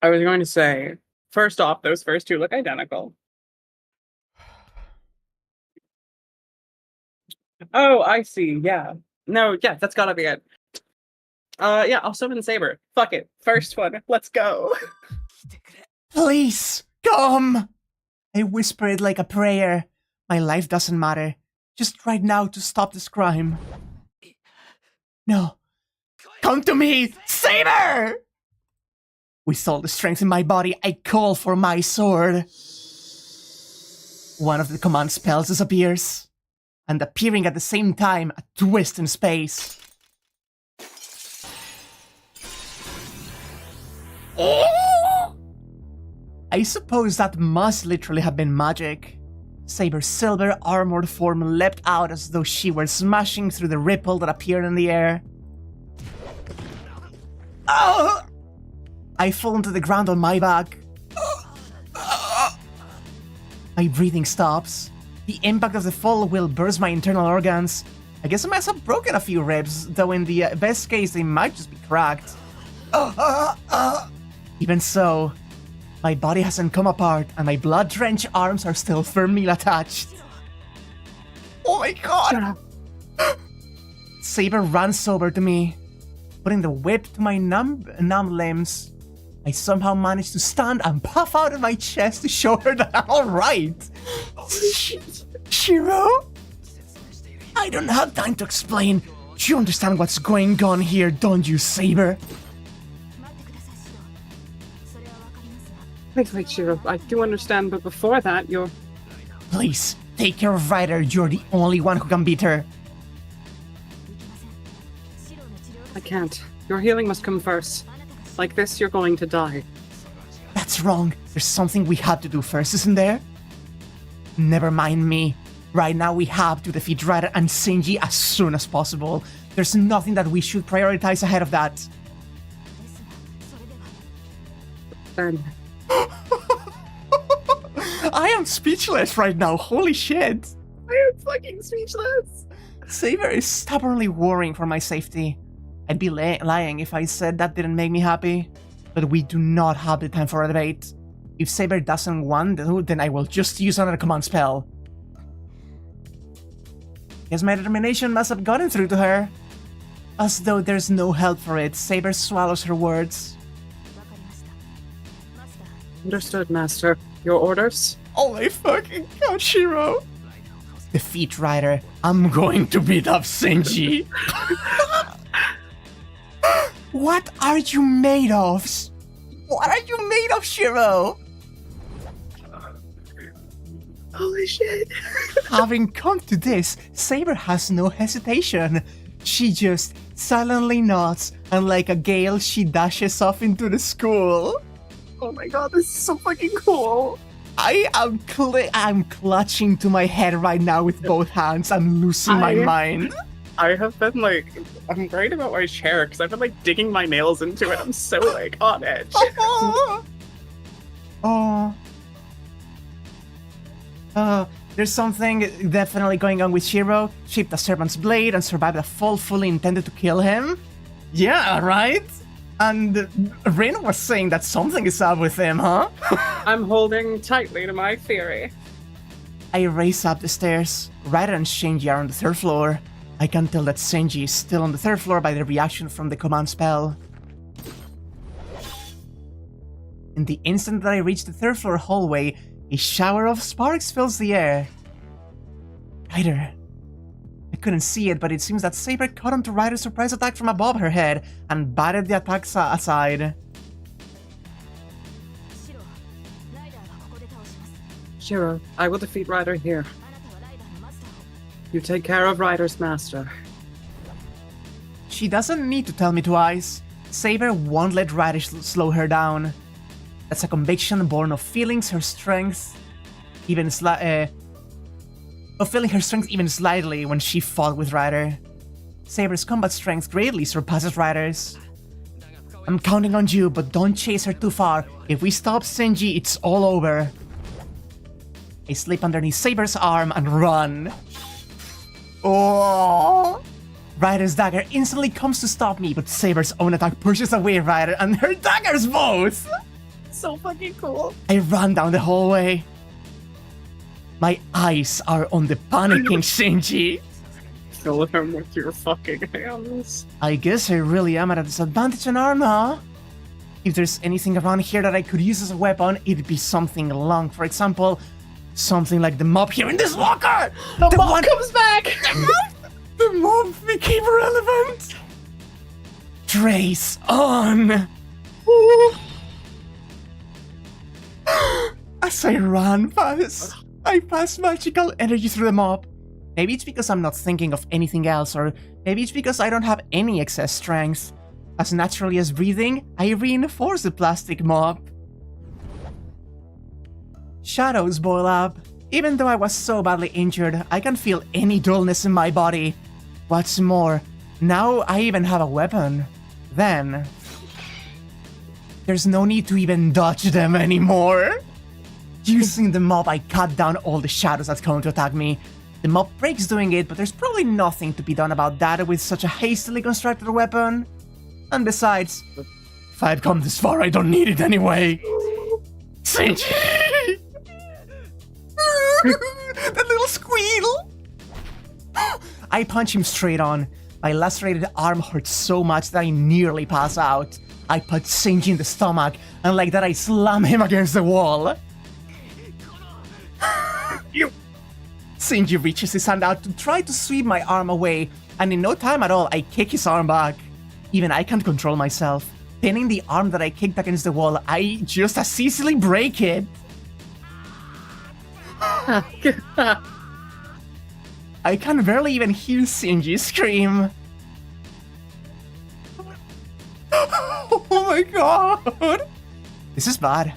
I was going to say, first off, those first two look identical. Oh, I see. Yeah. No, yeah, that's gotta be it. Yeah, I'll summon Saber. Fuck it. First one. Let's go. Please, come! I whisper it like a prayer. My life doesn't matter. Just right now to stop this crime. No. Come to me, Saber! With all the strength in my body, I call for my sword. One of the command spells disappears, and appearing at the same time, a twist in space. I suppose that must literally have been magic. Saber's silver armored form leapt out as though she were smashing through the ripple that appeared in the air. Oh! I fall onto the ground on my back. My breathing stops. The impact of the fall will burst my internal organs. I guess I must have broken a few ribs, though in the best case they might just be cracked. Even so, my body hasn't come apart and my blood-drenched arms are still firmly attached. Oh my god! Saber runs over to me, putting the whip to my numb limbs. I somehow manage to stand and puff out of my chest to show her that I'm alright. Shirou? I don't have time to explain. You understand what's going on here, don't you, Saber? Wait, Shirou. I do understand, but before that, you're... Please, take care of Rider. You're the only one who can beat her. I can't. Your healing must come first. Like this, you're going to die. That's wrong. There's something we have to do first, isn't there? Never mind me. Right now we have to defeat Rider and Shinji as soon as possible. There's nothing that we should prioritize ahead of that. Then... I am speechless right now. Holy shit. I am fucking speechless. Saber is stubbornly worrying for my safety. I'd be lying if I said that didn't make me happy. But we do not have the time for a debate. If Saber doesn't want to, then I will just use another command spell. Guess my determination must have gotten through to her. As though there's no help for it, Saber swallows her words. Understood, Master. Your orders? Oh my fucking god, Shirou! Defeat Rider. I'm going to beat up Shinji. What are you made of? What are you made of, Shirou? Holy shit. Having come to this, Saber has no hesitation. She just silently nods, and like a gale, she dashes off into the school. Oh my god, this is so fucking cool. I'm clutching to my head right now with both hands. I'm losing my mind. I have been like, I'm worried about my chair because I've been like digging my nails into it. I'm so like on edge. There's something definitely going on with Shirou. Chipped a serpent's blade and survived a fall fully intended to kill him. Yeah, right? And Rin was saying that something is up with him, huh? I'm holding tightly to my theory. I race up the stairs. Rider and Shinji are on the 3rd floor. I can tell that Shinji is still on the 3rd floor by the reaction from the command spell. In the instant that I reach the 3rd floor hallway, a shower of sparks fills the air. Rider. I couldn't see it, but it seems that Saber caught onto Rider's surprise attack from above her head and batted the attack aside. Shirou, I will defeat Rider here. You take care of Rider's master. She doesn't need to tell me twice. Saber won't let Rider slow her down. That's a conviction born of feelings her strength. but feeling her strength even slightly when she fought with Rider. Saber's combat strength greatly surpasses Rider's. I'm counting on you, but don't chase her too far. If we stop Shinji, it's all over. I slip underneath Saber's arm and run. Oh! Rider's dagger instantly comes to stop me, but Saber's own attack pushes away Rider and her daggers both! So fucking cool. I run down the hallway. My eyes are on the panicking Shinji. Kill him with your fucking hands. I guess I really am at a disadvantage on arm, huh? If there's anything around here that I could use as a weapon, it'd be something long. For example, something like the mop here in this locker! The mop comes back! The mop became relevant! Trace on! As I ran past, I passed magical energy through the mop. Maybe it's because I'm not thinking of anything else, or maybe it's because I don't have any excess strength. As naturally as breathing, I reinforce the plastic mop. Shadows boil up. Even though I was so badly injured, I can feel any dullness in my body. What's more, now I even have a weapon. Then, there's no need to even dodge them anymore. Using the mop, I cut down all the shadows that come to attack me. The mop breaks doing it, but there's probably nothing to be done about that with such a hastily constructed weapon. And besides, if I've come this far, I don't need it anyway. Shinji! That little squeal! I punch him straight on. My lacerated arm hurts so much that I nearly pass out. I punch Shinji in the stomach, and like that I slam him against the wall. Shinji reaches his hand out to try to sweep my arm away, and in no time at all, I kick his arm back. Even I can't control myself. Pinning the arm that I kicked against the wall, I just as easily break it. I can barely even hear Shinji scream. Oh my god! This is bad.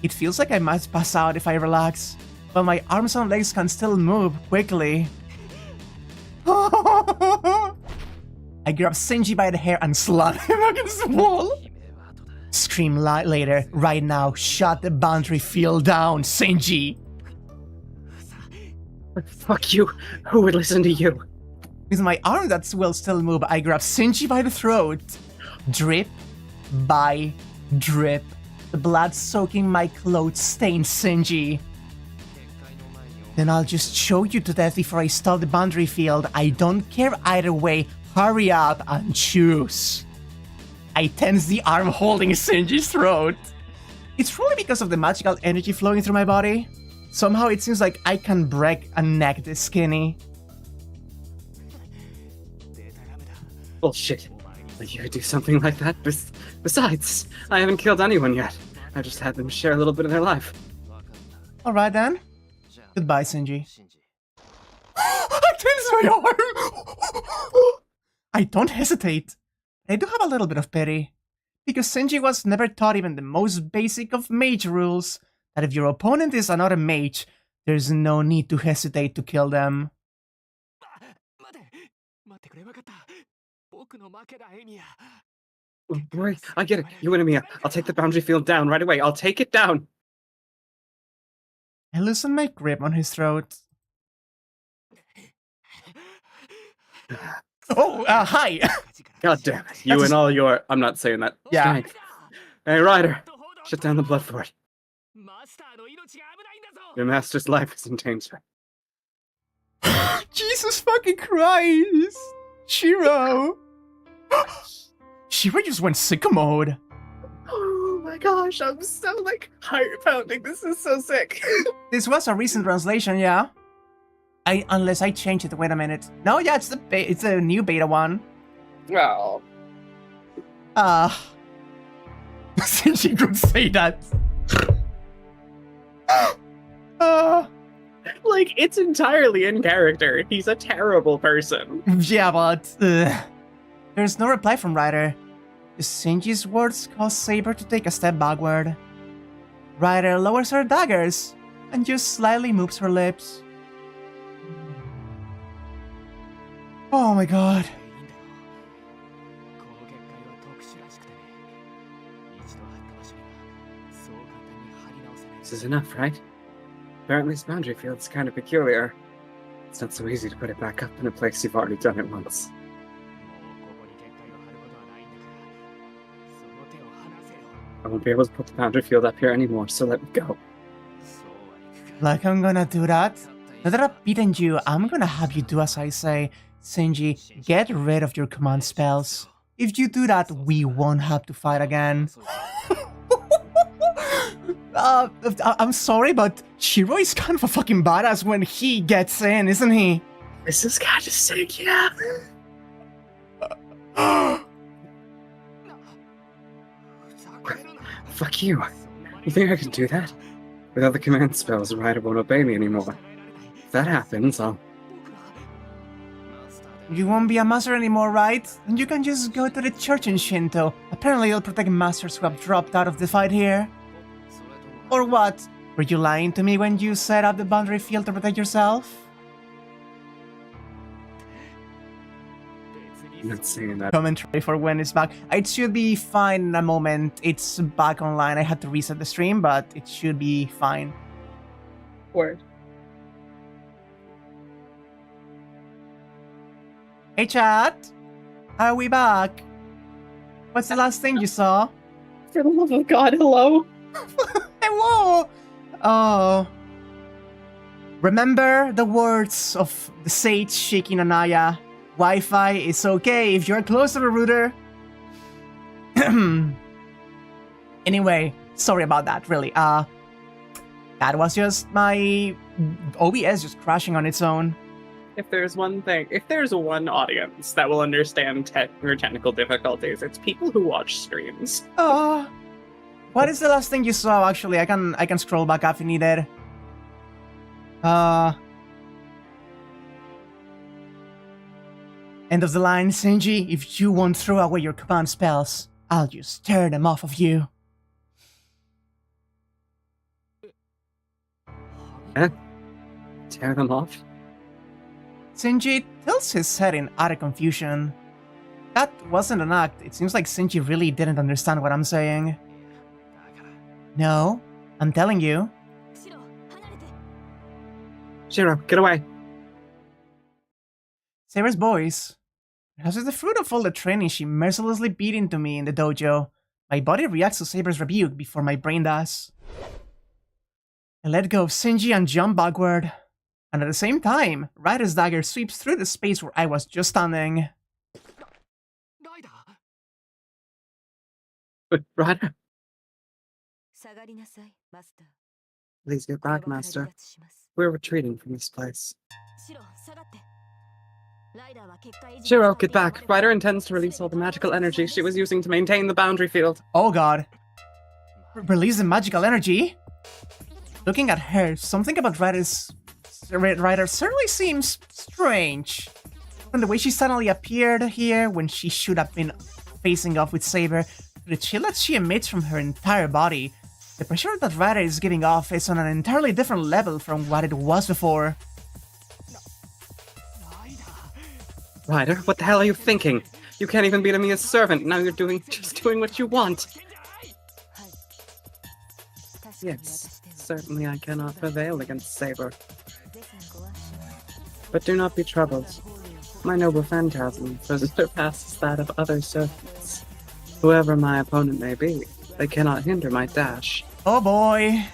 It feels like I might pass out if I relax, but my arms and legs can still move quickly. I grab Shinji by the hair and slam him against the wall. Scream later, right now, shut the boundary field down, Shinji! Fuck you, who would listen to you? With my arm that will still move, I grab Shinji by the throat. Drip by drip. The blood soaking my clothes stains Shinji. Then I'll just choke you to death before I stop the boundary field. I don't care either way. Hurry up and choose. I tense the arm holding Shinji's throat. It's probably because of the magical energy flowing through my body. Somehow it seems like I can break a neck this skinny. Bullshit. You could do something like that. Besides, I haven't killed anyone yet. I just had them share a little bit of their life. Alright then. Goodbye, Shinji. I tense my arm! I don't hesitate. I do have a little bit of pity. Because Shinji was never taught even the most basic of mage rules. That if your opponent is another mage, there's no need to hesitate to kill them. Great, I get it. You and Emiya. I'll take the boundary field down right away. I'll take it down. I loosen my grip on his throat. Oh, hi! God damn it. You and all your... I'm not saying that. Yeah. Strength. Hey, Rider. Shut down the Bloodfort. Your master's life is in danger. Jesus fucking Christ! Shirou! Shirou just went sicko mode. Oh my gosh, I'm so heart pounding. This is so sick. This was a recent translation, yeah? Unless I change it. Wait a minute. No, yeah, it's a new beta one. Well. Since you could say that. It's entirely in character. He's a terrible person. Yeah, but there's no reply from Rider. Shinji's words cause Saber to take a step backward. Rider lowers her daggers and just slightly moves her lips. Oh my god. This is enough, right? Apparently this boundary field's kind of peculiar. It's not so easy to put it back up in a place you've already done it once. I won't be able to put the boundary field up here anymore, so let me go. Like I'm gonna do that? Now that I've beaten you, I'm gonna have you do as I say. Shinji, get rid of your command spells. If you do that, we won't have to fight again. I'm sorry, but Shirou is kind of a fucking badass when he gets in, isn't he? This is kind of sick, yeah. Fuck you. You think I can do that? Without the command spells, Rider won't obey me anymore. If that happens, I'll... You won't be a master anymore, right? And you can just go to the church in Shinto. Apparently it'll protect masters who have dropped out of the fight here. Or what? Were you lying to me when you set up the boundary field to protect yourself? I'm not saying that. Commentary for when it's back. It should be fine in a moment. It's back online. I had to reset the stream, but it should be fine. Word. Hey chat! How are we back? What's the last thing you saw? For the love of God, hello? Hello! Oh. Remember the words of the sage Shiki Nanaya. Wi-Fi is okay if you're close to the router. Anyway, sorry about that, really. That was just my OBS just crashing on its own. If there's one audience that will understand technical difficulties, it's people who watch streams. Oh. What is the last thing you saw, actually? I can scroll back if you need it. End of the line, Shinji. If you won't throw away your command spells, I'll just tear them off of you. Eh? Tear them off? Shinji tilts his head in utter confusion. That wasn't an act. It seems like Shinji really didn't understand what I'm saying. No, I'm telling you. Shirou, get away! Saber's voice. Perhaps it's the fruit of all the training she mercilessly beat into me in the dojo. My body reacts to Saber's rebuke before my brain does. I let go of Shinji and jump backward. And at the same time, Rider's dagger sweeps through the space where I was just standing. Rider? Please get back, Master. We're retreating from this place. Shirou, get back. Rider intends to release all the magical energy she was using to maintain the boundary field. Oh god. Release the magical energy? Looking at her, something about Rider certainly seems strange. From the way she suddenly appeared here when she should have been facing off with Saber, the chill that she emits from her entire body, the pressure that Rider is giving off is on an entirely different level from what it was before. Rider, what the hell are you thinking? You can't even beat a mere servant, now you're just doing what you want. Yes, certainly I cannot prevail against Saber. But do not be troubled. My noble phantasm surpasses that of other servants. Whoever my opponent may be, they cannot hinder my dash. Oh boy.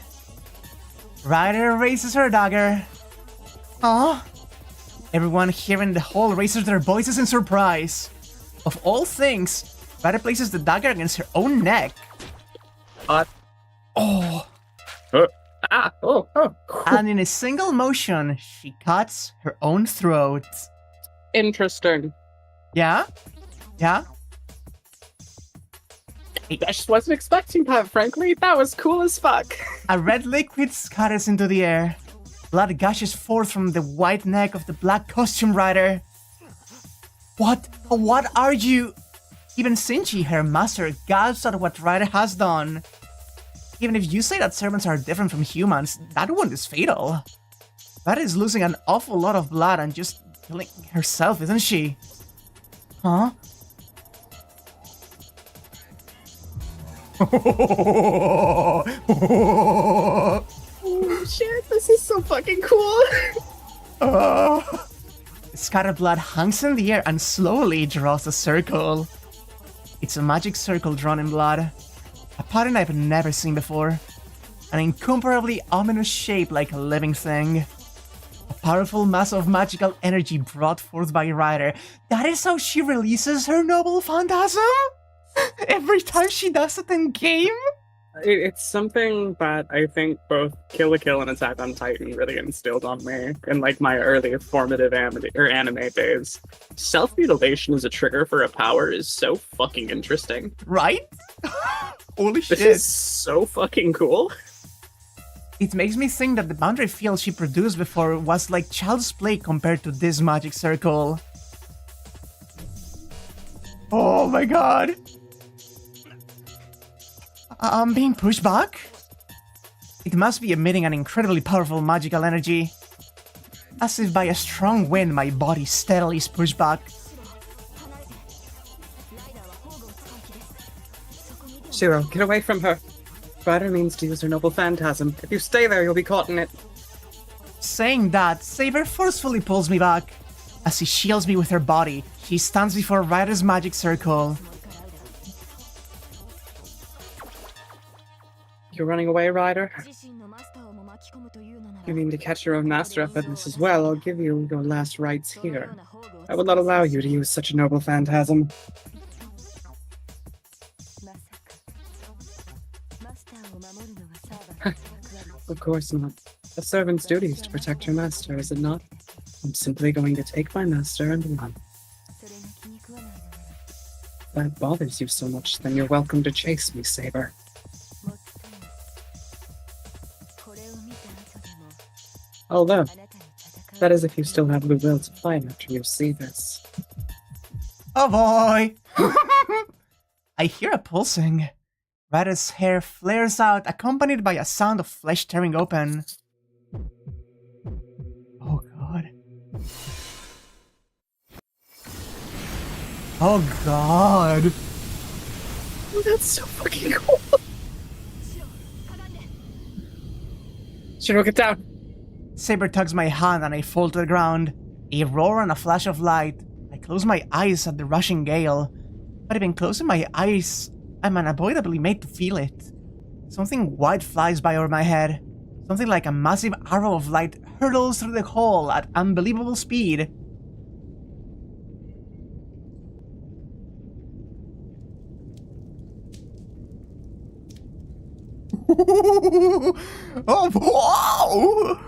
Rider raises her dagger. Aw. Everyone here in the hall raises their voices in surprise. Of all things, Rider places the dagger against her own neck. Oh. And in a single motion, she cuts her own throat. Interesting. Yeah? Yeah? I just wasn't expecting that, frankly. That was cool as fuck. A red liquid scatters into the air. Blood gushes forth from the white neck of the black costume rider. What are you? Even Shinji, her master, gasps at what Rider has done. Even if you say that servants are different from humans, that wound is fatal. Rider is losing an awful lot of blood and just killing herself, isn't she? Huh? Oh shit, this is so fucking cool. Scattered blood hangs in the air and slowly draws a circle. It's a magic circle drawn in blood. A pattern I've never seen before. An incomparably ominous shape like a living thing. A powerful mass of magical energy brought forth by Rider. That is how she releases her noble phantasm? Every time she does it in game? It's something that I think both Kill la Kill and Attack on Titan really instilled on me in like my early formative anime days. Self-mutilation as a trigger for a power is so fucking interesting. Right? Holy shit. This is so fucking cool. It makes me think that the boundary field she produced before was like child's play compared to this magic circle. Oh my god. I'm being pushed back? It must be emitting an incredibly powerful magical energy. As if by a strong wind, my body steadily is pushed back. Shirou, get away from her. Rider means to use her noble phantasm. If you stay there, you'll be caught in it. Saying that, Saber forcefully pulls me back. As she shields me with her body, she stands before Rider's magic circle. You're running away, Rider? You mean to catch your own master up in this as well? I'll give you your last rites here. I will not allow you to use such a noble phantasm. Of course not. A servant's duty is to protect her master, is it not? I'm simply going to take my master and run. If that bothers you so much, then you're welcome to chase me, Saber. Although, that is if you still have the will to fight after you see this. Oh boy! I hear a pulsing. Rider's hair flares out, accompanied by a sound of flesh tearing open. Oh god. Oh god. Oh, that's so fucking cool. Shirou, get down! Saber tugs my hand and I fall to the ground. A roar and a flash of light. I close my eyes at the rushing gale. But even closing my eyes, I'm unavoidably made to feel it. Something white flies by over my head. Something like a massive arrow of light hurtles through the hall at unbelievable speed. Oh, wow!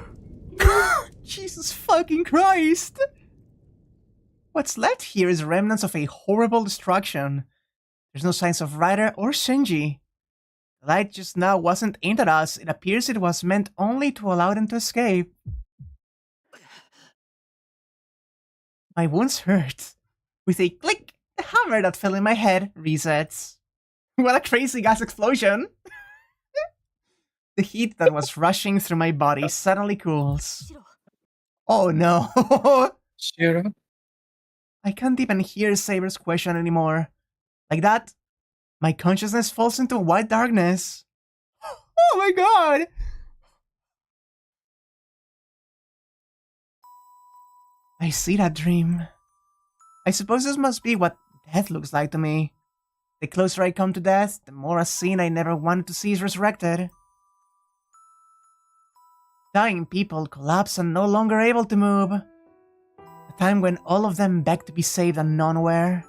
Jesus fucking Christ! What's left here is remnants of a horrible destruction. There's no signs of Rider or Shinji. The light just now wasn't aimed at us. It appears it was meant only to allow them to escape. My wounds hurt. With a click, the hammer that fell in my head resets. What a crazy gas explosion! The heat that was rushing through my body suddenly cools. Oh no! Shirou? I can't even hear Saber's question anymore. Like that, my consciousness falls into white darkness. Oh my god! I see that dream. I suppose this must be what death looks like to me. The closer I come to death, the more a scene I never wanted to see is resurrected. Dying people collapse and no longer able to move. A time when all of them begged to be saved and none were.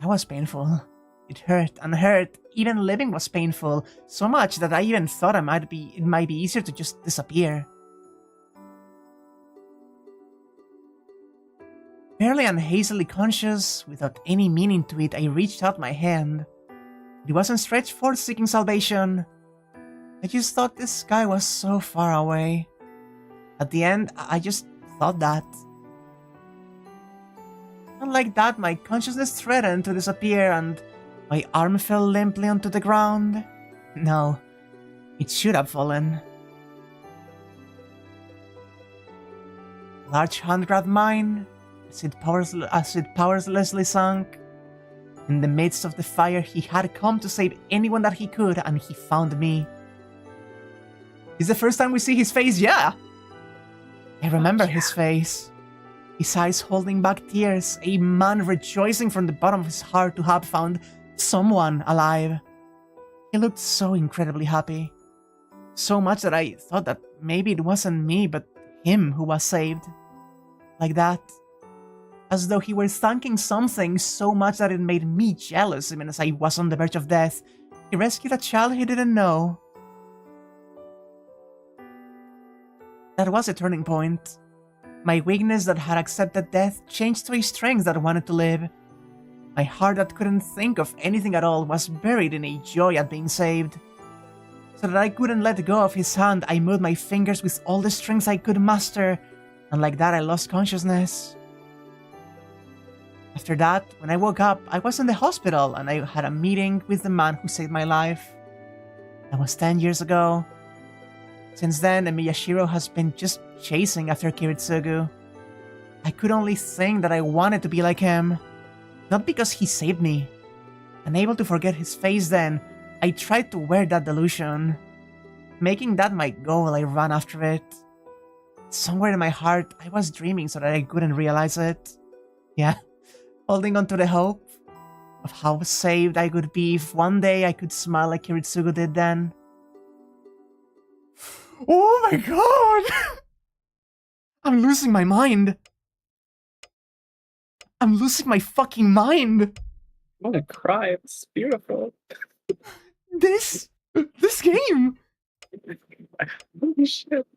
That was painful. It hurt and hurt. Even living was painful, so much that I even thought it might be easier to just disappear. Barely and hazily conscious, without any meaning to it, I reached out my hand. It wasn't stretched forth seeking salvation. I just thought this sky was so far away. At the end, I just thought that. And like that, my consciousness threatened to disappear and my arm fell limply onto the ground. No, it should have fallen. A large hand grabbed mine, As it powerlessly sunk. In the midst of the fire, he had come to save anyone that he could, and he found me. It's the first time we see his face, yeah! I remember his face. His eyes holding back tears, a man rejoicing from the bottom of his heart to have found someone alive. He looked so incredibly happy. So much that I thought that maybe it wasn't me, but him who was saved. Like that. As though he were thanking something so much that it made me jealous even as I was on the verge of death. He rescued a child he didn't know. That was a turning point. My weakness that had accepted death changed to a strength that wanted to live. My heart that couldn't think of anything at all was buried in a joy at being saved. So that I couldn't let go of his hand, I moved my fingers with all the strength I could muster, and like that I lost consciousness. After that, when I woke up, I was in the hospital and I had a meeting with the man who saved my life. That was 10 years ago. Since then, Shirou has been just chasing after Kiritsugu. I could only think that I wanted to be like him. Not because he saved me. Unable to forget his face then, I tried to wear that delusion. Making that my goal, I ran after it. Somewhere in my heart, I was dreaming so that I couldn't realize it. Yeah. Holding on to the hope of how saved I could be if one day I could smile like Kiritsugu did then. Oh my god! I'm losing my mind. I'm losing my fucking mind. I want to cry. It's beautiful. This game. Holy shit.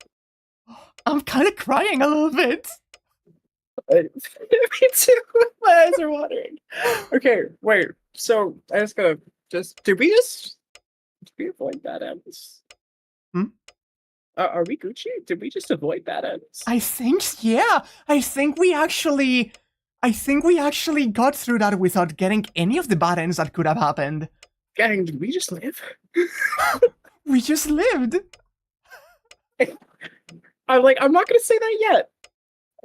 I'm kind of crying a little bit. Me too. My eyes are watering. Okay, wait. So I just gotta did we avoid bad ends? Are we Gucci? Did we just avoid bad ends? I think, yeah. I think we actually got through that without getting any of the bad ends that could have happened. Gang, did we just live? We just lived. I'm not gonna say that yet.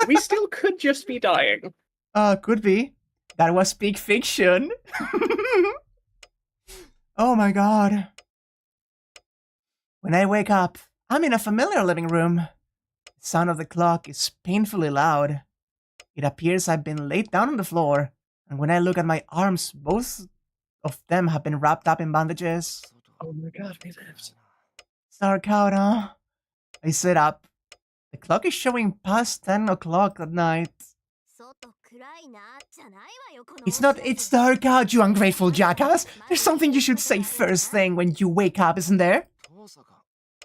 We still could just be dying. Could be. That was peak fiction. Oh my god. When I wake up, I'm in a familiar living room. The sound of the clock is painfully loud. It appears I've been laid down on the floor, and when I look at my arms, both of them have been wrapped up in bandages. Oh my god, we lived. It's dark out, huh? I sit up. The clock is showing past 10 o'clock at night. It's dark out, you ungrateful jackass. There's something you should say first thing when you wake up, isn't there?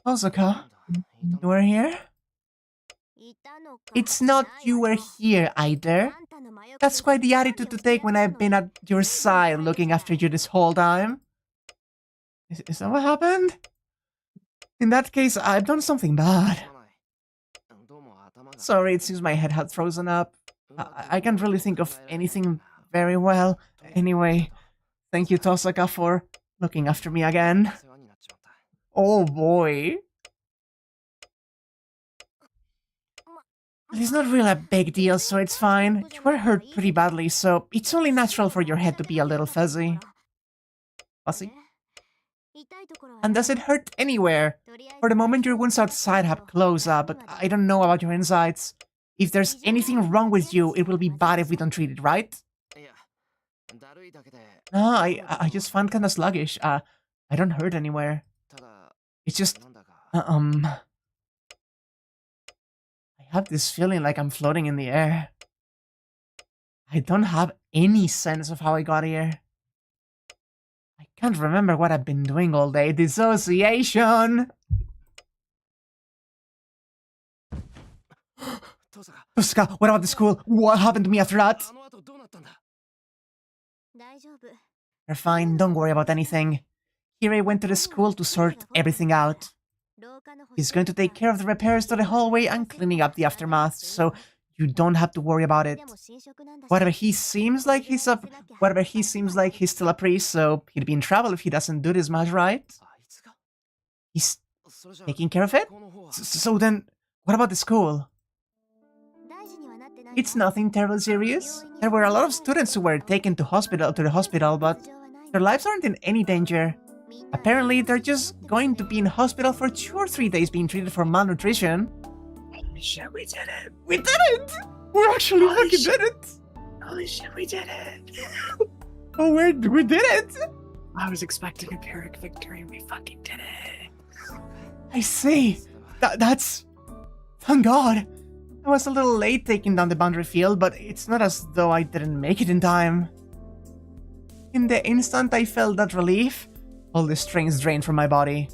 Tohsaka, you were here? It's not you were here either. That's quite the attitude to take when I've been at your side looking after you this whole time. Is that what happened? In that case, I've done something bad. Sorry, it seems my head had frozen up. I can't really think of anything very well. Anyway, thank you, Tohsaka, for looking after me again. Oh boy. It's not really a big deal, so it's fine. You were hurt pretty badly, so it's only natural for your head to be a little fuzzy. Fuzzy? And does it hurt anywhere? For the moment, your wounds outside have closed up, but I don't know about your insides. If there's anything wrong with you, it will be bad if we don't treat it, right? No, I just find kinda sluggish. I don't hurt anywhere. It's just... I have this feeling like I'm floating in the air. I don't have any sense of how I got here. I can't remember what I've been doing all day. Dissociation! Tohsaka, what about the school? What happened to me after that? You're fine, don't worry about anything. Hirei went to the school to sort everything out. He's going to take care of the repairs to the hallway and cleaning up the aftermath, so you don't have to worry about it. Whatever he seems like he's still a priest, so he'd be in trouble if he doesn't do this much, right? He's taking care of it? So then, what about the school? It's nothing terribly serious. There were a lot of students who were taken to the hospital, but their lives aren't in any danger. Apparently, they're just going to be in hospital for 2 or 3 days being treated for malnutrition. Holy shit, we did it! We did it! We actually Holy fucking shit. did it! Holy shit, we did it! Oh, we did it! I was expecting a Pyrrhic victory, and we fucking did it! I see. That's... Thank God. I was a little late taking down the boundary field, but it's not as though I didn't make it in time. In the instant I felt that relief, all the strength drained from my body.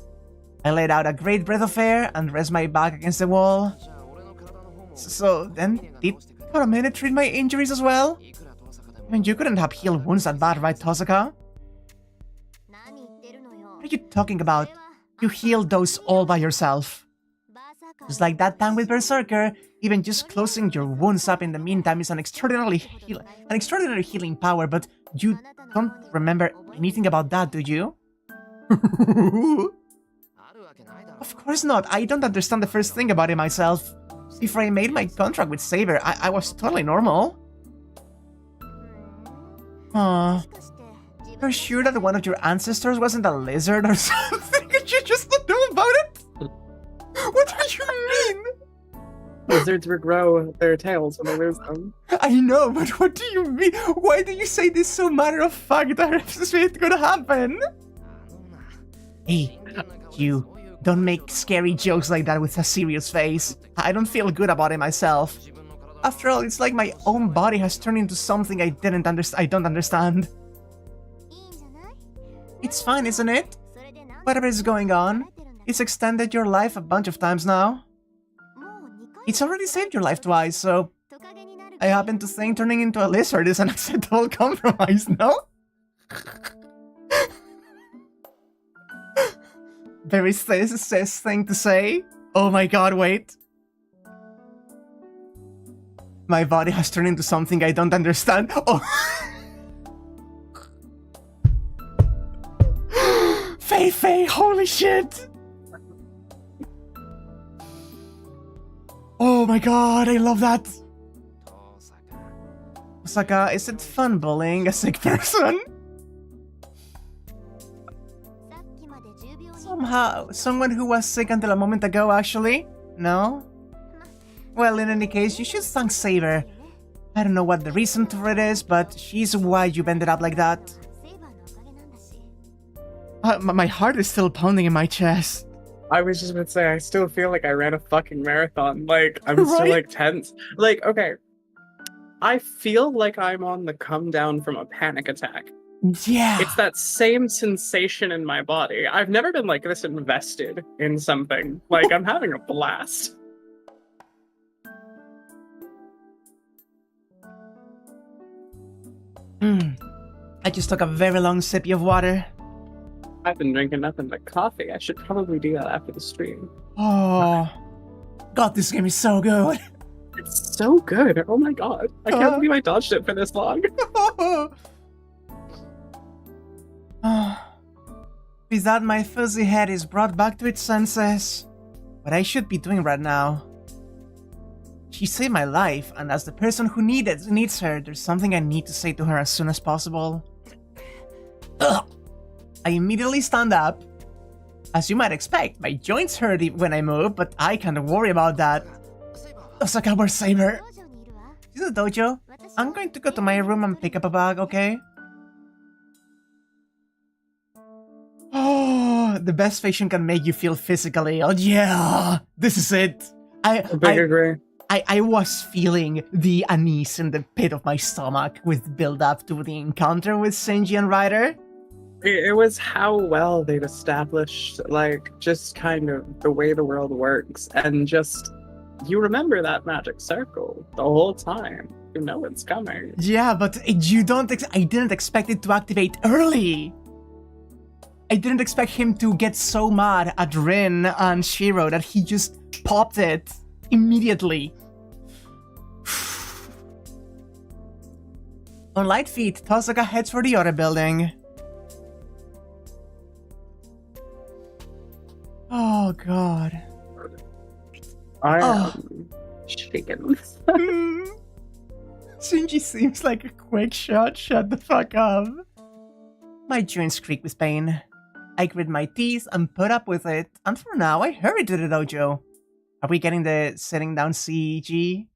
I let out a great breath of air and rested my back against the wall. So then, did for a minute treat my injuries as well? I mean, you couldn't have healed wounds that bad, right, Tohsaka? What are you talking about? You healed those all by yourself. Just like that time with Berserker, even just closing your wounds up in the meantime is an extraordinary healing power, but you don't remember anything about that, do you? Of course not. I don't understand the first thing about it myself. Before I made my contract with Saber, I was totally normal. You're sure that one of your ancestors wasn't a lizard or something? Could you just not know about it? What do you mean? Lizards regrow their tails when they lose them. I know, but what do you mean? Why do you say this so matter of fact that it's gonna happen? Hey, you, don't make scary jokes like that with a serious face. I don't feel good about it myself. After all, it's like my own body has turned into something I don't understand. It's fine, isn't it? Whatever is going on, it's extended your life a bunch of times now. It's already saved your life twice, so I happen to think turning into a lizard is an acceptable compromise, no? Very cis thing to say. Oh my god, wait. My body has turned into something I don't understand. Oh. Fei, holy shit! Oh my god, I love that! Tohsaka, is it fun bullying a sick person? Somehow, someone who was sick until a moment ago, actually? No? Well, in any case, you should thank Saber. I don't know what the reason for it is, but she's why you've ended up like that. My heart is still pounding in my chest. I was just about to say, I still feel like I ran a fucking marathon. Like, I'm still, Right? like, tense. Like, okay. I feel like I'm on the come down from a panic attack. Yeah. It's that same sensation in my body. I've never been, like, this invested in something. Like, I'm having a blast. I just took a very long sip of water. I've been drinking nothing but coffee. I should probably do that after the stream. Oh. God, this game is so good. It's so good. Oh my god. I can't believe I dodged it for this long. With that, my fuzzy head is brought back to its senses. What I should be doing right now. She saved my life, and as the person who needs her, there's something I need to say to her as soon as possible. Ugh. I immediately stand up. As you might expect, my joints hurt when I move, but I can't worry about that. Tohsaka, where's Saber? She's in the dojo. I'm going to go to my room and pick up a bag, okay? Oh, the best fashion can make you feel physically. Oh yeah, this is it. I agree. I was feeling the unease in the pit of my stomach with build up to the encounter with Shinji and Rider. It was how well they'd established, like, just kind of the way the world works, and just, you remember that magic circle the whole time. You know it's coming. Yeah, but you don't. I didn't expect it to activate early. I didn't expect him to get so mad at Rin and Shirou that he just popped it immediately. On light feet, Tohsaka heads for the other building. Oh god. I am shaken. Shinji seems like a quick shot. Shut the fuck up. My joints creak with pain. I grit my teeth and put up with it, and for now I hurry to the dojo. Are we getting the sitting down CG?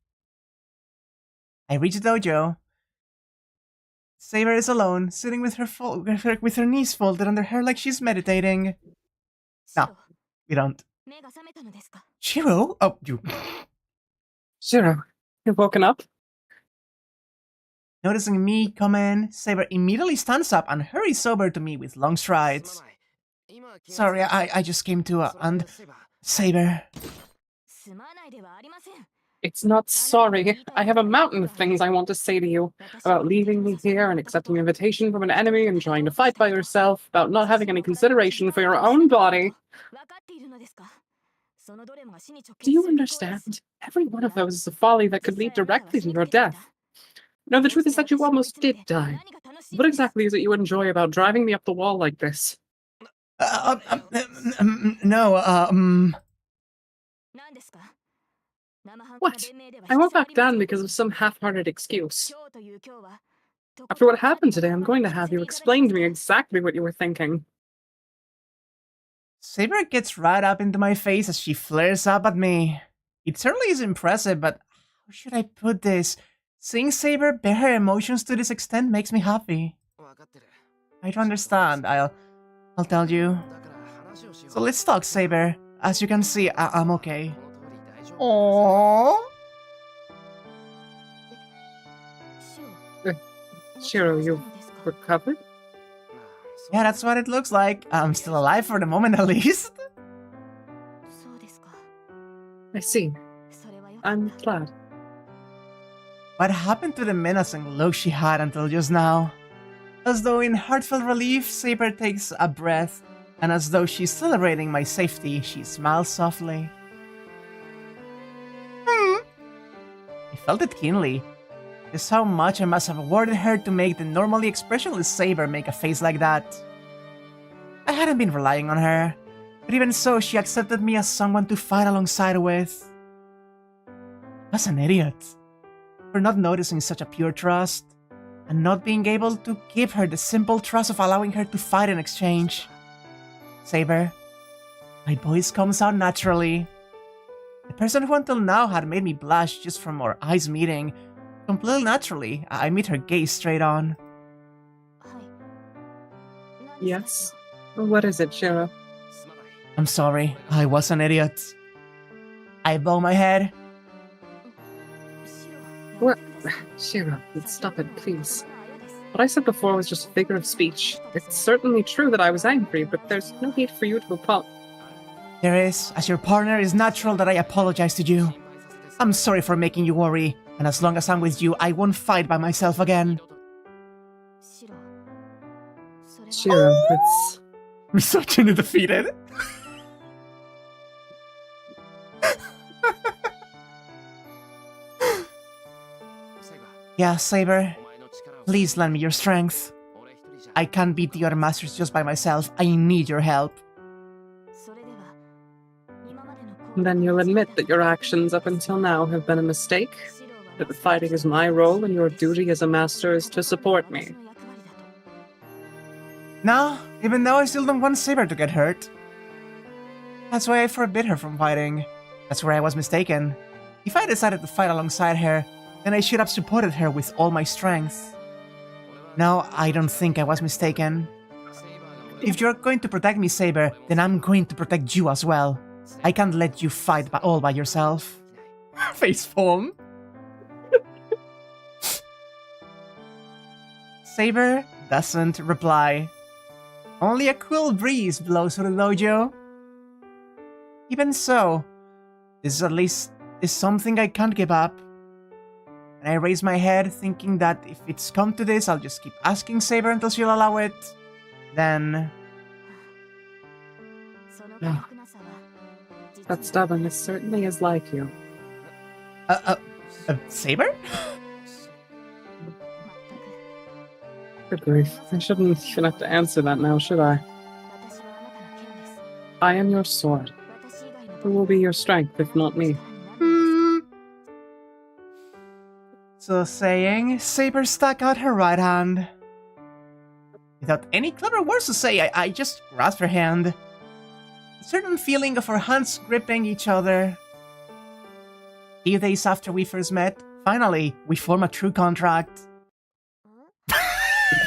I reach the dojo. Saber is alone, sitting with her knees folded under her like she's meditating. No, we don't. Shirou? Oh, you. Shirou, you've woken up? Noticing me come in, Saber immediately stands up and hurries over to me with long strides. Sorry, I just came to, and... Saber... It's not sorry. I have a mountain of things I want to say to you. About leaving me here and accepting an invitation from an enemy and trying to fight by yourself. About not having any consideration for your own body. Do you understand? Every one of those is a folly that could lead directly to your death. No, the truth is that you almost did die. What exactly is it you enjoy about driving me up the wall like this? What? I won't back down because of some half-hearted excuse. After what happened today, I'm going to have you explain to me exactly what you were thinking. Saber gets right up into my face as she flares up at me. It certainly is impressive, but how should I put this? Seeing Saber bear her emotions to this extent makes me happy. I don't understand. I'll tell you. So let's talk, Saber. As you can see, I'm okay. Aww. Shirou, you've recovered? Yeah, that's what it looks like. I'm still alive for the moment at least. I see. I'm glad. What happened to the menacing look she had until just now? As though in heartfelt relief, Saber takes a breath, and as though she's celebrating my safety, she smiles softly. I felt it keenly. Just how much I must have awarded her to make the normally expressionless Saber make a face like that. I hadn't been relying on her, but even so, she accepted me as someone to fight alongside with. I was an idiot for not noticing such a pure trust, and not being able to give her the simple trust of allowing her to fight in exchange. Saber, my voice comes out naturally. The person who until now had made me blush just from our eyes meeting, completely naturally, I meet her gaze straight on. Yes? What is it, Shirou? I'm sorry, I was an idiot. I bow my head. What? Shirou, stop it, please. What I said before was just a figure of speech. It's certainly true that I was angry, but there's no need for you to apologize. There is, as your partner, it's natural that I apologize to you. I'm sorry for making you worry, and as long as I'm with you, I won't fight by myself again. Shirou, it's... Misogyny defeated. Yeah, Saber. Please lend me your strength. I can't beat the other masters just by myself. I need your help. Then you'll admit that your actions up until now have been a mistake? That the fighting is my role and your duty as a master is to support me? No, even though I still don't want Saber to get hurt. That's why I forbid her from fighting. That's where I was mistaken. If I decided to fight alongside her, then I should have supported her with all my strength. No, I don't think I was mistaken. If you're going to protect me, Saber, then I'm going to protect you as well. I can't let you fight all by yourself. Facepalm. Saber doesn't reply. Only a cool breeze blows through the dojo. Even so, this at least is something I can't give up. And I raise my head, thinking that if it's come to this, I'll just keep asking Saber until she'll allow it. Then... No. That stubbornness certainly is like you. Saber? Good grief. I shouldn't even have to answer that now, should I? I am your sword. Who will be your strength if not me? So saying, Saber stuck out her right hand. Without any clever words to say, I just grasped her hand. A certain feeling of our hands gripping each other. Few days after we first met, finally, we form a true contract.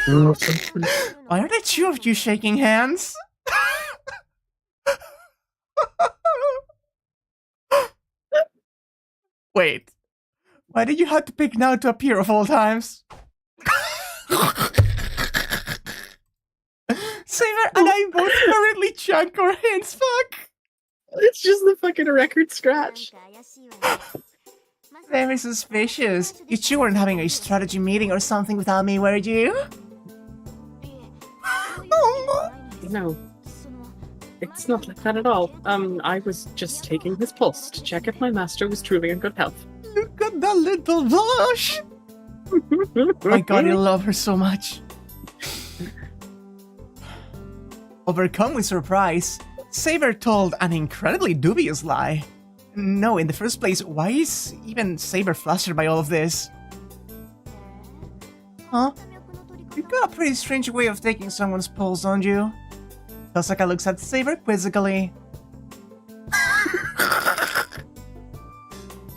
Why are the two of you shaking hands? Wait, why did you have to pick now to appear of all times? Saber and I both currently chunk our hands, fuck! It's just the fucking record scratch. Very suspicious. You two weren't having a strategy meeting or something without me, were you? No. It's not like that at all. I was just taking his pulse to check if my master was truly in good health. Look at that little blush! My god, I love her so much. Overcome with surprise, Saber told an incredibly dubious lie. No, in the first place, why is even Saber flustered by all of this? Huh? You've got a pretty strange way of taking someone's pulse, don't you? Tohsaka looks at Saber quizzically.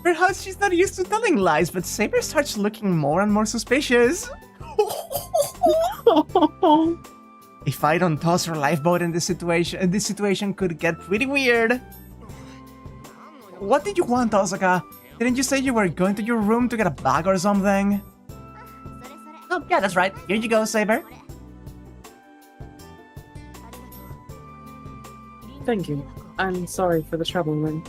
Perhaps she's not used to telling lies, but Saber starts looking more and more suspicious. A fight on toss or lifeboat in this situation could get pretty weird. What did you want, Tohsaka? Didn't you say you were going to your room to get a bag or something? Oh, yeah, that's right. Here you go, Saber. Thank you. I'm sorry for the trouble, Lynn.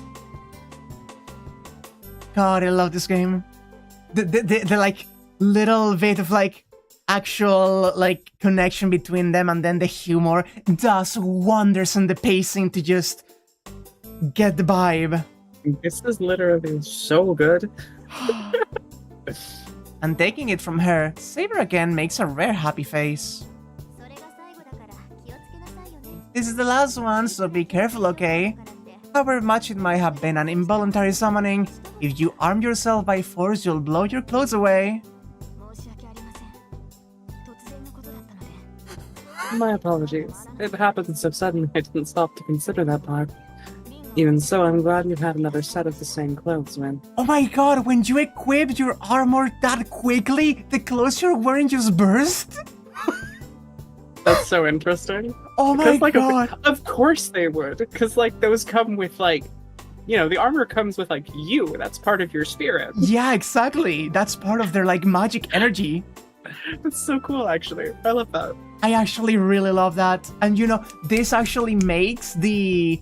God, I love this game. The like little bit of like actual like connection between them, and then the humor does wonders in the pacing to just get the vibe. This is literally so good. And taking it from her, Saber again makes a rare happy face. This is the last one, so be careful, okay? However much it might have been an involuntary summoning, if you arm yourself by force, you'll blow your clothes away. My apologies. It happened so suddenly I didn't stop to consider that part. Even so, I'm glad you have another set of the same clothes, man. Oh my god, when you equipped your armor that quickly, the clothes you're wearing just burst? That's so interesting. Oh my like, god. Of course they would. Because, like, those come with, like, you know, the armor comes with, like, you. That's part of your spirit. Yeah, exactly. That's part of their, like, magic energy. That's so cool, actually. I love that. I actually really love that. And, you know, this actually makes the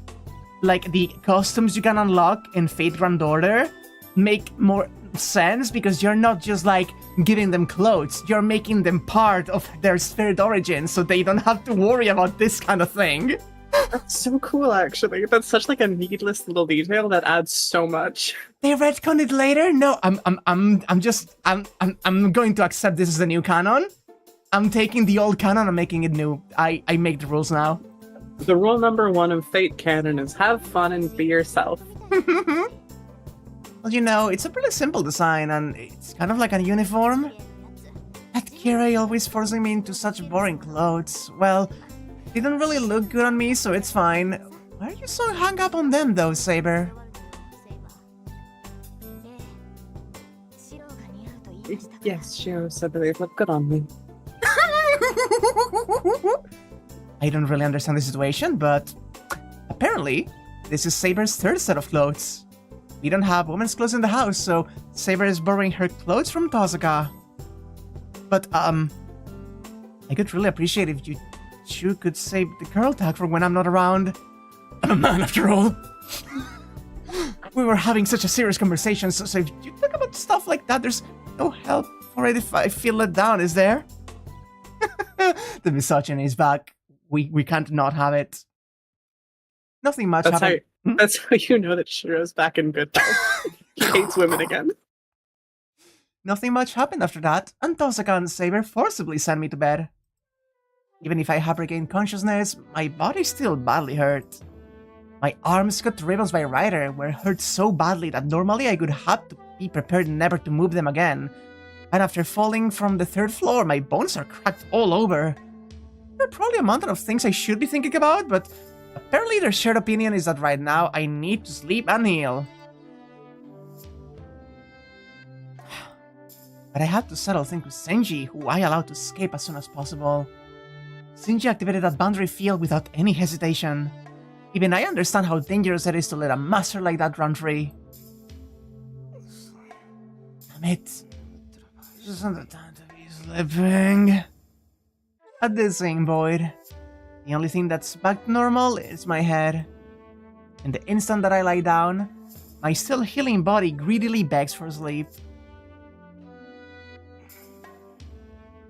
costumes you can unlock in Fate Grand Order make more sense, because you're not just like giving them clothes, you're making them part of their spirit origin, so they don't have to worry about this kind of thing. That's so cool, actually. That's such like a needless little detail that adds so much. They retcon it later? No, I'm going to accept this as the new canon. I'm taking the old canon and making it new. I make the rules now. The rule number 1 of Fate canon is have fun and be yourself. Well, you know, it's a pretty simple design, and it's kind of like a uniform. That Kirei always forcing me into such boring clothes. Well, they don't really look good on me, so it's fine. Why are you so hung up on them, though, Saber? Yes, Shirou said that they look good on me. I don't really understand the situation, but apparently, this is Saber's third set of clothes. We don't have women's clothes in the house, so Saber is borrowing her clothes from Tohsaka. But, I could really appreciate if you two could save the girl tag for when I'm not around. I'm a man, after all. We were having such a serious conversation, so if you talk about stuff like that, there's no help for it if I feel let down, is there? The misogyny is back. We can't not have it. Nothing much happened. That's how you know that Shirou's back in good health. He hates women again. Nothing much happened after that, and Tohsaka and Saber forcibly sent me to bed. Even if I have regained consciousness, my body's still badly hurt. My arms cut to ribbons by Rider were hurt so badly that normally I would have to be prepared never to move them again, And after falling from the 3rd floor, my bones are cracked all over. There are probably a mountain of things I should be thinking about, but apparently their shared opinion is that right now I need to sleep and heal. But I have to settle things with Shinji, who I allowed to escape as soon as possible. Shinji activated that boundary field without any hesitation. Even I understand how dangerous it is to let a master like that run free. Damn it. This isn't the time to be sleeping. At this same void, the only thing that's back to normal is my head. And the instant that I lie down, my still healing body greedily begs for sleep.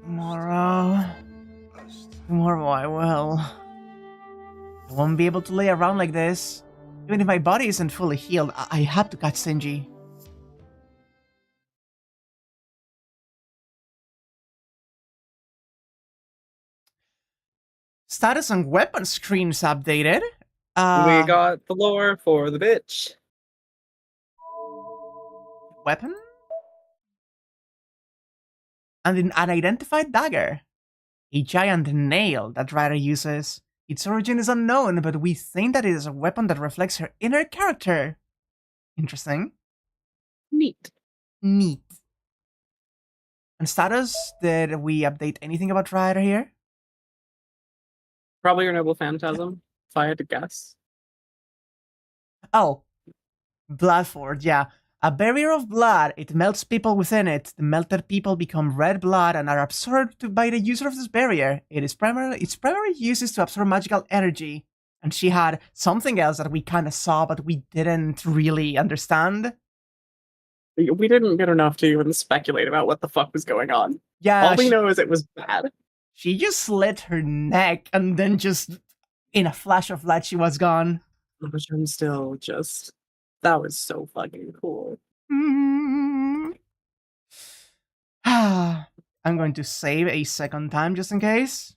Tomorrow I will. I won't be able to lay around like this. Even if my body isn't fully healed, I have to catch Shinji. Status on weapon screens updated. We got the lore for the bitch. Weapon? And an unidentified dagger. A giant nail that Rider uses. Its origin is unknown, but we think that it is a weapon that reflects her inner character. Interesting. Neat. Neat. And status, did we update anything about Rider here? Probably your noble phantasm, if I had to guess. Oh, Bloodfort, yeah. A barrier of blood, it melts people within it. The melted people become red blood and are absorbed by the user of this barrier. Its primary use is to absorb magical energy. And she had something else that we kind of saw, but we didn't really understand. We didn't get enough to even speculate about what the fuck was going on. Yeah, all we know is it was bad. She just slit her neck, and then just, in a flash of light, she was gone. Which I'm still just... That was so fucking cool. I'm going to save a second time just in case.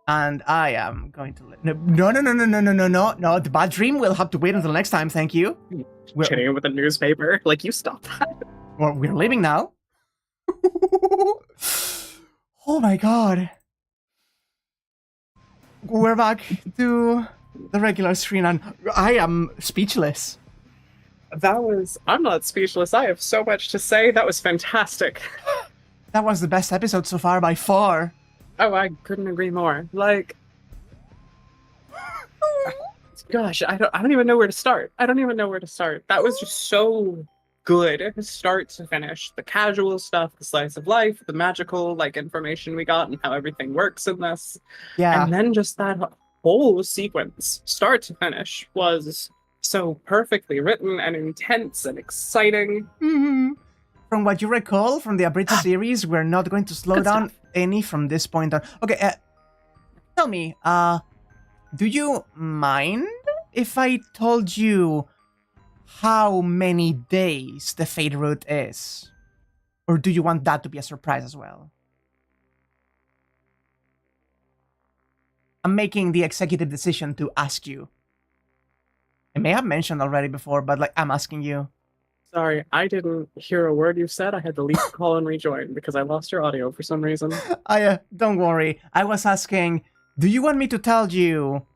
And I am going to... No, the bad dream will have to wait until next time, thank you. Chitting with a newspaper. Like, you stop that. Well, we're leaving now. Oh my god. We're back to the regular screen and I am speechless. That was... I'm not speechless. I have so much to say. That was fantastic. That was the best episode so far by far. Oh, I couldn't agree more. Like... Gosh, I don't even know where to start. That was just so good, start to finish. The casual stuff, the slice of life, the magical, like, information we got and how everything works in this. Yeah. And then just that whole sequence, start to finish, was so perfectly written and intense and exciting. Mm-hmm. From what you recall from the abridged series, we're not going to slow Good down stuff. any from this point on. Okay, tell me, do you mind if I told you how many days the Fate route is? Or do you want that to be a surprise as well? I'm making the executive decision to ask you. I may have mentioned already before, but like I'm asking you. Sorry, I didn't hear a word you said. I had to leave the call and rejoin because I lost your audio for some reason. Don't worry. I was asking, do you want me to tell you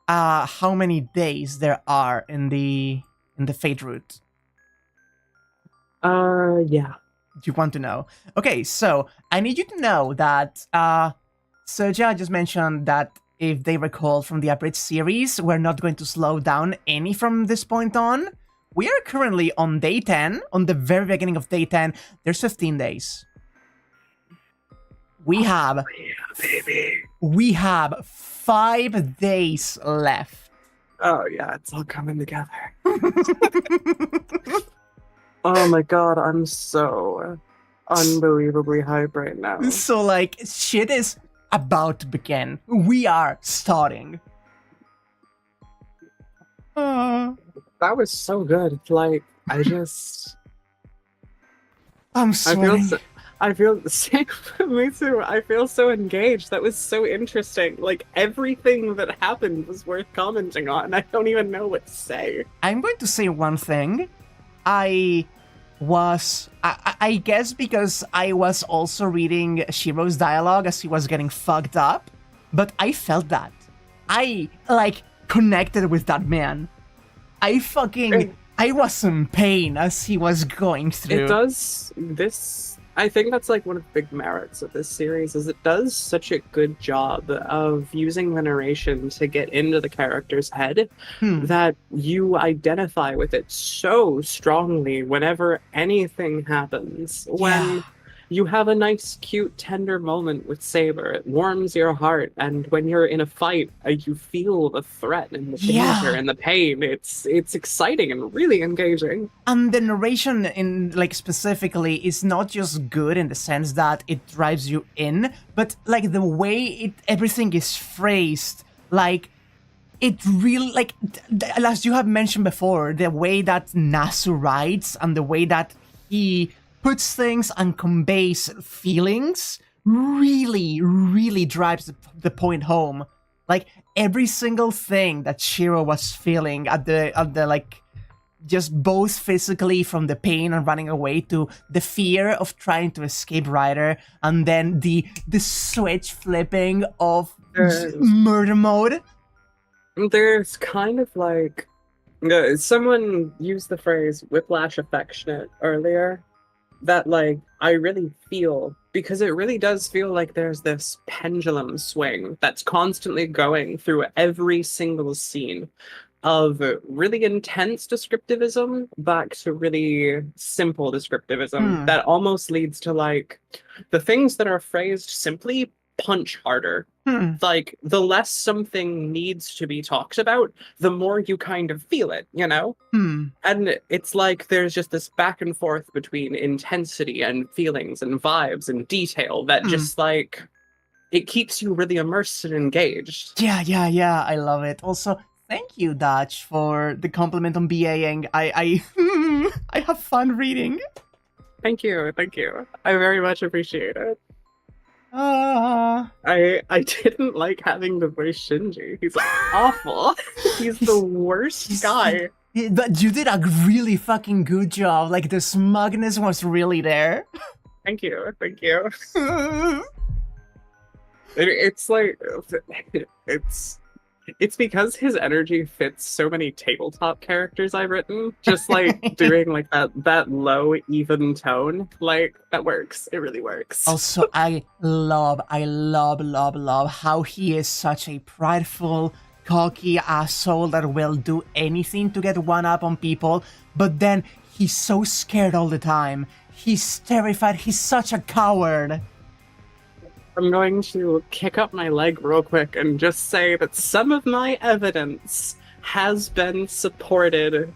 how many days there are in the Fate route? Yeah. Do you want to know? Okay, so I need you to know that Serja just mentioned that if they recall from the abridged series, we're not going to slow down any from this point on. We are currently on day 10, on the very beginning of day 10. There's 15 days. We have 5 days left. Oh yeah, it's all coming together. Oh my god, I'm so unbelievably hype right now. So like, shit is about to begin. We are starting. That was so good. Like, I'm sweating. I feel the same. Me too. I feel so engaged. That was so interesting. Like, everything that happened was worth commenting on. I don't even know what to say. I'm going to say one thing. I was, I guess because I was also reading Shirou's dialogue as he was getting fucked up, but I felt that. I, like, connected with that man. I was in pain as he was going through. It does this. I think that's like one of the big merits of this series is it does such a good job of using the narration to get into the character's head that you identify with it so strongly whenever anything happens. When you have a nice, cute, tender moment with Saber, it warms your heart, and when you're in a fight, you feel the threat and the danger and the pain. It's exciting and really engaging. And the narration in, like, specifically is not just good in the sense that it drives you in, but like the way everything is phrased, like it really, like, as you have mentioned before, the way that Nasu writes and the way that he puts things and conveys feelings really, really drives the point home. Like, every single thing that Shirou was feeling at the like, just both physically from the pain and running away to the fear of trying to escape Rider, and then the switch flipping of murder mode. There's kind of like someone used the phrase whiplash affectionate earlier. That, like, I really feel, because it really does feel like there's this pendulum swing that's constantly going through every single scene of really intense descriptivism back to really simple descriptivism that almost leads to, like, the things that are phrased simply punch harder. Like, the less something needs to be talked about, the more you kind of feel it, you know? And it's like there's just this back and forth between intensity and feelings and vibes and detail that just, like, it keeps you really immersed and engaged. Yeah, I love it. Also, thank you, Dutch, for the compliment on BAing. I have fun reading. Thank you. I very much appreciate it. I didn't like having to voice Shinji. He's awful. He's the worst guy. But you did a really fucking good job. Like, the smugness was really there. Thank you. It's like it's because his energy fits so many tabletop characters I've written. Just like doing like that low, even tone, like that works. It really works. Also, I love how he is such a prideful, cocky asshole that will do anything to get one up on people, but then he's so scared all the time. He's terrified. He's such a coward. I'm going to kick up my leg real quick and just say that some of my evidence has been supported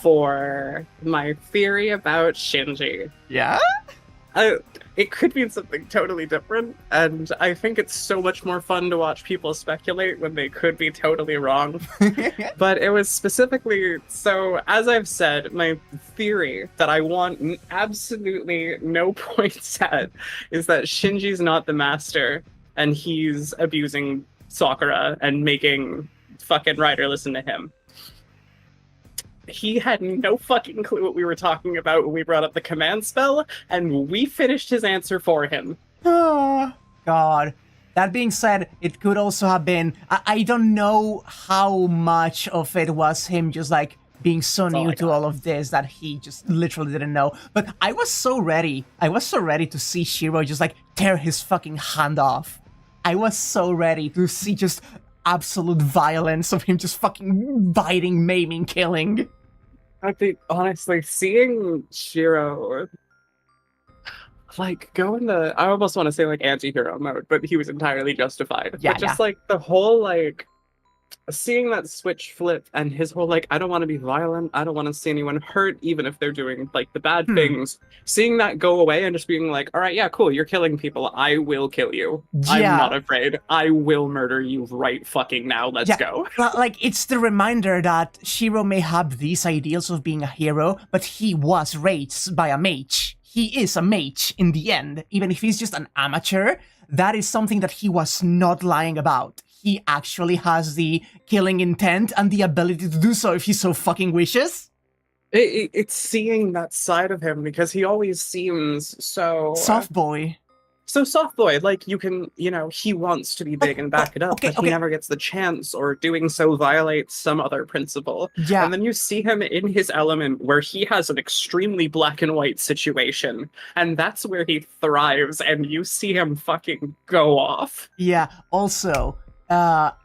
for my theory about Shinji. Yeah? It could mean something totally different, and I think it's so much more fun to watch people speculate when they could be totally wrong. But it was specifically, so as I've said, my theory that I want absolutely no points at is that Shinji's not the master, and he's abusing Sakura and making fucking Rider listen to him. He had no fucking clue what we were talking about when we brought up the command spell, and we finished his answer for him. Oh, God. That being said, it could also have been... I don't know how much of it was him just, like, being so new to all of this that he just literally didn't know. But I was so ready. I was so ready to see Shirou just, like, tear his fucking hand off. I was so ready to see just absolute violence of him just fucking biting, maiming, killing. I think, honestly, seeing Shirou, like, go in the, I almost want to say, like, anti-hero mode, but he was entirely justified. Yeah, but just, like, the whole, like, seeing that switch flip and his whole, like, I don't want to be violent, I don't want to see anyone hurt, even if they're doing, like, the bad things. Seeing that go away and just being like, all right, yeah, cool, you're killing people, I will kill you. Yeah. I'm not afraid. I will murder you right fucking now, let's go. Well, like, it's the reminder that Shirou may have these ideals of being a hero, but he was raised by a mage. He is a mage in the end, even if he's just an amateur. That is something that he was not lying about. He actually has the killing intent and the ability to do so if he so fucking wishes. It's seeing that side of him because he always seems Soft boy. so soft boy. Like you can, he wants to be big and back it up, okay, but he never gets the chance, or doing so violates some other principle. Yeah. And then you see him in his element where he has an extremely black and white situation, and that's where he thrives, and you see him fucking go off. Yeah, also,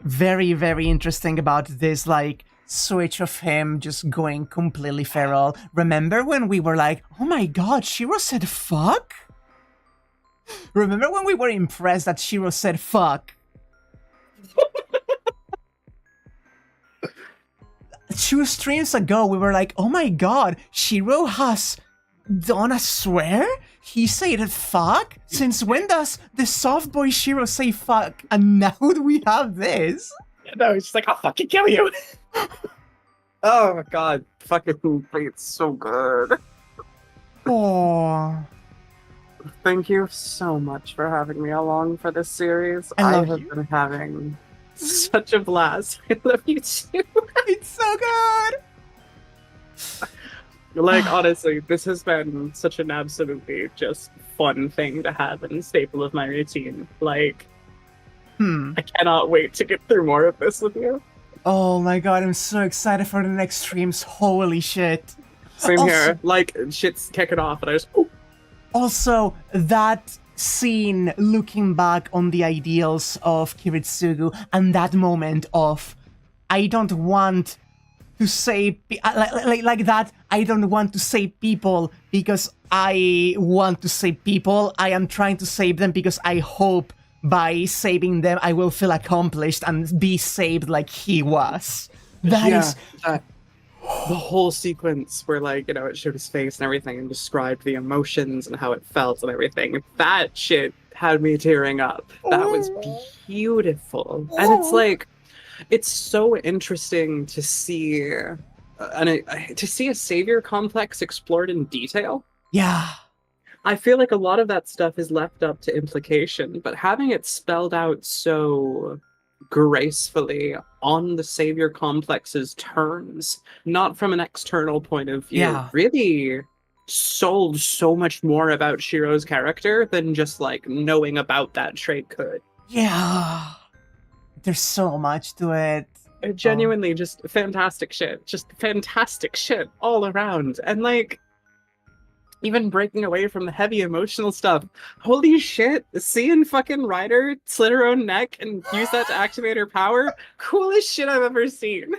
very, very interesting about this, like, switch of him just going completely feral. Remember when we were like, oh my god, Shirou said fuck? Remember when we were impressed that Shirou said fuck? 2 streams ago, we were like, oh my god, Shirou has done a swear? He said fuck? Since when does the soft boy Shirou say fuck? And now we have this? No, he's just like, I'll fucking kill you. Oh my god, fucking, it's so good. Oh, Thank you so much for having me along for this series. I love have you. been having such a blast. I love you too. it's so good! Like, honestly, this has been such an absolutely just fun thing to have and staple of my routine. Like, I cannot wait to get through more of this with you. Oh my god, I'm so excited for the next streams. Holy shit. Same Also- here. Like, shit's kicking off, and I just, ooh. Also, that scene looking back on the ideals of Kiritsugu and that moment of, I don't want to say, like that, I don't want to save people because I want to save people. I am trying to save them because I hope by saving them I will feel accomplished and be saved like he was. That is the whole sequence where, like, it showed his face and everything and described the emotions and how it felt and everything. That shit had me tearing up. That was beautiful. And it's like, it's so interesting to see a savior complex explored in detail. Yeah. I feel like a lot of that stuff is left up to implication, but having it spelled out so gracefully on the savior complex's terms, not from an external point of view, really sold so much more about Shirou's character than just like knowing about that trait could. Yeah. There's so much to it. Genuinely just fantastic shit. Just fantastic shit all around. And like, even breaking away from the heavy emotional stuff. Holy shit, seeing fucking Rider slit her own neck and use that to activate her power, coolest shit I've ever seen.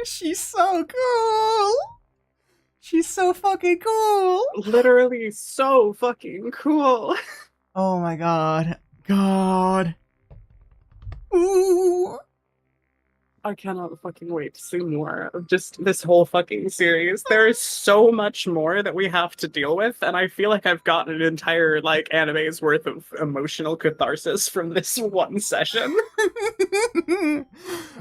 She's so cool. She's so fucking cool. Literally so fucking cool. Oh my god. God. Ooh. I cannot fucking wait to see more of just this whole fucking series. There is so much more that we have to deal with, and I feel like I've gotten an entire, like, anime's worth of emotional catharsis from this one session.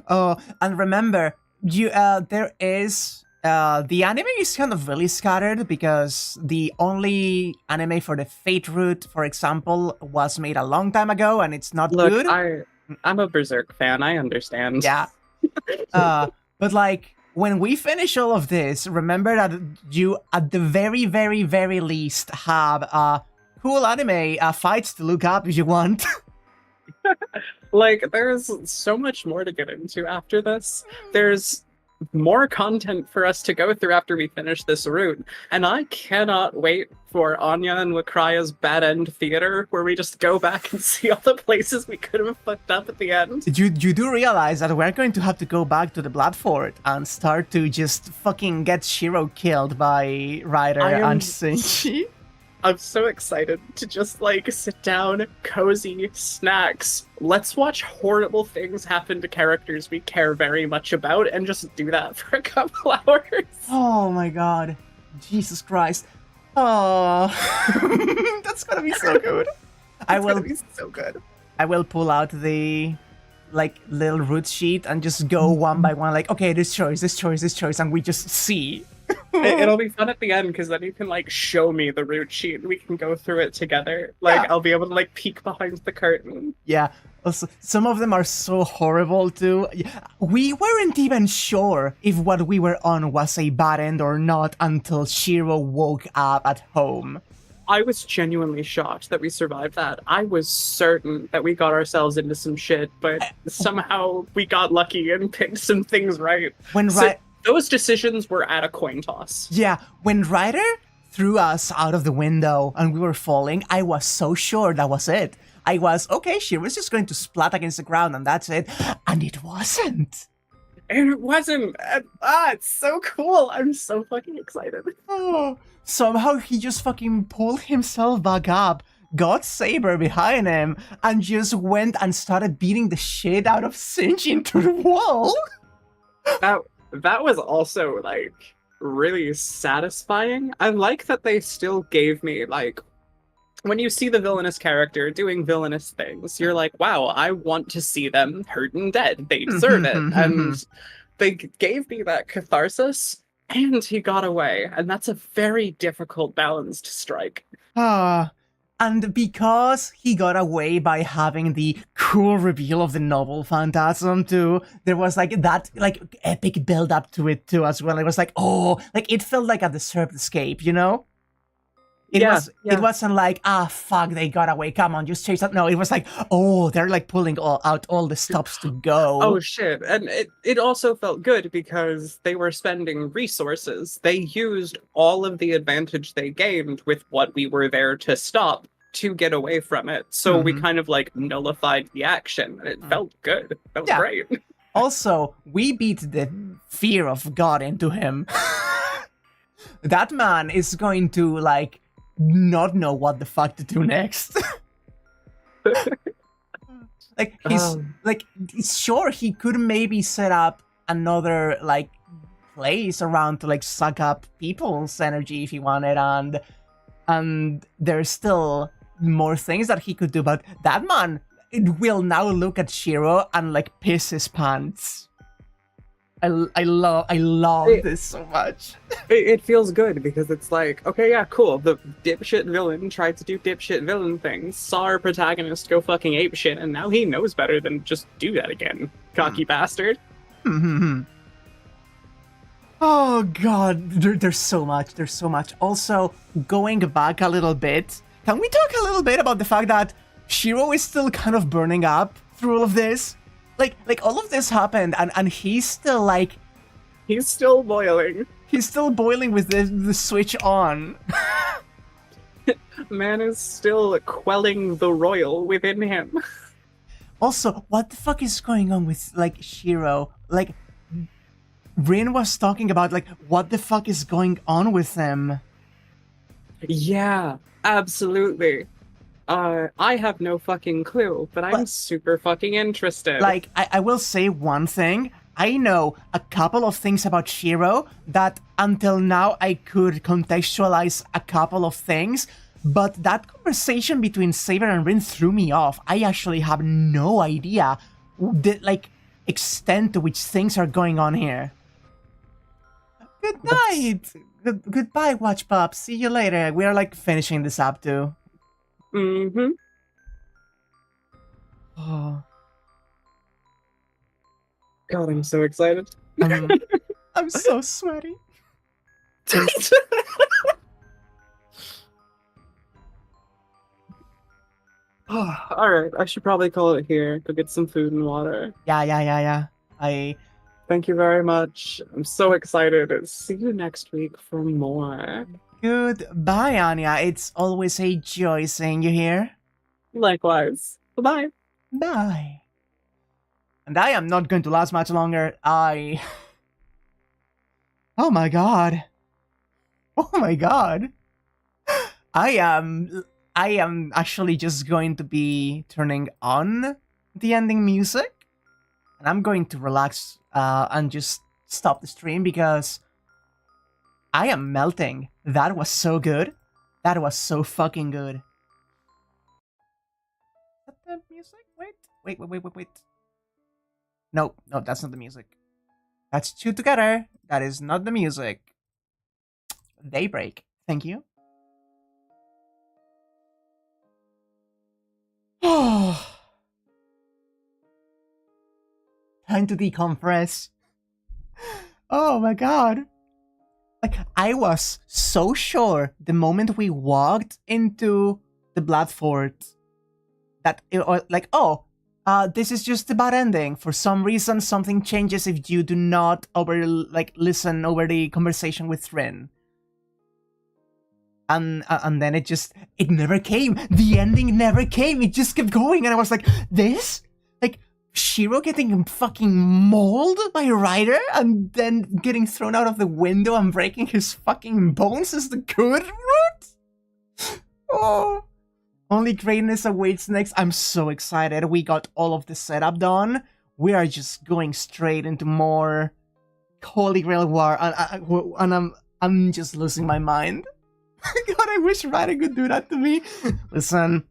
Oh, and remember, there is... the anime is kind of really scattered because the only anime for the Fate route, for example, was made a long time ago and it's not good. I'm a Berserk fan, I understand. Yeah. But like, when we finish all of this, remember that you, at the very, very, very least, have cool anime fights to look up if you want. Like, there's so much more to get into after this. There's more content for us to go through after we finish this route, and I cannot wait for Anya and Wakraya's Bad End Theater, where we just go back and see all the places we could have fucked up at the end. You do realize that we're going to have to go back to the Bloodfort and start to just fucking get Shirou killed by Rider and Shinji. I'm so excited to just, like, sit down, cozy, snacks. Let's watch horrible things happen to characters we care very much about and just do that for a couple hours. Oh my god. Jesus Christ. Oh, that's gonna be so good. Gonna be so good. I will pull out the, like, little root sheet and just go one by one, like, okay, this choice, and we just see It'll be fun at the end because then you can like show me the route sheet and we can go through it together. Like Yeah. I'll be able to like peek behind the curtain. Yeah. Also, some of them are so horrible too. We weren't even sure if what we were on was a bad end or not until Shirou woke up at home. I was genuinely shocked that we survived that. I was certain that we got ourselves into some shit, but somehow we got lucky and picked some things right. When So those decisions were at a coin toss. Yeah, when Rider threw us out of the window and we were falling, I was so sure that was it. I was, okay, she was just going to splat against the ground and that's it. And it wasn't. And it wasn't. It's so cool. I'm so fucking excited. Oh, somehow he just fucking pulled himself back up, got Saber behind him, and just went and started beating the shit out of Shinji into the wall. That was also like really satisfying. I like that they still gave me like when you see the villainous character doing villainous things, you're like, wow, I want to see them hurt and dead. They deserve it. And they gave me that catharsis, and he got away. And that's a very difficult balance to strike. And because he got away by having the cool reveal of the novel phantasm too, there was like that like epic build up to it too as well. It was like, oh, like it felt like a deserved escape, you know? It wasn't like, fuck, they got away, come on, just chase that. No, it was like, oh, they're like pulling out all the stops to go. Oh shit. And it also felt good because they were spending resources. They used all of the advantage they gained with what we were there to stop to get away from it. So we kind of like nullified the action, and it felt good. It felt great. Also, we beat the fear of God into him. That man is going to like not know what the fuck to do next. Like he's like, sure, he could maybe set up another like place around to like suck up people's energy if he wanted, and there's still more things that he could do, but that man will now look at Shirou and like piss his pants. I love this so much. It feels good because it's like, okay, yeah, cool. The dipshit villain tried to do dipshit villain things, saw our protagonist go fucking apeshit, and now he knows better than just do that again. Cocky bastard. Oh god, there's so much. There's so much. Also, going back a little bit, can we talk a little bit about the fact that Shirou is still kind of burning up through all of this? Like all of this happened, and he's still like... He's still boiling. He's still boiling with the switch on. Man is still quelling the royal within him. Also, what the fuck is going on with, like, Shirou? Like, Rin was talking about, like, what the fuck is going on with him? Yeah, absolutely. I have no fucking clue, but I'm super fucking interested. Like, I will say one thing. I know a couple of things about Shirou that until now I could contextualize a couple of things, but that conversation between Saber and Rin threw me off. I actually have no idea the, like, extent to which things are going on here. Good night! Goodbye, Watch Pop. See you later. We are, like, finishing this up, too. Mm-hmm. Oh. God, I'm so excited. I'm so sweaty. Alright, I should probably call it here. Go get some food and water. Yeah. Thank you very much. I'm so excited. See you next week for more. Goodbye, Anya. It's always a joy seeing you here. Likewise. Bye-bye. Bye. And I am not going to last much longer. Oh my god. Oh my god. I am actually just going to be turning on the ending music. And I'm going to relax and just stop the stream because I am melting. That was so good. That was so fucking good. Is that the music? Wait. No, that's not the music. That's two together. That is not the music. Daybreak. Thank you. Time to decompress. Oh my god. Like, I was so sure the moment we walked into the Bloodfort that this is just a bad ending. For some reason, something changes if you do not listen over the conversation with Trin. And then it never came. The ending never came. It just kept going, and I was like, this? Like, Shirou getting fucking mauled by Rider and then getting thrown out of the window and breaking his fucking bones is the good route? Oh. Only greatness awaits next. I'm so excited. We got all of the setup done. We are just going straight into more Holy Grail War, and I'm just losing my mind. God, I wish Rider could do that to me. Listen,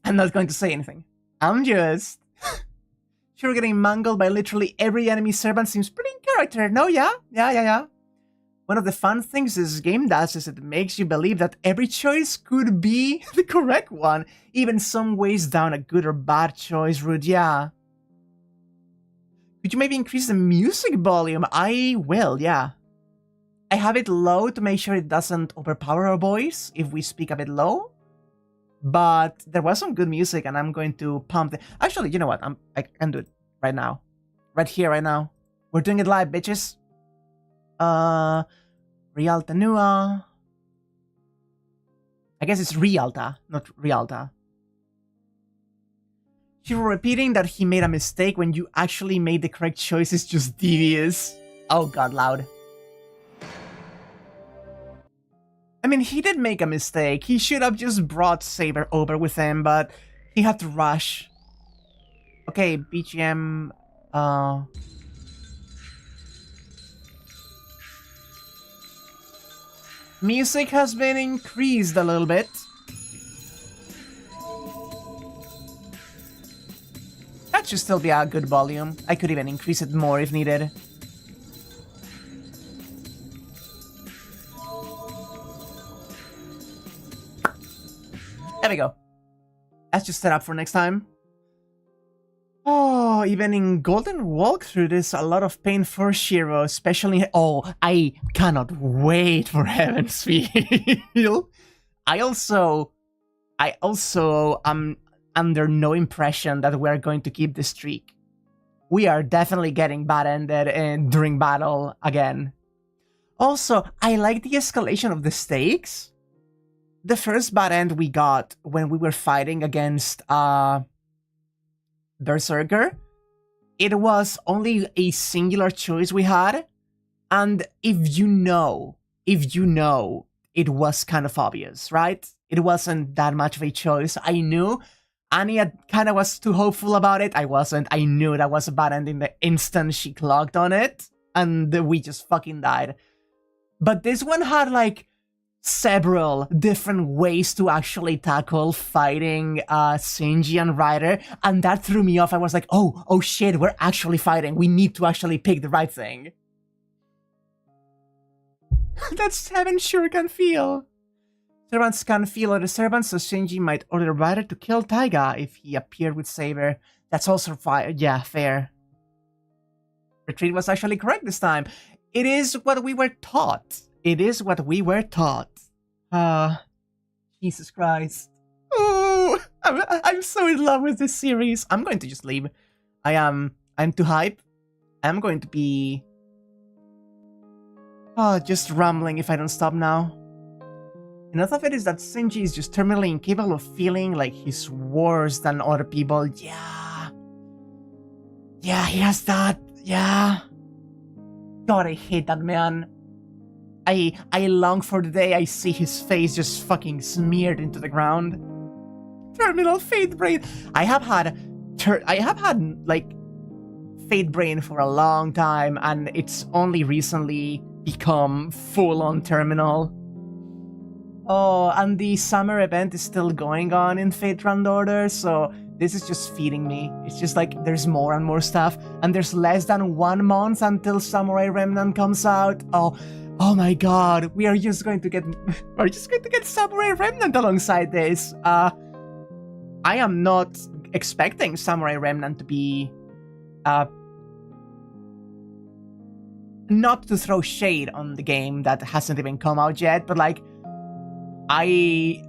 I'm not going to say anything. I'm just... Sure, getting mangled by literally every enemy servant seems pretty in character. No, yeah. One of the fun things this game does is it makes you believe that every choice could be the correct one, even some ways down a good or bad choice route, yeah. Could you maybe increase the music volume? I will, yeah. I have it low to make sure it doesn't overpower our voice if we speak a bit low. But there was some good music, and I'm going to pump the... Actually, you know what? I can do it right now. Right here, right now. We're doing it live, bitches. Rialta Nua. I guess it's Rialta, not Rialta. Shirou repeating that he made a mistake when you actually made the correct choice is just devious. Oh god, loud. I mean, he did make a mistake. He should have just brought Saber over with him, but he had to rush. Okay, BGM... Music has been increased a little bit. That should still be a good volume. I could even increase it more if needed. There we go. That's just set up for next time. Oh, even in Golden Walkthrough, there's a lot of pain for Shirou, especially... Oh, I cannot wait for Heaven's Feel. I also am under no impression that we're going to keep the streak. We are definitely getting bad-ended during battle again. Also, I like the escalation of the stakes. The first bad end we got when we were fighting against Berserker, it was only a singular choice we had, and if you know, it was kind of obvious, right? It wasn't that much of a choice. I knew. Anya kind of was too hopeful about it. I wasn't. I knew that was a bad ending the instant she clocked on it, and we just fucking died. But this one had, like, several different ways to actually tackle fighting Shinji and Rider, and that threw me off. I was like, oh shit, we're actually fighting. We need to actually pick the right thing. That's Heaven sure can feel. Servants can feel other servants, so Shinji might order Rider to kill Taiga if he appeared with Saber. That's also fine. Yeah, fair. Retreat was actually correct this time. It is what we were taught. It is what we were taught. Jesus Christ. Oh, I'm so in love with this series. I'm going to just leave. I'm too hype. I'm going to be... just rambling if I don't stop now. Enough of it is that Shinji is just terminally incapable of feeling like he's worse than other people. Yeah, he has that. Yeah. God, I hate that man. I long for the day I see his face just fucking smeared into the ground. Terminal Fate Brain. I have had like Fate Brain for a long time, and it's only recently become full-on terminal. Oh, and the summer event is still going on in Fate Grand Order, so this is just feeding me. It's just like there's more and more stuff, and there's less than 1 month until Samurai Remnant comes out. Oh, Oh my god, we're just going to get Samurai Remnant alongside this. I am not expecting Samurai Remnant to be not to throw shade on the game that hasn't even come out yet, but like I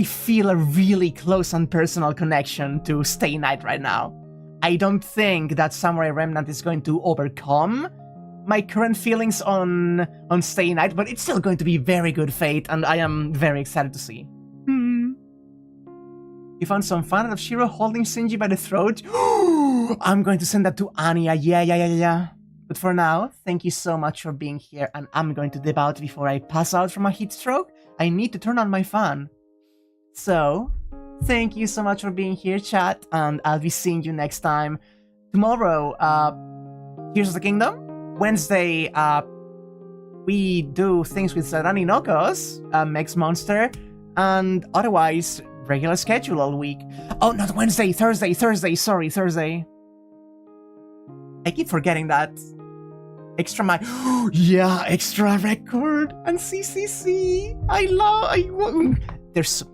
feel a really close and personal connection to Stay Night right now. I don't think that Samurai Remnant is going to overcome my current feelings on Stay Night, but it's still going to be very good fate, and I am very excited to see. You found some fun of Shirou holding Shinji by the throat? I'm going to send that to Anya. Yeah. But for now, thank you so much for being here, and I'm going to dip out before I pass out from a heat stroke. I need to turn on my fan. So, thank you so much for being here, chat, and I'll be seeing you next time. Tomorrow, Here's the Kingdom. Wednesday, we do things with Sarani Nokos, Mex Monster, and otherwise, regular schedule all week. Oh, not Wednesday, Thursday, sorry, Thursday. I keep forgetting that. Extra extra record and CCC. There's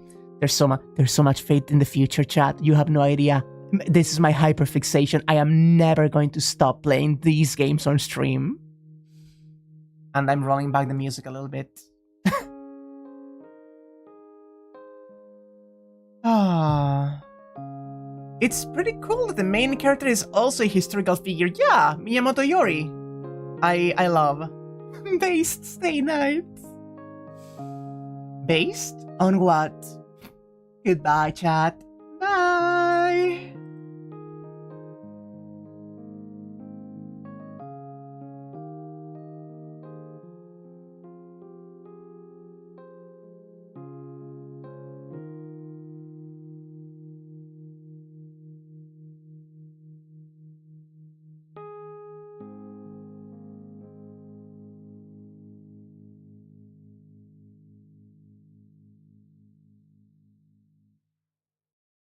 so much fate in the future, chat. You have no idea. This is my hyperfixation. I am never going to stop playing these games on stream. And I'm rolling back the music a little bit. It's pretty cool that the main character is also a historical figure. Yeah, Miyamoto Yori. I love. Based Stay Night. Based on what? Goodbye, chat.